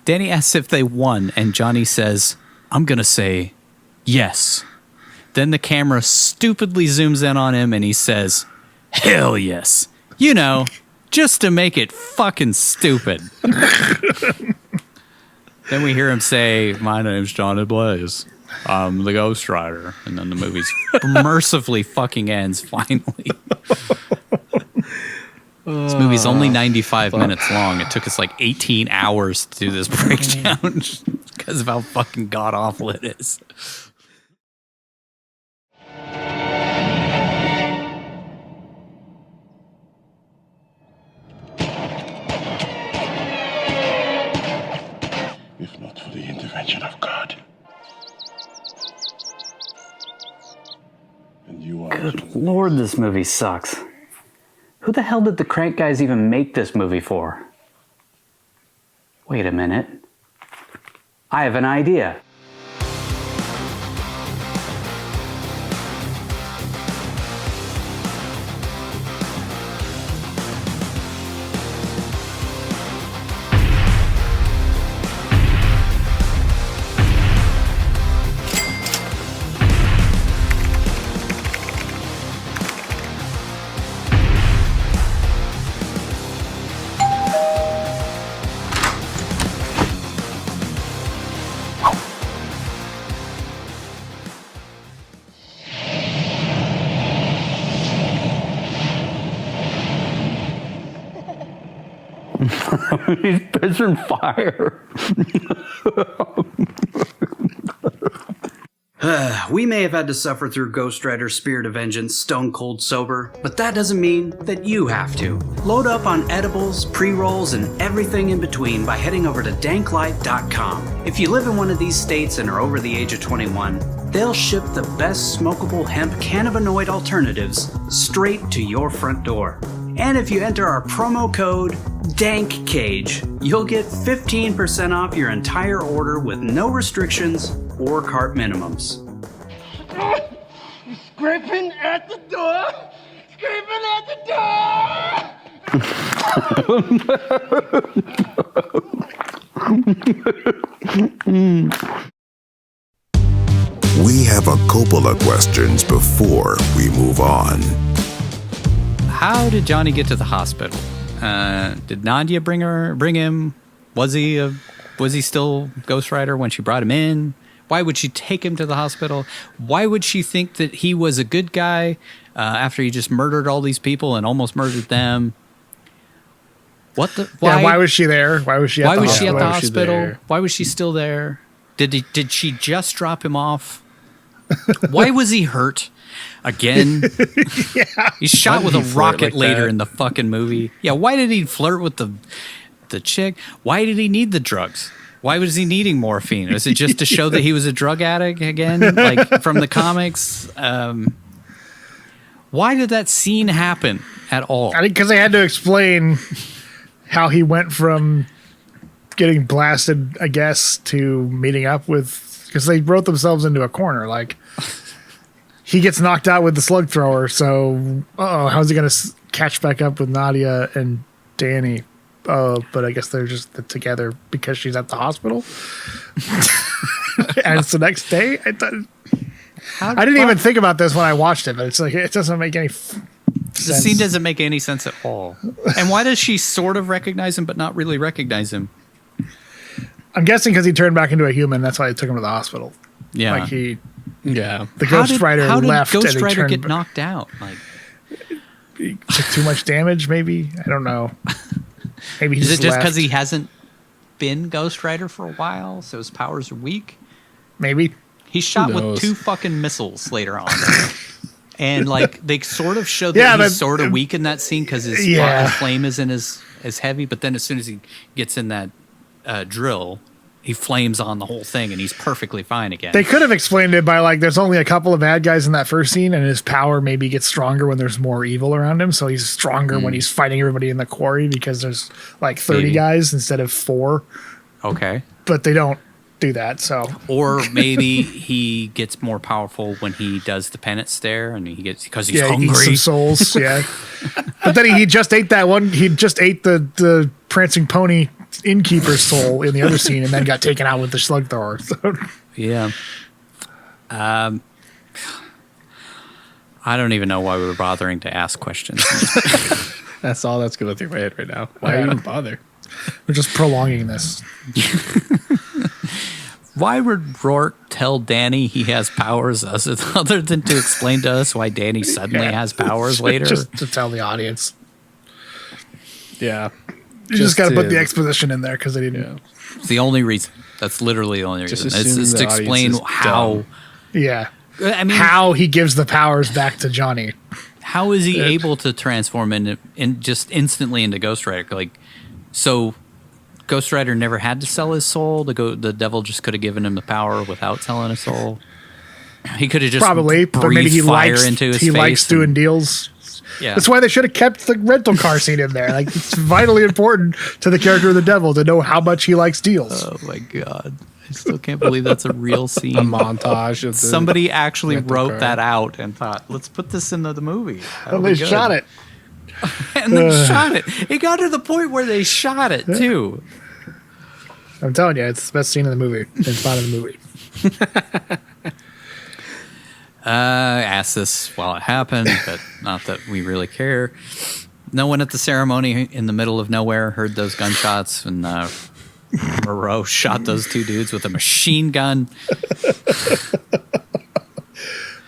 Danny asks if they won, and Johnny says, "I'm going to say yes." Then the camera stupidly zooms in on him, and he says, "Hell yes." Just to make it fucking stupid. Then we hear him say, "My name's Johnny Blaze. I'm the Ghost Rider." And then the movie mercifully fucking ends, finally. This movie's only 95 minutes long. It took us like 18 hours to do this breakdown because of how fucking god-awful it is. If not for the intervention of God. And you are... Good lord, this movie sucks. Who the hell did the Crank guys even make this movie for? Wait a minute. I have an idea. He's pissing fire. We may have had to suffer through Ghost Rider's Spirit of Vengeance stone cold sober, but that doesn't mean that you have to. Load up on edibles, pre-rolls, and everything in between by heading over to danklife.com. If you live in one of these states and are over the age of 21, they'll ship the best smokable hemp cannabinoid alternatives straight to your front door. And if you enter our promo code DANKCAGE, you'll get 15% off your entire order with no restrictions or cart minimums. Scraping at the door! Scraping at the door! We have a Coppola Questions before we move on. How did Johnny get to the hospital? Did Nadia bring him? Was he a Was he still Ghost Rider when she brought him in? Why would she take him to the hospital? Why would she think that he was a good guy after he just murdered all these people and almost murdered them? What the? Why was she there? Why was she at the hospital? She at the hospital? Why was she still there? Did she just drop him off? Why was he hurt? Again? He's shot with a rocket later in the fucking movie. Yeah, why did he flirt with the chick? Why did he need the drugs? Why was he needing morphine? Was it just to show that he was a drug addict again, like from the comics? Why did that scene happen at all? I think because they had to explain how he went from getting blasted, I guess, to meeting up with, because they wrote themselves into a corner. Like, he gets knocked out with the slug thrower, so how's he going to catch back up with Nadia and Danny? But I guess they're just together because she's at the hospital. And it's the next day. I didn't even think about this when I watched it, but it's like, it doesn't make any sense. The scene doesn't make any sense at all. And why does she sort of recognize him but not really recognize him? I'm guessing because he turned back into a human. That's why they took him to the hospital. Yeah. Like the How Ghost Rider left. How did Ghost Rider get back. knocked out? Like, He took too much damage, maybe? I don't know. Maybe is it just because he hasn't been Ghost Rider for a while, so his powers are weak? Maybe. He's shot with 2 fucking missiles later on. And like they sort of show that he's sort of weak in that scene because his flame isn't as heavy, but then as soon as he gets in that drill, he flames on the whole thing and he's perfectly fine again. They could have explained it by like there's only a couple of bad guys in that first scene and his power maybe gets stronger when there's more evil around him, so he's stronger when he's fighting everybody in the quarry because there's like 30 guys instead of 4. Okay. But they don't do that, so. Or maybe he gets more powerful when he does the penance stare and he gets, because he's hungry. Eats some souls, yeah. But then he just ate that one, he just ate the prancing pony innkeeper's soul in the other scene and then got taken out with the slug thrower. So. Yeah. I don't even know why we were bothering to ask questions. That's all that's going through my head right now. Why even bother? We're just prolonging this. Why would Rourke tell Danny he has powers other than to explain to us why Danny suddenly has powers later? Just to tell the audience. Yeah. You just got to put the exposition in there because they didn't. Yeah. It's the only reason. That's literally the only reason. It's to explain how. Yeah. I mean, how he gives the powers back to Johnny. How is he able to transform in just instantly into Ghost Rider? Like, so Ghost Rider never had to sell his soul. The devil just could have given him the power without selling his soul. He could have just probably, but maybe he likes doing deals. Yeah, that's why they should have kept the rental car scene in there. Like, it's vitally important to the character of the devil to know how much he likes deals. Oh my god, I still can't believe that's a real scene. A montage of somebody actually wrote that out and thought, let's put this into the movie. And they shot it. And they shot it. It got to the point where they shot it too. I'm telling you, it's the best scene in the movie. It's not in the movie. I asked this while it happened, but not that we really care. No one at the ceremony in the middle of nowhere heard those gunshots, and Moreau shot those 2 dudes with a machine gun.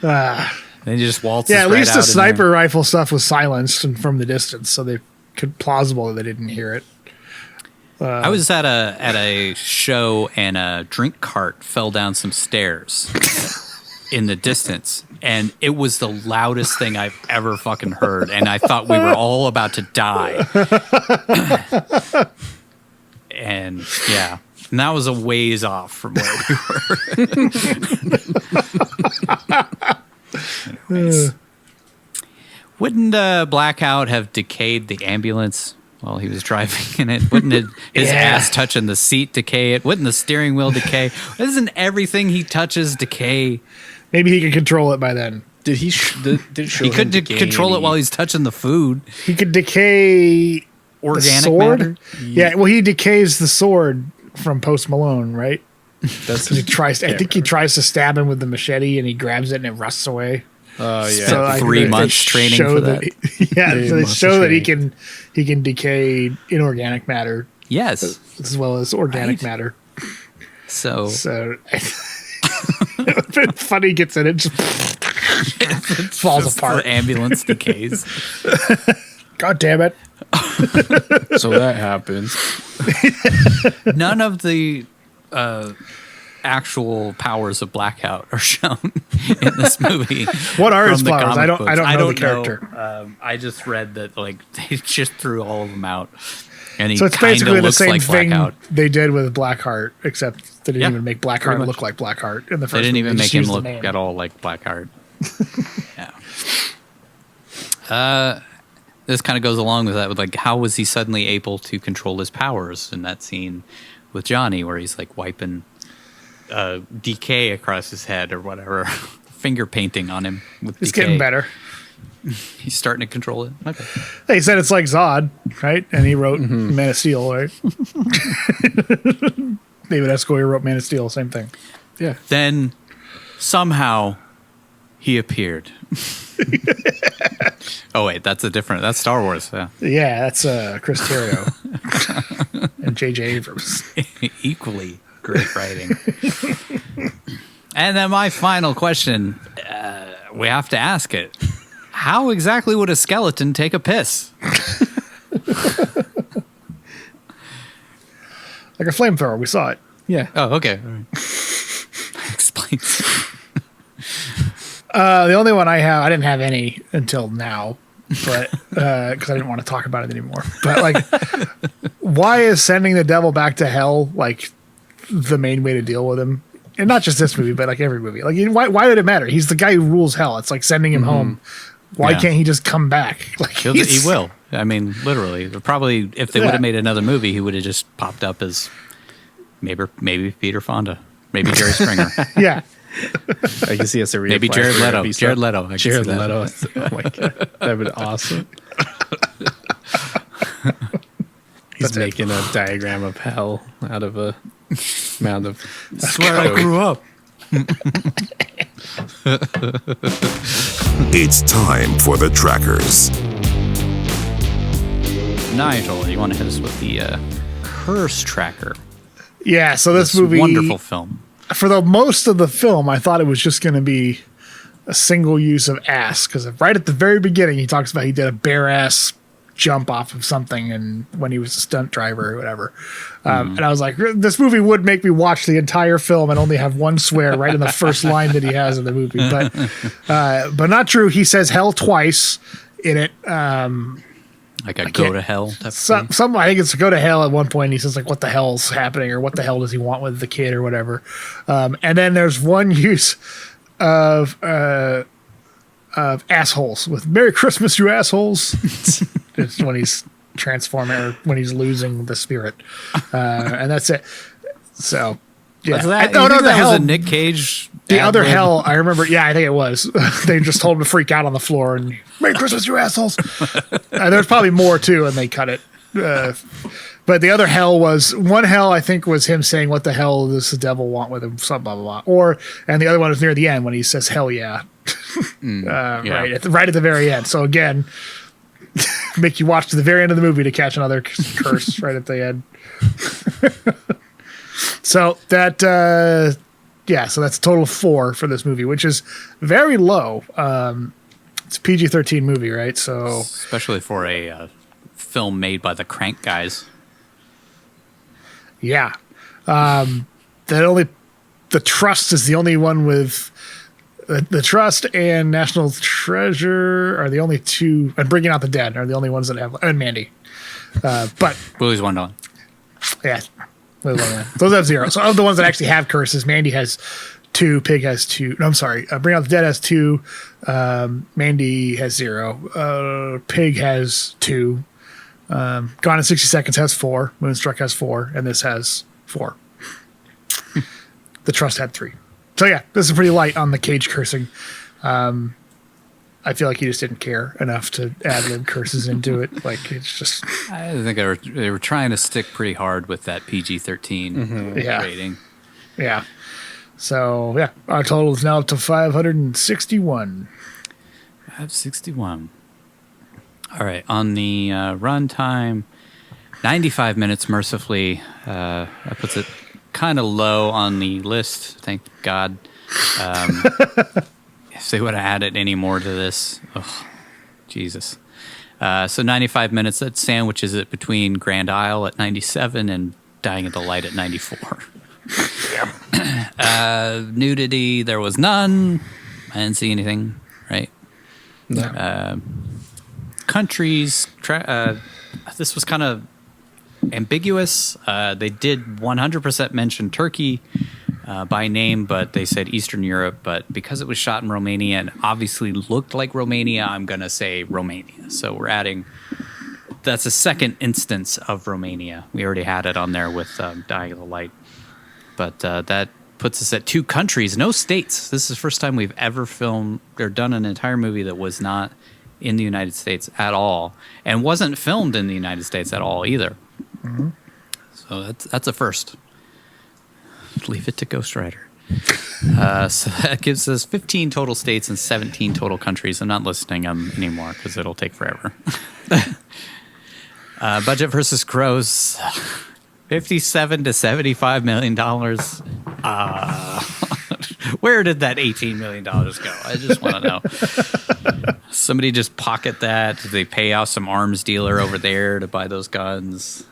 They just waltzed. Yeah, at least the sniper rifle stuff was silenced and from the distance, so they could plausible that they didn't hear it. I was at a show and a drink cart fell down some stairs in the distance, and it was the loudest thing I've ever fucking heard, and I thought we were all about to die. And yeah, and that was a ways off from where we were. Anyways. Wouldn't Blackout have decayed the ambulance while he was driving in it? Wouldn't his ass touching the seat decay it? Wouldn't the steering wheel decay? Isn't everything he touches decay? Maybe he could control it by then. Did he? Did it show he couldn't control it while he's touching the food. He could decay organic matter. Yeah, well, he decays the sword from Post Malone, right? That's he tries. I think he tries to stab him with the machete, and he grabs it, and it rusts away. Oh yeah, so 3 months training for that. So they show that he can decay inorganic matter. Yes, as well as organic matter. So Funny gets in it, just falls apart. The ambulance decays. God damn it. So that happens. None of the actual powers of Blackout are shown in this movie. What are his from the powers? comic I books. don't know the character. I just read that like they just threw all of them out, and he So it's kind of basically the looks same like thing Blackout. they did with Blackheart, except they didn't even make pretty Blackheart much. look like Blackheart in the first They didn't movie. even They make just him used the look name. at all like Blackheart. Yeah. This kind of goes along with that. With like, how was he suddenly able to control his powers in that scene with Johnny, where he's like wiping decay across his head or whatever, finger painting on him with It's decay. getting better. He's starting to control it. Okay. He said it's like Zod, right? And he wrote Man of Steel, right? David S. Goyer wrote Man of Steel, same thing. Yeah. Then somehow he appeared. Oh wait, that's Star Wars. Yeah. Yeah, that's Chris Terrio and J.J. Abrams. Equally great writing. And then my final question, we have to ask it. How exactly would a skeleton take a piss? Like a flamethrower, we saw it. Yeah. Oh, okay. All right. Explains. The only one I didn't have any until now, but because I didn't want to talk about it anymore. But like, why is sending the devil back to hell like the main way to deal with him? And not just this movie, but like every movie. Like, why did it matter? He's the guy who rules hell. It's like sending him home. Why can't he just come back? Like He will. I mean, literally. Probably, if they would have made another movie, he would have just popped up as maybe Peter Fonda, maybe Jerry Springer. Yeah. I can see us a maybe Jared Leto. Jared Leto. I can Jared see that. Leto. Oh my god, that'd be awesome. He's making a diagram of hell out of a mound of. That's where I grew up. It's time for the trackers. Nigel, you want to hit us with the Curse Tracker? Yeah, so this movie, wonderful film. For the most of the film, I thought it was just going to be a single use of ass, because right at the very beginning, he talks about he did a bare ass jump off of something, and when he was a stunt driver or whatever. And I was like, this movie would make me watch the entire film and only have one swear right in the first line that he has in the movie, but not true. He says hell twice in it. Like a go to hell type of thing. Some I think it's go to hell at one point. He says like, "What the hell's happening?" or "What the hell does he want with the kid?" or whatever. And then there's one use of assholes with "Merry Christmas, you assholes." It's when he's transforming or when he's losing the spirit, and that's it. So yeah, that was a Nic Cage. The other hell, I remember. Yeah, I think it was. They just told him to freak out on the floor and "Merry Christmas, you assholes." There's probably more too, and they cut it. But the other hell was one hell. I think was him saying, "What the hell does the devil want with him?" Something blah blah blah. And the other one was near the end when he says, "Hell yeah," right at the very end. So again, make you watch to the very end of the movie to catch another curse right at the end. So that. Yeah, so that's a total of 4 for this movie, which is very low. It's a PG-13 movie, right? So especially for a film made by the Crank guys. Yeah, the Trust is the only one with the Trust and National Treasure are the only 2, and Bringing Out the Dead are the only ones that have, and Mandy. But Willie's Wonderland. Yeah. Those have 0. So of the ones that actually have curses, Mandy has 2, Pig has 2. No, I'm sorry. Bring Out the Dead has 2. Mandy has 0. Pig has 2. Gone in 60 Seconds has 4. Moonstruck has 4. And this has 4. The Trust had 3. So yeah, this is pretty light on the Cage cursing. I feel like he just didn't care enough to add lib curses into it. Like it's just. I think they were trying to stick pretty hard with that PG-13 rating. Yeah. So yeah, our total is now up to 561. 561. All right, on the runtime, 95 minutes. Mercifully, that puts it kind of low on the list. Thank God. If they would have added any more to this, Jesus. So 95 minutes. That sandwiches it between Grand Isle at 97 and Dying of the Light at 94. Nudity, there was none. I didn't see anything, right? No. Countries, this was kind of ambiguous. They did 100% mention Turkey by name, but they said Eastern Europe. But because it was shot in Romania and obviously looked like Romania, I'm going to say Romania. So we're adding, that's a second instance of Romania. We already had it on there with Dying of the Light. But that puts us at 2 countries, no states. This is the first time we've ever filmed or done an entire movie that was not in the United States at all and wasn't filmed in the United States at all either. Mm-hmm. So that's a first. Leave it to Ghost Rider. So that gives us 15 total states and 17 total countries. I'm not listing them anymore because it'll take forever. Budget versus gross, $57 to $75 million. Where did that $18 million go? I just want to know. Somebody just pocket that. Did they pay off some arms dealer over there to buy those guns?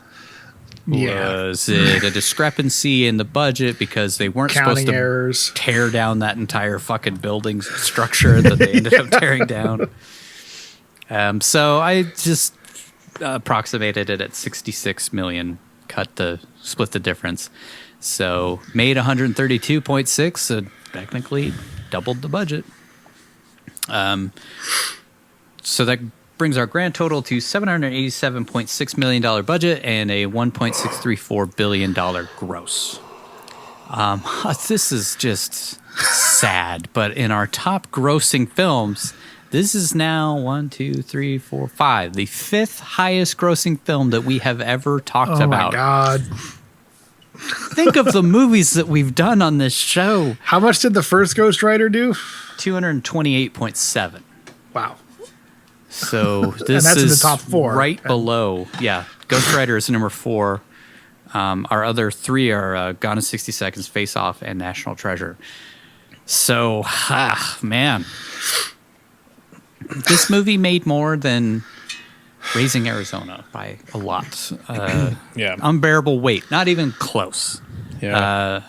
Yeah. Was it a discrepancy in the budget because they weren't supposed to errors. Tear down that entire fucking building structure that they ended up tearing down? So I just approximated it at 66 million. Split the difference. So made 132.6, so technically doubled the budget. So that brings our grand total to $787.6 million budget and a $1.634 billion gross. This is just sad, but in our top grossing films, this is now 1, 2, 3, 4, 5, the 5th highest grossing film that we have ever talked about. Oh my God. Think of the movies that we've done on this show. How much did the first Ghost Rider do? 228.7. Wow. So this and that's is in the top 4. Right below. Yeah. Ghost Rider is number 4. Our other 3 are Gone in 60 Seconds, Face Off, and National Treasure. So, man. This movie made more than Raising Arizona by a lot. Yeah. Unbearable Weight, not even close. Yeah.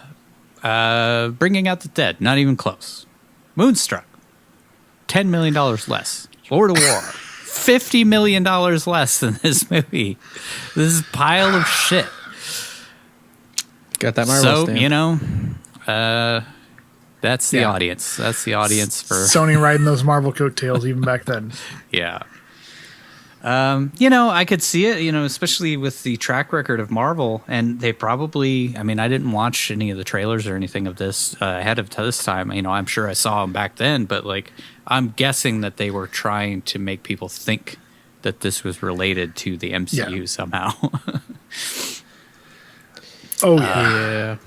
Bringing Out the Dead, not even close. Moonstruck, $10 million less. Lord of War, $50 million less than this movie. This is a pile of shit. Got that Marvel stamp. You know, that's the audience. That's the audience for Sony riding those Marvel coattails even back then. Yeah. You know, I could see it, you know, especially with the track record of Marvel. And they probably, I mean, I didn't watch any of the trailers or anything of this ahead of this time. You know, I'm sure I saw them back then, but like, I'm guessing that they were trying to make people think that this was related to the MCU somehow. Oh, yeah.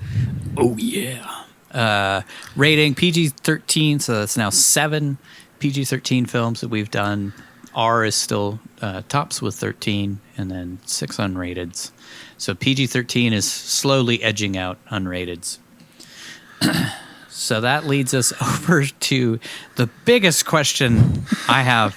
Oh, yeah. Rating PG-13, so that's now 7 PG-13 films that we've done. R is still tops with 13, and then 6 unrateds. So PG-13 is slowly edging out unrateds. So that leads us over to the biggest question I have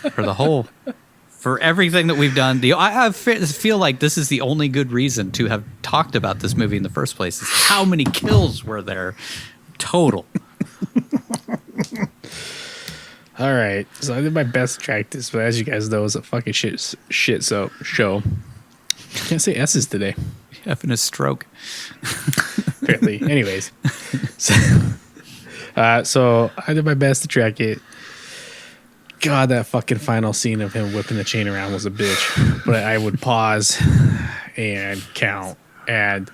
for everything that we've done. I feel like this is the only good reason to have talked about this movie in the first place. Is how many kills were there total? All right, so I did my best to track this, but as you guys know, it's a fucking shit show. Can't say S's today. Having a stroke. Apparently. Anyways, so I did my best to track it. God, that fucking final scene of him whipping the chain around was a bitch. But I would pause and count, and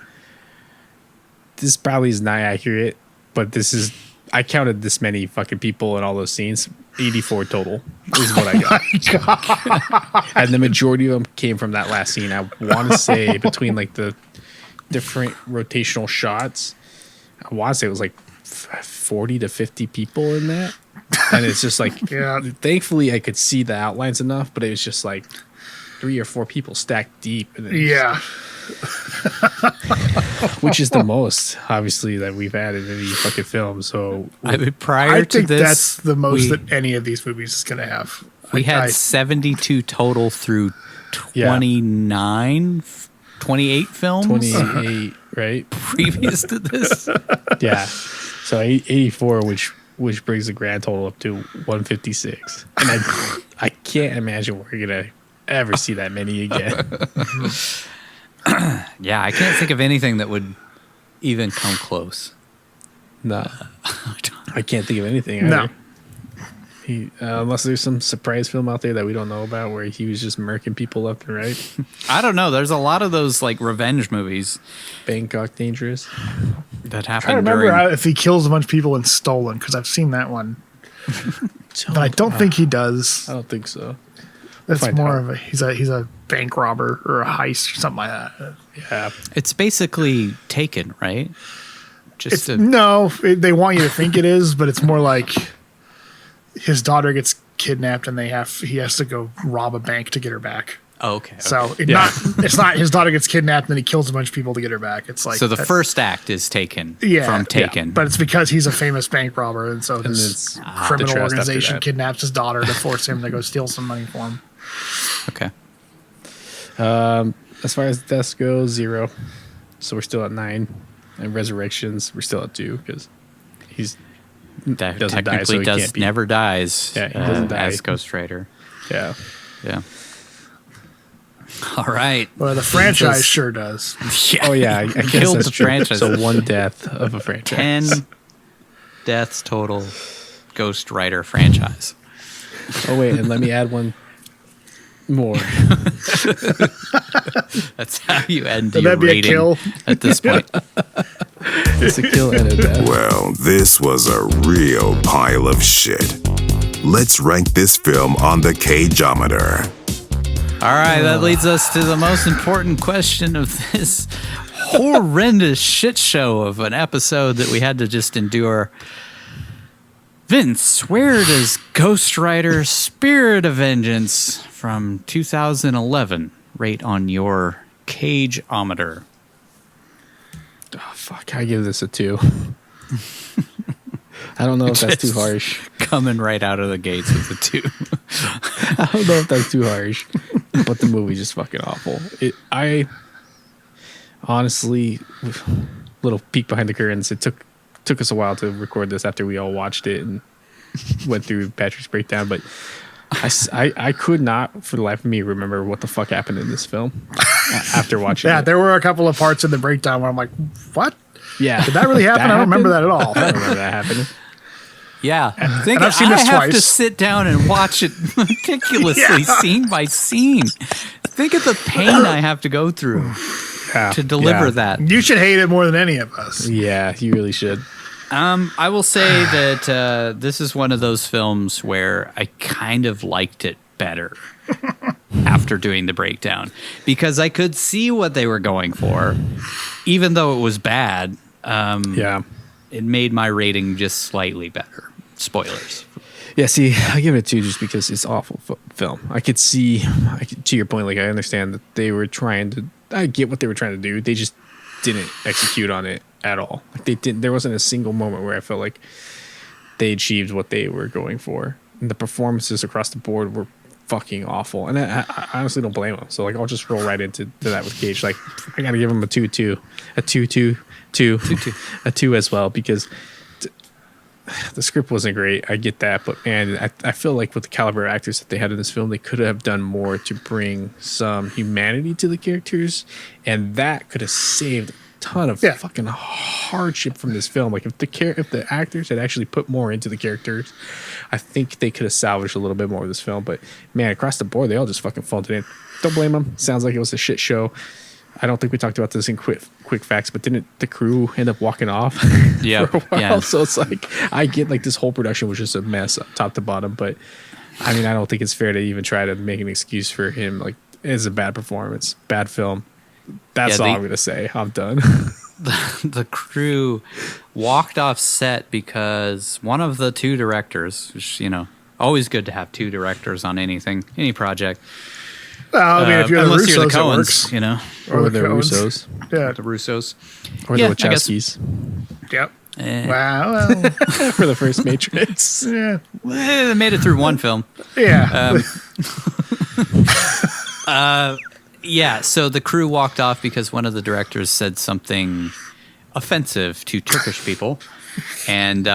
this probably is not accurate, but this is. I counted this many fucking people in all those scenes. 84 total is what I got. And the majority of them came from that last scene. I want to say between like the different rotational shots, I want to say it was like 40 to 50 people in that. And it's just like, thankfully I could see the outlines enough, but it was just like, 3 or 4 people stacked deep. And Yeah. which is the most, obviously, that we've had in any fucking film. So I mean, I think that's the most that any of these movies is going to have. We had 72 total through 28 films. 28, right? Previous to this. Yeah. So 84, which brings the grand total up to 156. And I can't imagine we're going to ever see that many again. Yeah, I can't think of anything that would even come close. No. I can't think of anything either. No. Unless there's some surprise film out there that we don't know about where he was just murking people left and right. I don't know. There's a lot of those like revenge movies. Bangkok Dangerous. That happened. I remember if he kills a bunch of people in Stolen, because I've seen that one. But I don't think he does. I don't think so. That's more of he's a bank robber or a heist or something like that. Yeah. It's basically Taken, right? No, they want you to think it is, but it's more like his daughter gets kidnapped and he has to go rob a bank to get her back. Oh, okay. So it's not his daughter gets kidnapped and then he kills a bunch of people to get her back. It's like so the first act is Taken from Taken. Yeah, but it's because he's a famous bank robber, and so this criminal organization kidnaps his daughter to force him to go steal some money for him. Okay. As far as deaths go, 0. So we're still at 9. And resurrections, we're still at 2 because he's doesn't die, so he can't be. Never dies. Yeah, he doesn't die as Ghost Rider. Yeah. All right. Well, the franchise sure does. Yeah. Oh yeah, I guess Killed that's the true. franchise. So 1 death of a franchise. 10 deaths total. Ghost Rider franchise. Oh wait, and let me add one more. That's how you end Would your that be rating a kill? at this point. It's a kill and a death. Well, this was a real pile of shit. Let's rank this film on the Cageometer. All right, that leads us to the most important question of this horrendous shit show of an episode that we had to just endure. Vince, where does Ghost Rider Spirit of Vengeance from 2011 rate on your Cageometer? Oh, fuck, I give this a 2. I don't know if that's too harsh. Coming right out of the gates with a 2. I don't know if that's too harsh, but the movie's just fucking awful. I honestly, little peek behind the curtains, it took us a while to record this after we all watched it and went through Patrick's breakdown, but I could not for the life of me remember what the fuck happened in this film after watching it. There were a couple of parts in the breakdown where I'm like, what? Yeah. Did that really happen? I don't remember that at all. I don't remember that happening. Yeah. And I've seen this have twice. to sit down and watch it meticulously, scene by scene. Think of the pain I have to go through to deliver that. You should hate it more than any of us. Yeah, you really should. I will say that this is one of those films where I kind of liked it better after doing the breakdown because I could see what they were going for, even though it was bad. It made my rating just slightly better. Spoilers. Yeah, see, I give it a 2 just because it's awful film. I could see, to your point, like I understand that they were trying to. I get what they were trying to do. They just didn't execute on it at all. Like they didn't. There wasn't a single moment where I felt like they achieved what they were going for. And the performances across the board were fucking awful, and I honestly don't blame them. So like, I'll just roll right into that with Cage. Like, I gotta give him a 2 as well because the script wasn't great. I get that, but man, I feel like with the caliber of actors that they had in this film, they could have done more to bring some humanity to the characters, and that could have saved a ton of fucking hardship from this film. Like if the actors had actually put more into the characters, I think they could have salvaged a little bit more of this film. But man, across the board, they all just fucking phoned it in. Don't blame them. Sounds like it was a shit show. I don't think we talked about this in quick facts, but didn't the crew end up walking off for a while? Yeah. So it's like, I get like this whole production was just a mess top to bottom, but I mean, I don't think it's fair to even try to make an excuse for him. Like, it's a bad performance, bad film. That's all I'm going to say. I'm done. The crew walked off set because one of the 2 directors, which, always good to have 2 directors on anything, any project. I mean, if you're unless the you're the Russos, it Coens, works. you know, Or the Coens. Russos. Yeah. the Russos. Or Yeah, the I guess- Wachowskis. Yep. Eh. Wow. Well, For the first Matrix. yeah. They made it through one film. Yeah. Yeah, so the crew walked off because one of the directors said something offensive to Turkish people, and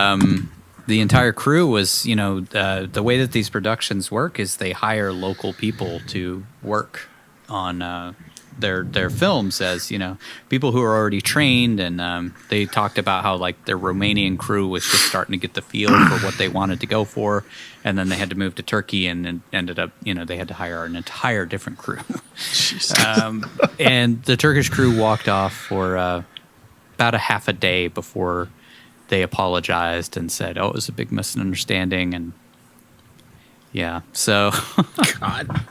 the entire crew was, the way that these productions work is they hire local people to work on their films as, people who are already trained, and they talked about how like their Romanian crew was just starting to get the feel for what they wanted to go for, and then they had to move to Turkey and ended up, they had to hire an entire different crew. And the Turkish crew walked off for about a half a day before they apologized and said, "Oh, it was a big misunderstanding." And yeah, so God.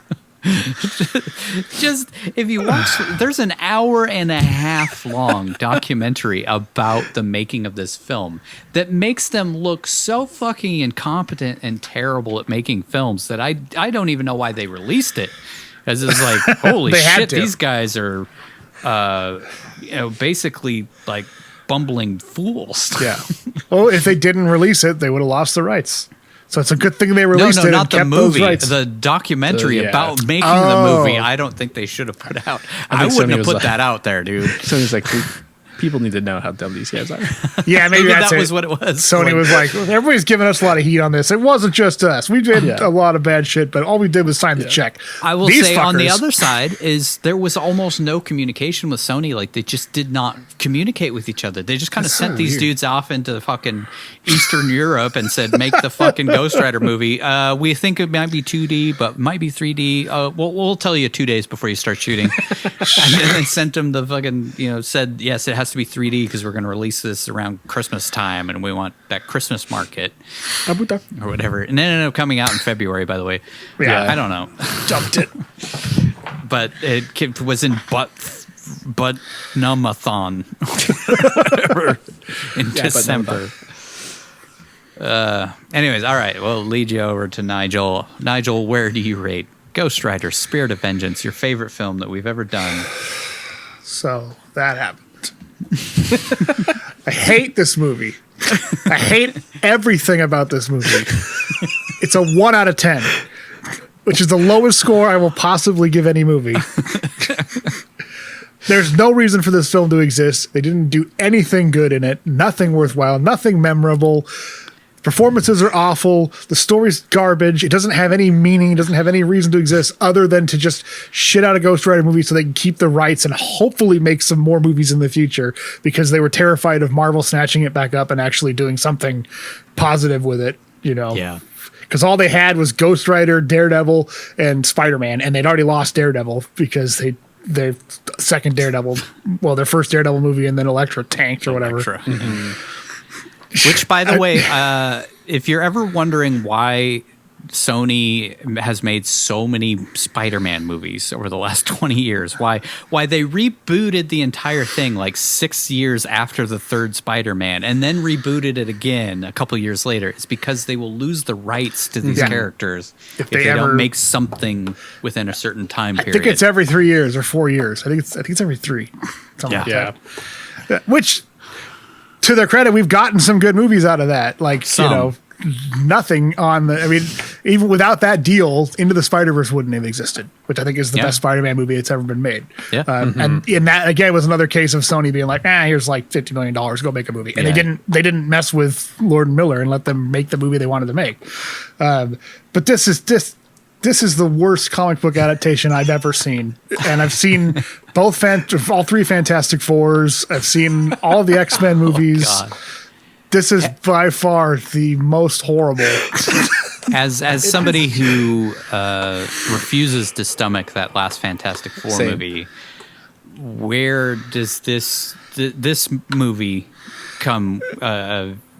Just if you watch, there's an 1.5 hour long documentary about the making of this film that makes them look so fucking incompetent and terrible at making films that I don't even know why they released it. As it's like, holy shit, these guys are basically like bumbling fools. Yeah. Well, if they didn't release it, they would have lost the rights. So it's a good thing they released it not and the kept movie. those rights. The documentary about making the movie. I don't think they should have put out. I wouldn't have put that out there, dude. Sony's like, people need to know how dumb these guys are. Yeah, maybe that was what it was. Sony was like, everybody's giving us a lot of heat on this. It wasn't just us. We did a lot of bad shit, but all we did was sign the check. I will These say on the fuckers- other side is there was almost no communication with Sony. Like they just did not communicate with each other. They just kind of sent these dudes off into fucking Eastern Europe and said, make the fucking Ghost Rider movie. We think it might be 2D, but might be 3D. We'll tell you 2 days before you start shooting. And then they sent them the fucking, said, yes, it has to be 3D because we're going to release this around Christmas time and we want that Christmas market or whatever. And then ended up coming out in February, by the way. Yeah. I don't know. Jumped it. But it was in butt numathon in December. Anyways, all right. We'll lead you over to Nigel. Nigel, where do you rate Ghost Rider: Spirit of Vengeance, your favorite film that we've ever done? So that happened. I hate this movie. I hate everything about this movie. It's a 1 out of 10, which is the lowest score I will possibly give any movie. There's no reason for this film to exist. They didn't do anything good in it. Nothing worthwhile. Nothing memorable. Performances are awful. The story's garbage. It doesn't have any meaning. It doesn't have any reason to exist other than to just shit out a Ghost Rider movie so they can keep the rights and hopefully make some more movies in the future because they were terrified of Marvel snatching it back up and actually doing something positive with it, Yeah. Because all they had was Ghost Rider, Daredevil, and Spider-Man, and they'd already lost Daredevil because their second Daredevil, their first Daredevil movie and then Elektra tanked or whatever. Which, by the way, if you're ever wondering why Sony has made so many Spider-Man movies over the last 20 years, why they rebooted the entire thing like 6 years after the third Spider-Man and then rebooted it again a couple years later, it's because they will lose the rights to these characters if they don't make something within a certain time period. I think it's every 3 years or 4 years. I think it's every 3. Something like that. Which, to their credit, we've gotten some good movies out of that. Like, nothing on the. I mean, even without that deal, Into the Spider-Verse wouldn't have existed, which I think is the best Spider-Man movie that's ever been made. Yeah. And that again was another case of Sony being like, here's like $50 million, go make a movie, and they didn't mess with Lord and Miller and let them make the movie they wanted to make. But this is the worst comic book adaptation I've ever seen. And I've seen all 3 Fantastic Fours. I've seen all of the X-Men movies. God. This is by far the most horrible. As somebody who refuses to stomach that last Fantastic Four movie, where does this movie come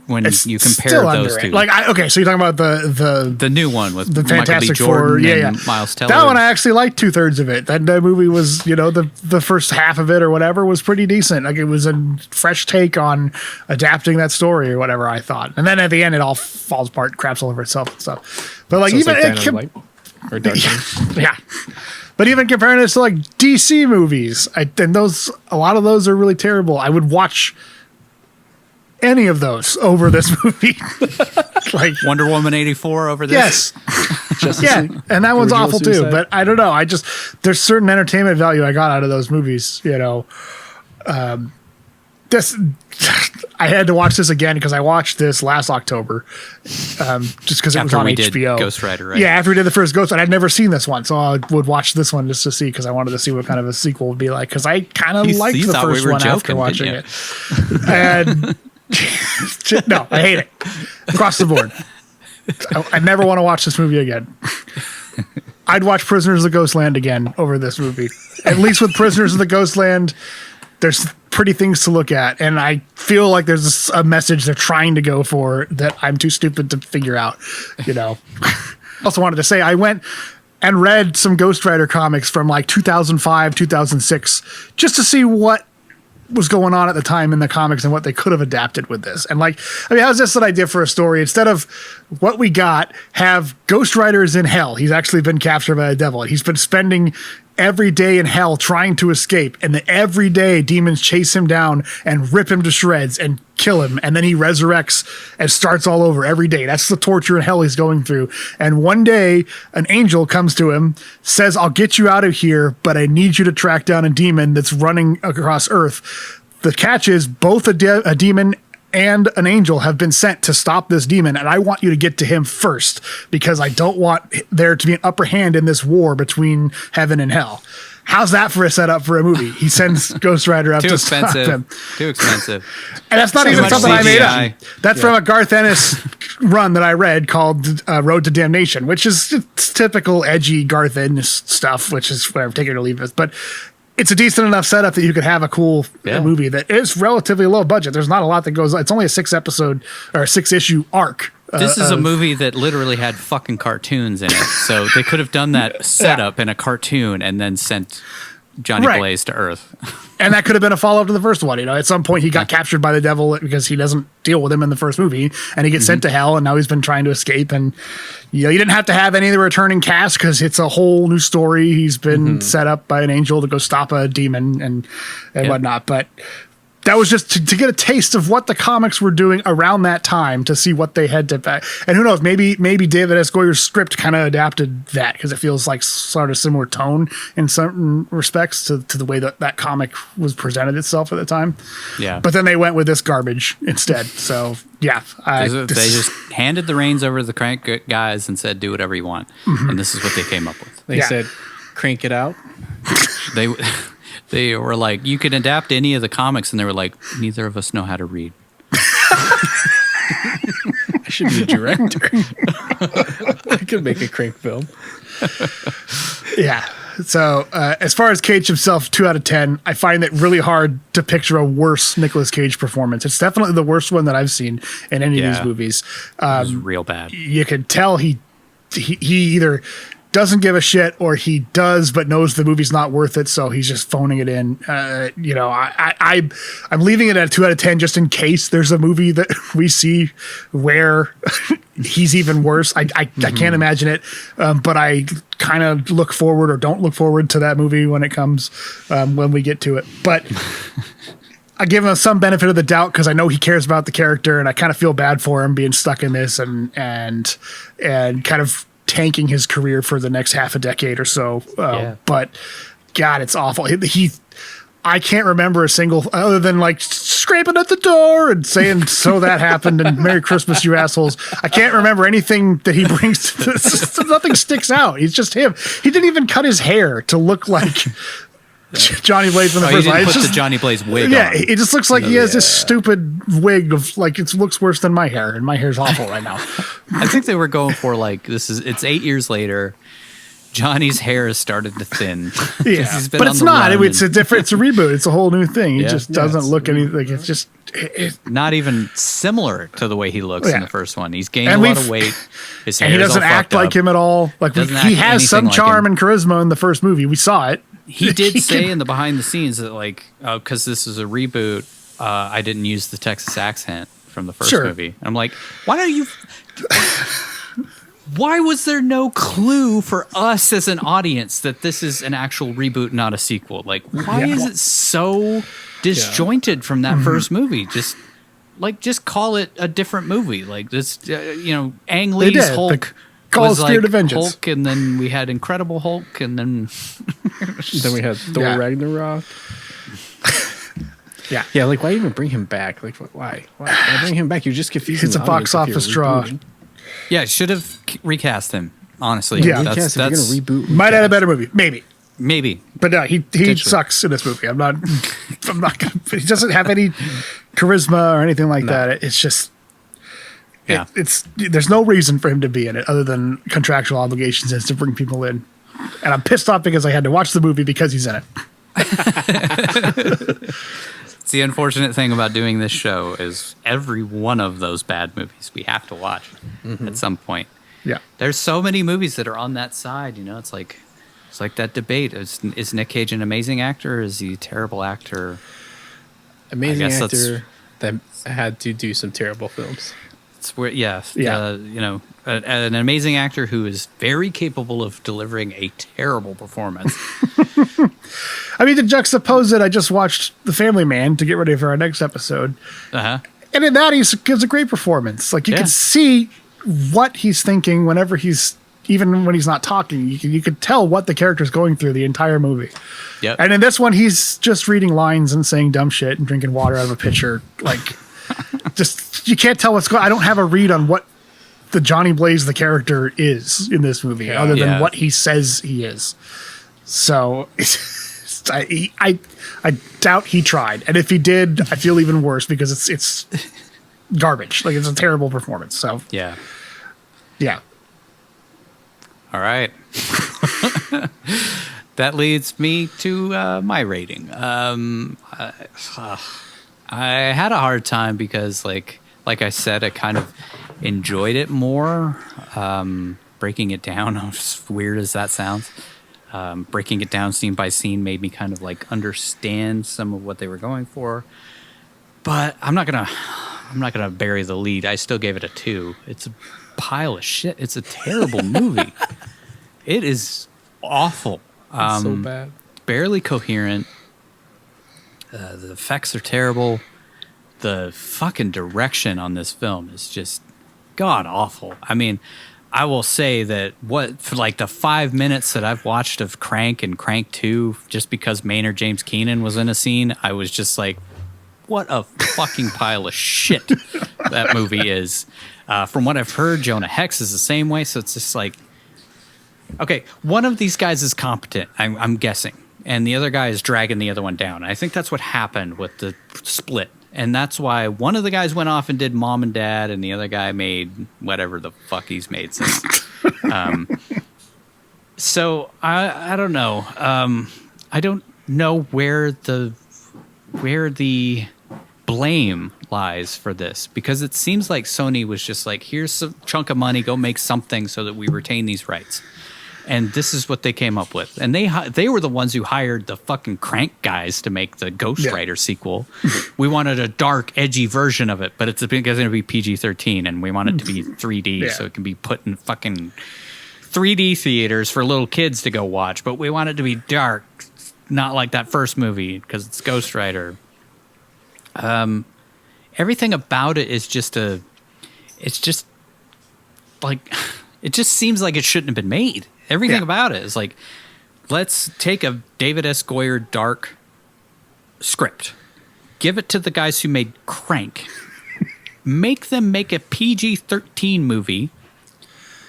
when you compare those two? Like, so you're talking about the new one with the Fantastic Michael B. Jordan Four, and Miles Teller. That one I actually liked 2/3 of it. That movie was, the first half of it or whatever was pretty decent. Like, it was a fresh take on adapting that story or whatever, I thought. And then at the end, it all falls apart, craps all over itself and stuff. But like, so even like Light or Dark Knight. yeah. But even comparing this to like DC movies, a lot of those are really terrible. I would watch any of those over this movie. Like Wonder Woman 84 over this. Yes. Yeah, and that one's awful too. But I don't know. There's certain entertainment value I got out of those movies. You know, I had to watch this again because I watched this last October, just because it was on HBO. Ghost Rider, right? Yeah, after we did the first Ghost Rider, I'd never seen this one, so I would watch this one just to see because I wanted to see what kind of a sequel would be like. Because I kind of liked the first one after watching it. And no, I hate it across the board. I never want to watch this movie again. I'd watch Prisoners of the Ghostland again over this movie. At least with Prisoners of the Ghostland, there's pretty things to look at, and I feel like there's a message they're trying to go for that I'm too stupid to figure out. You know. Also wanted to say I went and read some Ghost Rider comics from like 2005, 2006, just to see what was going on at the time in the comics and what they could have adapted with this. And like, I mean, how's this an idea for a story? Instead of what we got, have Ghost Rider's in hell. He's actually been captured by the devil. He's been spending every day in hell trying to escape. And then every day demons chase him down and rip him to shreds and kill him. And then he resurrects and starts all over every day. That's the torture and hell he's going through. And one day an angel comes to him, says, I'll get you out of here, but I need you to track down a demon that's running across Earth. The catch is both a demon and an angel have been sent to stop this demon, and I want you to get to him first because I don't want there to be an upper hand in this war between heaven and hell. How's that for a setup for a movie? He sends Ghost Rider up to stop him. Too expensive. And that's not even something I made up. That's from a Garth Ennis run that I read called Road to Damnation, which is typical edgy Garth Ennis stuff, which is whatever, take it or leave it. But it's a decent enough setup that you could have a cool movie that is relatively low budget. There's not a lot that goes. It's only a 6-issue arc. This is a movie that literally had fucking cartoons in it, so they could have done that setup in a cartoon and then sent Johnny Blaze to Earth. And that could have been a follow-up to the first one. You know, at some point he got captured by the devil because he doesn't deal with him in the first movie, and he gets sent to hell, and now he's been trying to escape. And you know, you didn't have to have any of the returning cast because it's a whole new story. He's been set up by an angel to go stop a demon and whatnot. But that was just to get a taste of what the comics were doing around that time, to see what they had to back. And who knows, maybe David S. Goyer's script kind of adapted that because it feels like sort of similar tone in certain respects to the way that comic was presented itself at the time. Yeah. But then they went with this garbage instead. So yeah, they just handed the reins over to the crank guys and said, do whatever you want. And this is what they came up with. They said, crank it out. They were like, you can adapt any of the comics, and they were like, neither of us know how to read. I should be a director. I could make a crank film. Yeah. So as far as Cage himself, 2 out of 10, I find it really hard to picture a worse Nicolas Cage performance. It's definitely the worst one that I've seen in any of these movies. It was real bad. You could tell he either doesn't give a shit or he does but knows the movie's not worth it, so he's just phoning it in. You know, I'm leaving it at a 2 out of 10 just in case there's a movie that we see where he's even worse. I can't imagine it, but I kind of look forward or don't look forward to that movie when it comes, when we get to it. But I give him some benefit of the doubt because I know he cares about the character, and I kind of feel bad for him being stuck in this and kind of tanking his career for the next half a decade or so. But God, it's awful. I can't remember a single, other than like scraping at the door and saying, so that happened and Merry Christmas, you assholes. I can't remember anything that he brings to this. Nothing sticks out. He's just him. He didn't even cut his hair to look like Johnny Blaze in the first one. He didn't put the Johnny Blaze wig on. Yeah, it just looks like he has this stupid wig of like, it looks worse than my hair, and my hair's awful right now. I think they were going for like, it's 8 years later. Johnny's hair has started to thin. Yeah, but it's not. It's a reboot. It's a whole new thing. He just doesn't look anything. Like, it's just not even similar to the way he looks in the first one. He's gained a lot of weight. His hair, and he doesn't act like him at all. Like he has some charm and charisma in the first movie. We saw it. He did say in the behind the scenes that like, because this is a reboot, I didn't use the Texas accent from the first movie. And I'm like, why don't you? Why was there no clue for us as an audience that this is an actual reboot, not a sequel? Like, why is it so disjointed from that first movie? Just call it a different movie. Like this, Ang Lee's Hulk was like Hulk, and then we had Incredible Hulk, and then we had Thor Ragnarok. Yeah. Like, why even bring him back? Like, why? Why bring him back? You're just confusing. It's a box office draw. Yeah, should have recast him. Honestly, that's if you're gonna reboot. Might have a better movie, maybe. But no, he sucks in this movie. I'm not gonna. He doesn't have any charisma or anything like that. It's just. There's no reason for him to be in it other than contractual obligations is to bring people in, and I'm pissed off because I had to watch the movie because he's in it. It's the unfortunate thing about doing this show is every one of those bad movies we have to watch at some point. Yeah, there's so many movies that are on that side. It's like that debate: is Nic Cage an amazing actor? Or is he a terrible actor? Amazing actor that had to do some terrible films. It's where, an amazing actor who is very capable of delivering a terrible performance. I mean, to juxtapose it, I just watched The Family Man to get ready for our next episode. And in that, he gives a great performance. Like, you can see what he's thinking whenever even when he's not talking. You could tell what the character's going through the entire movie. Yep. And in this one, he's just reading lines and saying dumb shit and drinking water out of a pitcher. Like, just, you can't tell what's going on. I don't have a read on what the Johnny Blaze, the character, is in this movie, other than what he says he is. So I doubt he tried, and if he did, I feel even worse because it's garbage. Like, it's a terrible performance. So yeah. All right. That leads me to my rating. I had a hard time because, like I said, I kind of enjoyed it more. Breaking it down, as weird as that sounds. Breaking it down scene by scene made me kind of like understand some of what they were going for. But I'm not gonna bury the lead. I still gave it a 2. It's a pile of shit. It's a terrible movie. It is awful. It's so bad. Barely coherent. The effects are terrible. The fucking direction on this film is just god awful. I mean, I will say that for like the 5 minutes that I've watched of Crank and Crank 2, just because Maynard James Keenan was in a scene, I was just like, what a fucking pile of shit that movie is. From what I've heard, Jonah Hex is the same way, so it's just like, okay, one of these guys is competent, I'm guessing, and the other guy is dragging the other one down. I think that's what happened with the split. And that's why one of the guys went off and did Mom and Dad, and the other guy made whatever the fuck he's made since. So I don't know. I don't know where the blame lies for this, because it seems like Sony was just like, here's a chunk of money, go make something so that we retain these rights. And this is what they came up with. And they were the ones who hired the fucking Crank guys to make the Ghost Rider sequel. We wanted a dark, edgy version of it, but it's going to be PG-13, and we want it to be 3D so it can be put in fucking 3D theaters for little kids to go watch. But we want it to be dark, not like that first movie, because it's Ghost Rider. Everything about it is just it just seems like it shouldn't have been made. Everything about it is like, let's take a David S. Goyer dark script, give it to the guys who made Crank, make them make a PG-13 movie,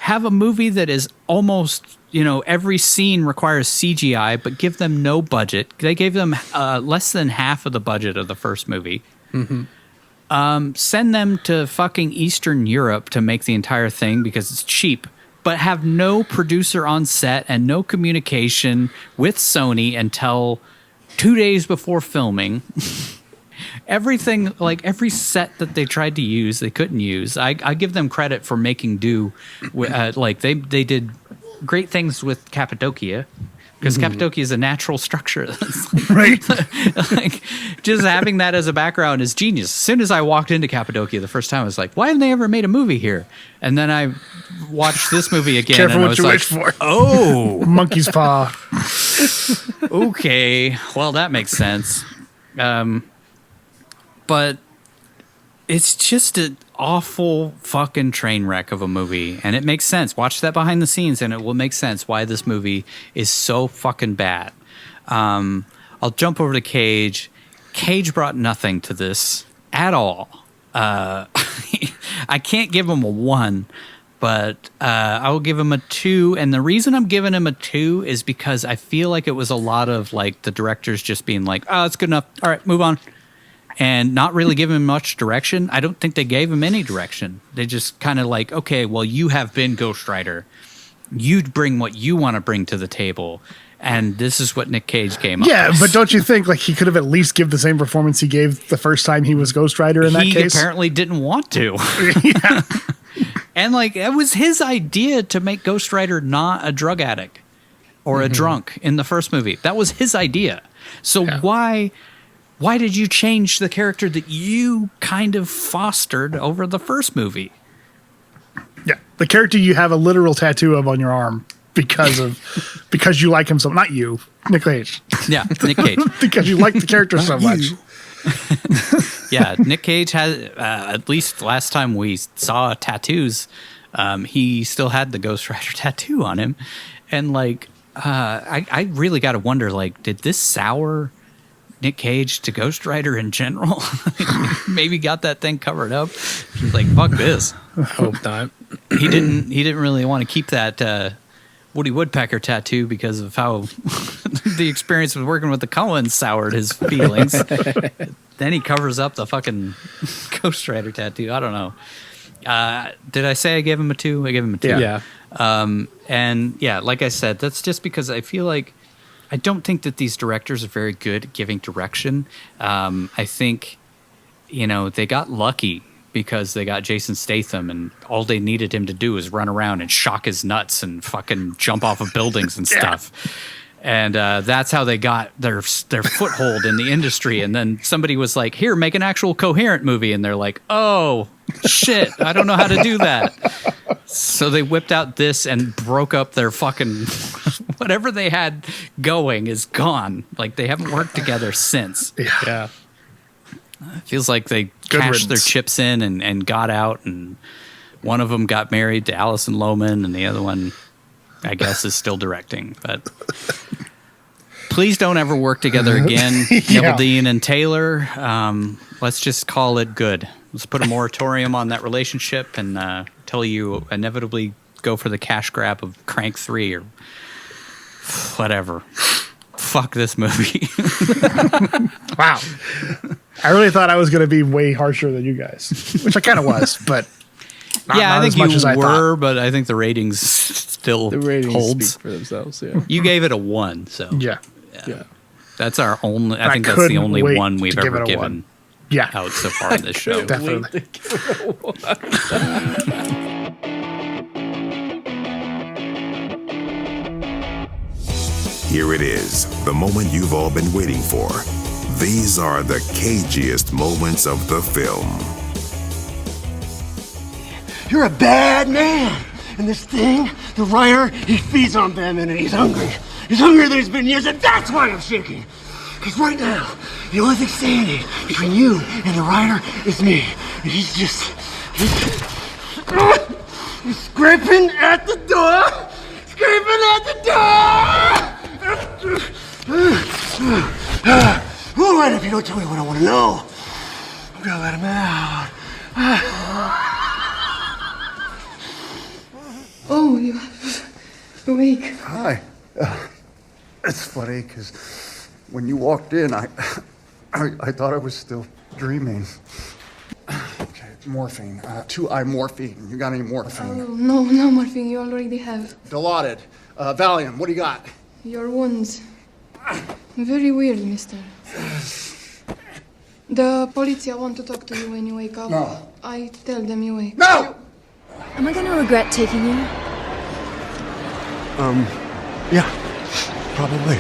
have a movie that is almost, every scene requires CGI, but give them no budget. They gave them less than half of the budget of the first movie. Mm-hmm. Send them to fucking Eastern Europe to make the entire thing because it's cheap, but have no producer on set and no communication with Sony until 2 days before filming. Everything, like every set that they tried to use, they couldn't use. I give them credit for making do. Like they did great things with Cappadocia, because Cappadocia is a natural structure. Right. Like, just having that as a background is genius. As soon as I walked into Cappadocia the first time, I was like, why haven't they ever made a movie here? And then I watched this movie again. Careful and I what was you like, wish for. Oh, Monkey's paw. Okay, well, that makes sense. But it's just an awful fucking train wreck of a movie, and it makes sense. Watch that behind the scenes, and it will make sense why this movie is so fucking bad. I'll jump over to Cage. Cage brought nothing to this at all. I can't give him a 1, but I will give him a 2. And the reason I'm giving him a 2 is because I feel like it was a lot of like the directors just being like, oh, it's good enough. All right, move on. And not really giving him much direction. I don't think they gave him any direction. They just kind of like, okay, well, you have been Ghost Rider. You'd bring what you want to bring to the table. And this is what Nic Cage came up with. Yeah, but don't you think like he could have at least give the same performance he gave the first time he was Ghost Rider in that case? He apparently didn't want to. Yeah. And like it was his idea to make Ghost Rider not a drug addict or a drunk in the first movie. That was his idea. So why did you change the character that you kind of fostered over the first movie? Yeah, the character you have a literal tattoo of on your arm because you like him so. Not you, Nic Cage. Yeah, Nic Cage. Because you like the character so much. Yeah, Nic Cage has at least last time we saw tattoos, he still had the Ghost Rider tattoo on him, and like I really got to wonder, like, did this sour Nic Cage to Ghost Rider in general? Maybe got that thing covered up. Like, fuck this. Hope not. He didn't really want to keep that Woody Woodpecker tattoo because of how the experience with working with the Coens soured his feelings. Then he covers up the fucking Ghost Rider tattoo. I don't know. Did I say I gave him a 2? I gave him a 2. Yeah. And yeah, like I said, that's just because I feel like I don't think that these directors are very good at giving direction. I think, they got lucky because they got Jason Statham, and all they needed him to do was run around and shock his nuts and fucking jump off of buildings and stuff. And that's how they got their foothold in the industry. And then somebody was like, here, make an actual coherent movie. And they're like, oh, shit, I don't know how to do that. So they whipped out this and broke up their fucking... whatever they had going is gone. Like, they haven't worked together since. Yeah. It feels like they cashed their chips in and got out, and one of them got married to Alison Lohman, and the other one, I guess, is still directing. But please don't ever work together again, Neville and Taylor. Let's just call it good. Let's put a moratorium on that relationship and tell you inevitably go for the cash grab of Crank 3 or whatever. Fuck this movie. Wow. I really thought I was going to be way harsher than you guys, which I kind of was, but not I think as much you as I were, thought. but I think the ratings still holds speak for themselves. Yeah. You gave it a 1, so Yeah. that's our only. I think that's the only one we've ever given out so far in this show. Definitely. Here it is, the moment you've all been waiting for. These are the cagiest moments of the film. You're a bad man. And this thing, the writer, he feeds on Batman and he's hungry. He's hungrier than he's been in years, and that's why I'm shaking. Because right now, the only thing standing between you and the writer is me. And he's scraping at the door. Scraping at the door. All right, if you don't tell me what I want to know, I'm gonna let him out. Oh, you're awake. Hi. It's funny because when you walked in, I thought I was still dreaming. Okay, morphine. 2I morphine. You got any morphine? Oh, no morphine. You already have. Dilaudid. Valium. What do you got? Your wounds. Very weird, mister. The police want to talk to you when you wake up. No. I tell them you wake. No! Am I going to regret taking you? Yeah. Probably.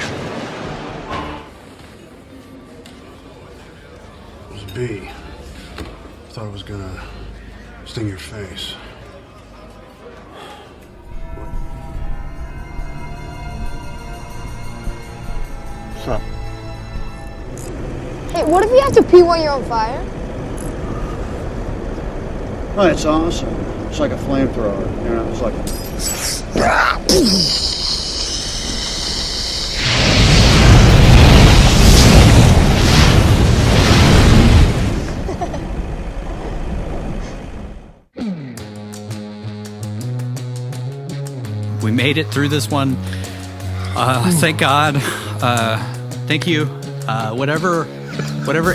It was a bee. Thought it was gonna sting your face. What's up? Hey, what if you have to pee while you're on fire? Oh, it's awesome. It's like a flamethrower. You know, it's like. We made it through this one. Thank God. Thank you. Whatever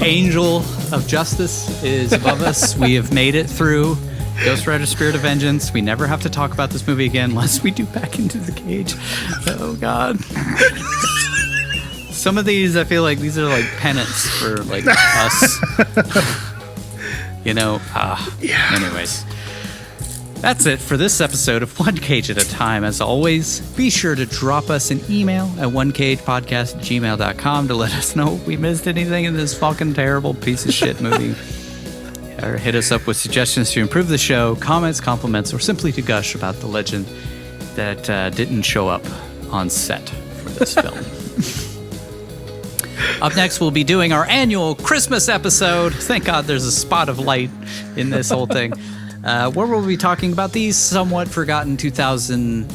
angel of justice is above us, we have made it through Ghost Rider Spirit of Vengeance. We never have to talk about this movie again unless we do Back into the Cage. Oh, God. Some of these, I feel like these are like penance for like us. You know? Yeah. Anyways. That's it for this episode of One Cage at a Time. As always, be sure to drop us an email at onecagepodcast@gmail.com to let us know if we missed anything in this fucking terrible piece of shit movie. Or hit us up with suggestions to improve the show, comments, compliments, or simply to gush about the legend that didn't show up on set for this film. Up next, we'll be doing our annual Christmas episode. Thank God there's a spot of light in this whole thing. Where we'll be talking about these somewhat forgotten 2000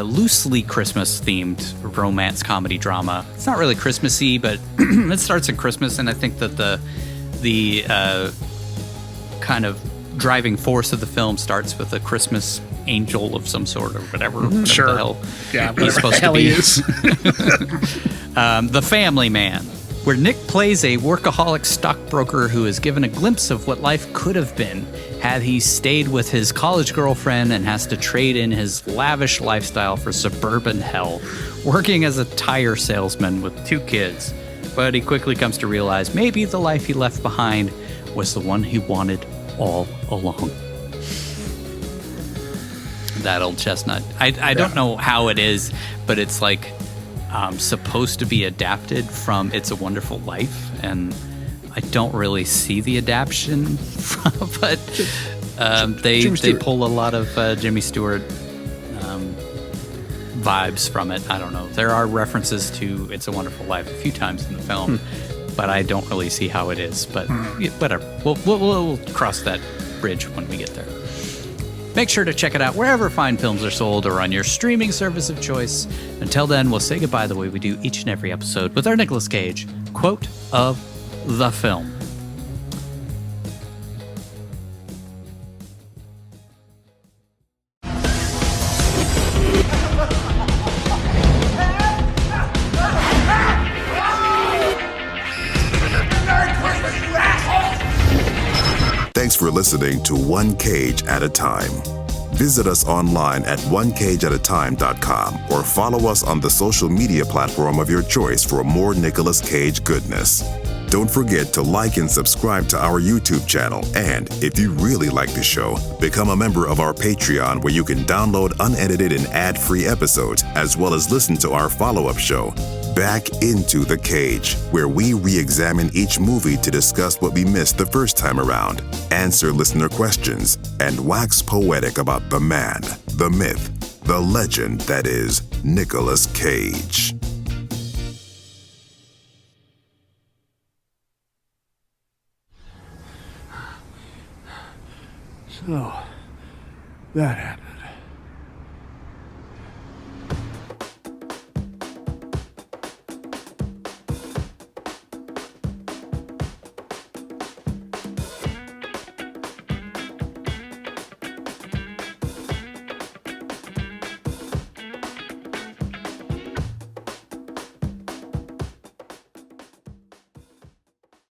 loosely Christmas-themed romance comedy drama. It's not really Christmassy, but it starts at Christmas, and I think that the kind of driving force of the film starts with a Christmas angel of some sort or whatever. Sure. The hell yeah, he's supposed to be. He is. The Family Man, where Nick plays a workaholic stockbroker who is given a glimpse of what life could have been had he stayed with his college girlfriend and has to trade in his lavish lifestyle for suburban hell, working as a tire salesman with 2 kids. But he quickly comes to realize maybe the life he left behind was the one he wanted all along. That old chestnut. I don't know how it is, but it's like supposed to be adapted from It's a Wonderful Life, and I don't really see the adaptation, but they pull a lot of Jimmy Stewart vibes from it. I don't know. There are references to It's a Wonderful Life a few times in the film, but I don't really see how it is. But whatever. We'll cross that bridge when we get there. Make sure to check it out wherever fine films are sold or on your streaming service of choice. Until then, we'll say goodbye the way we do each and every episode with our Nicolas Cage quote of the film. Thanks for listening to One Cage at a Time. Visit us online at onecageatatime.com or follow us on the social media platform of your choice for more Nicolas Cage goodness. Don't forget to like and subscribe to our YouTube channel, and if you really like the show, become a member of our Patreon where you can download unedited and ad-free episodes as well as listen to our follow-up show, Back into the Cage, where we re-examine each movie to discuss what we missed the first time around, answer listener questions, and wax poetic about the man, the myth, the legend that is Nicolas Cage. So, that happened.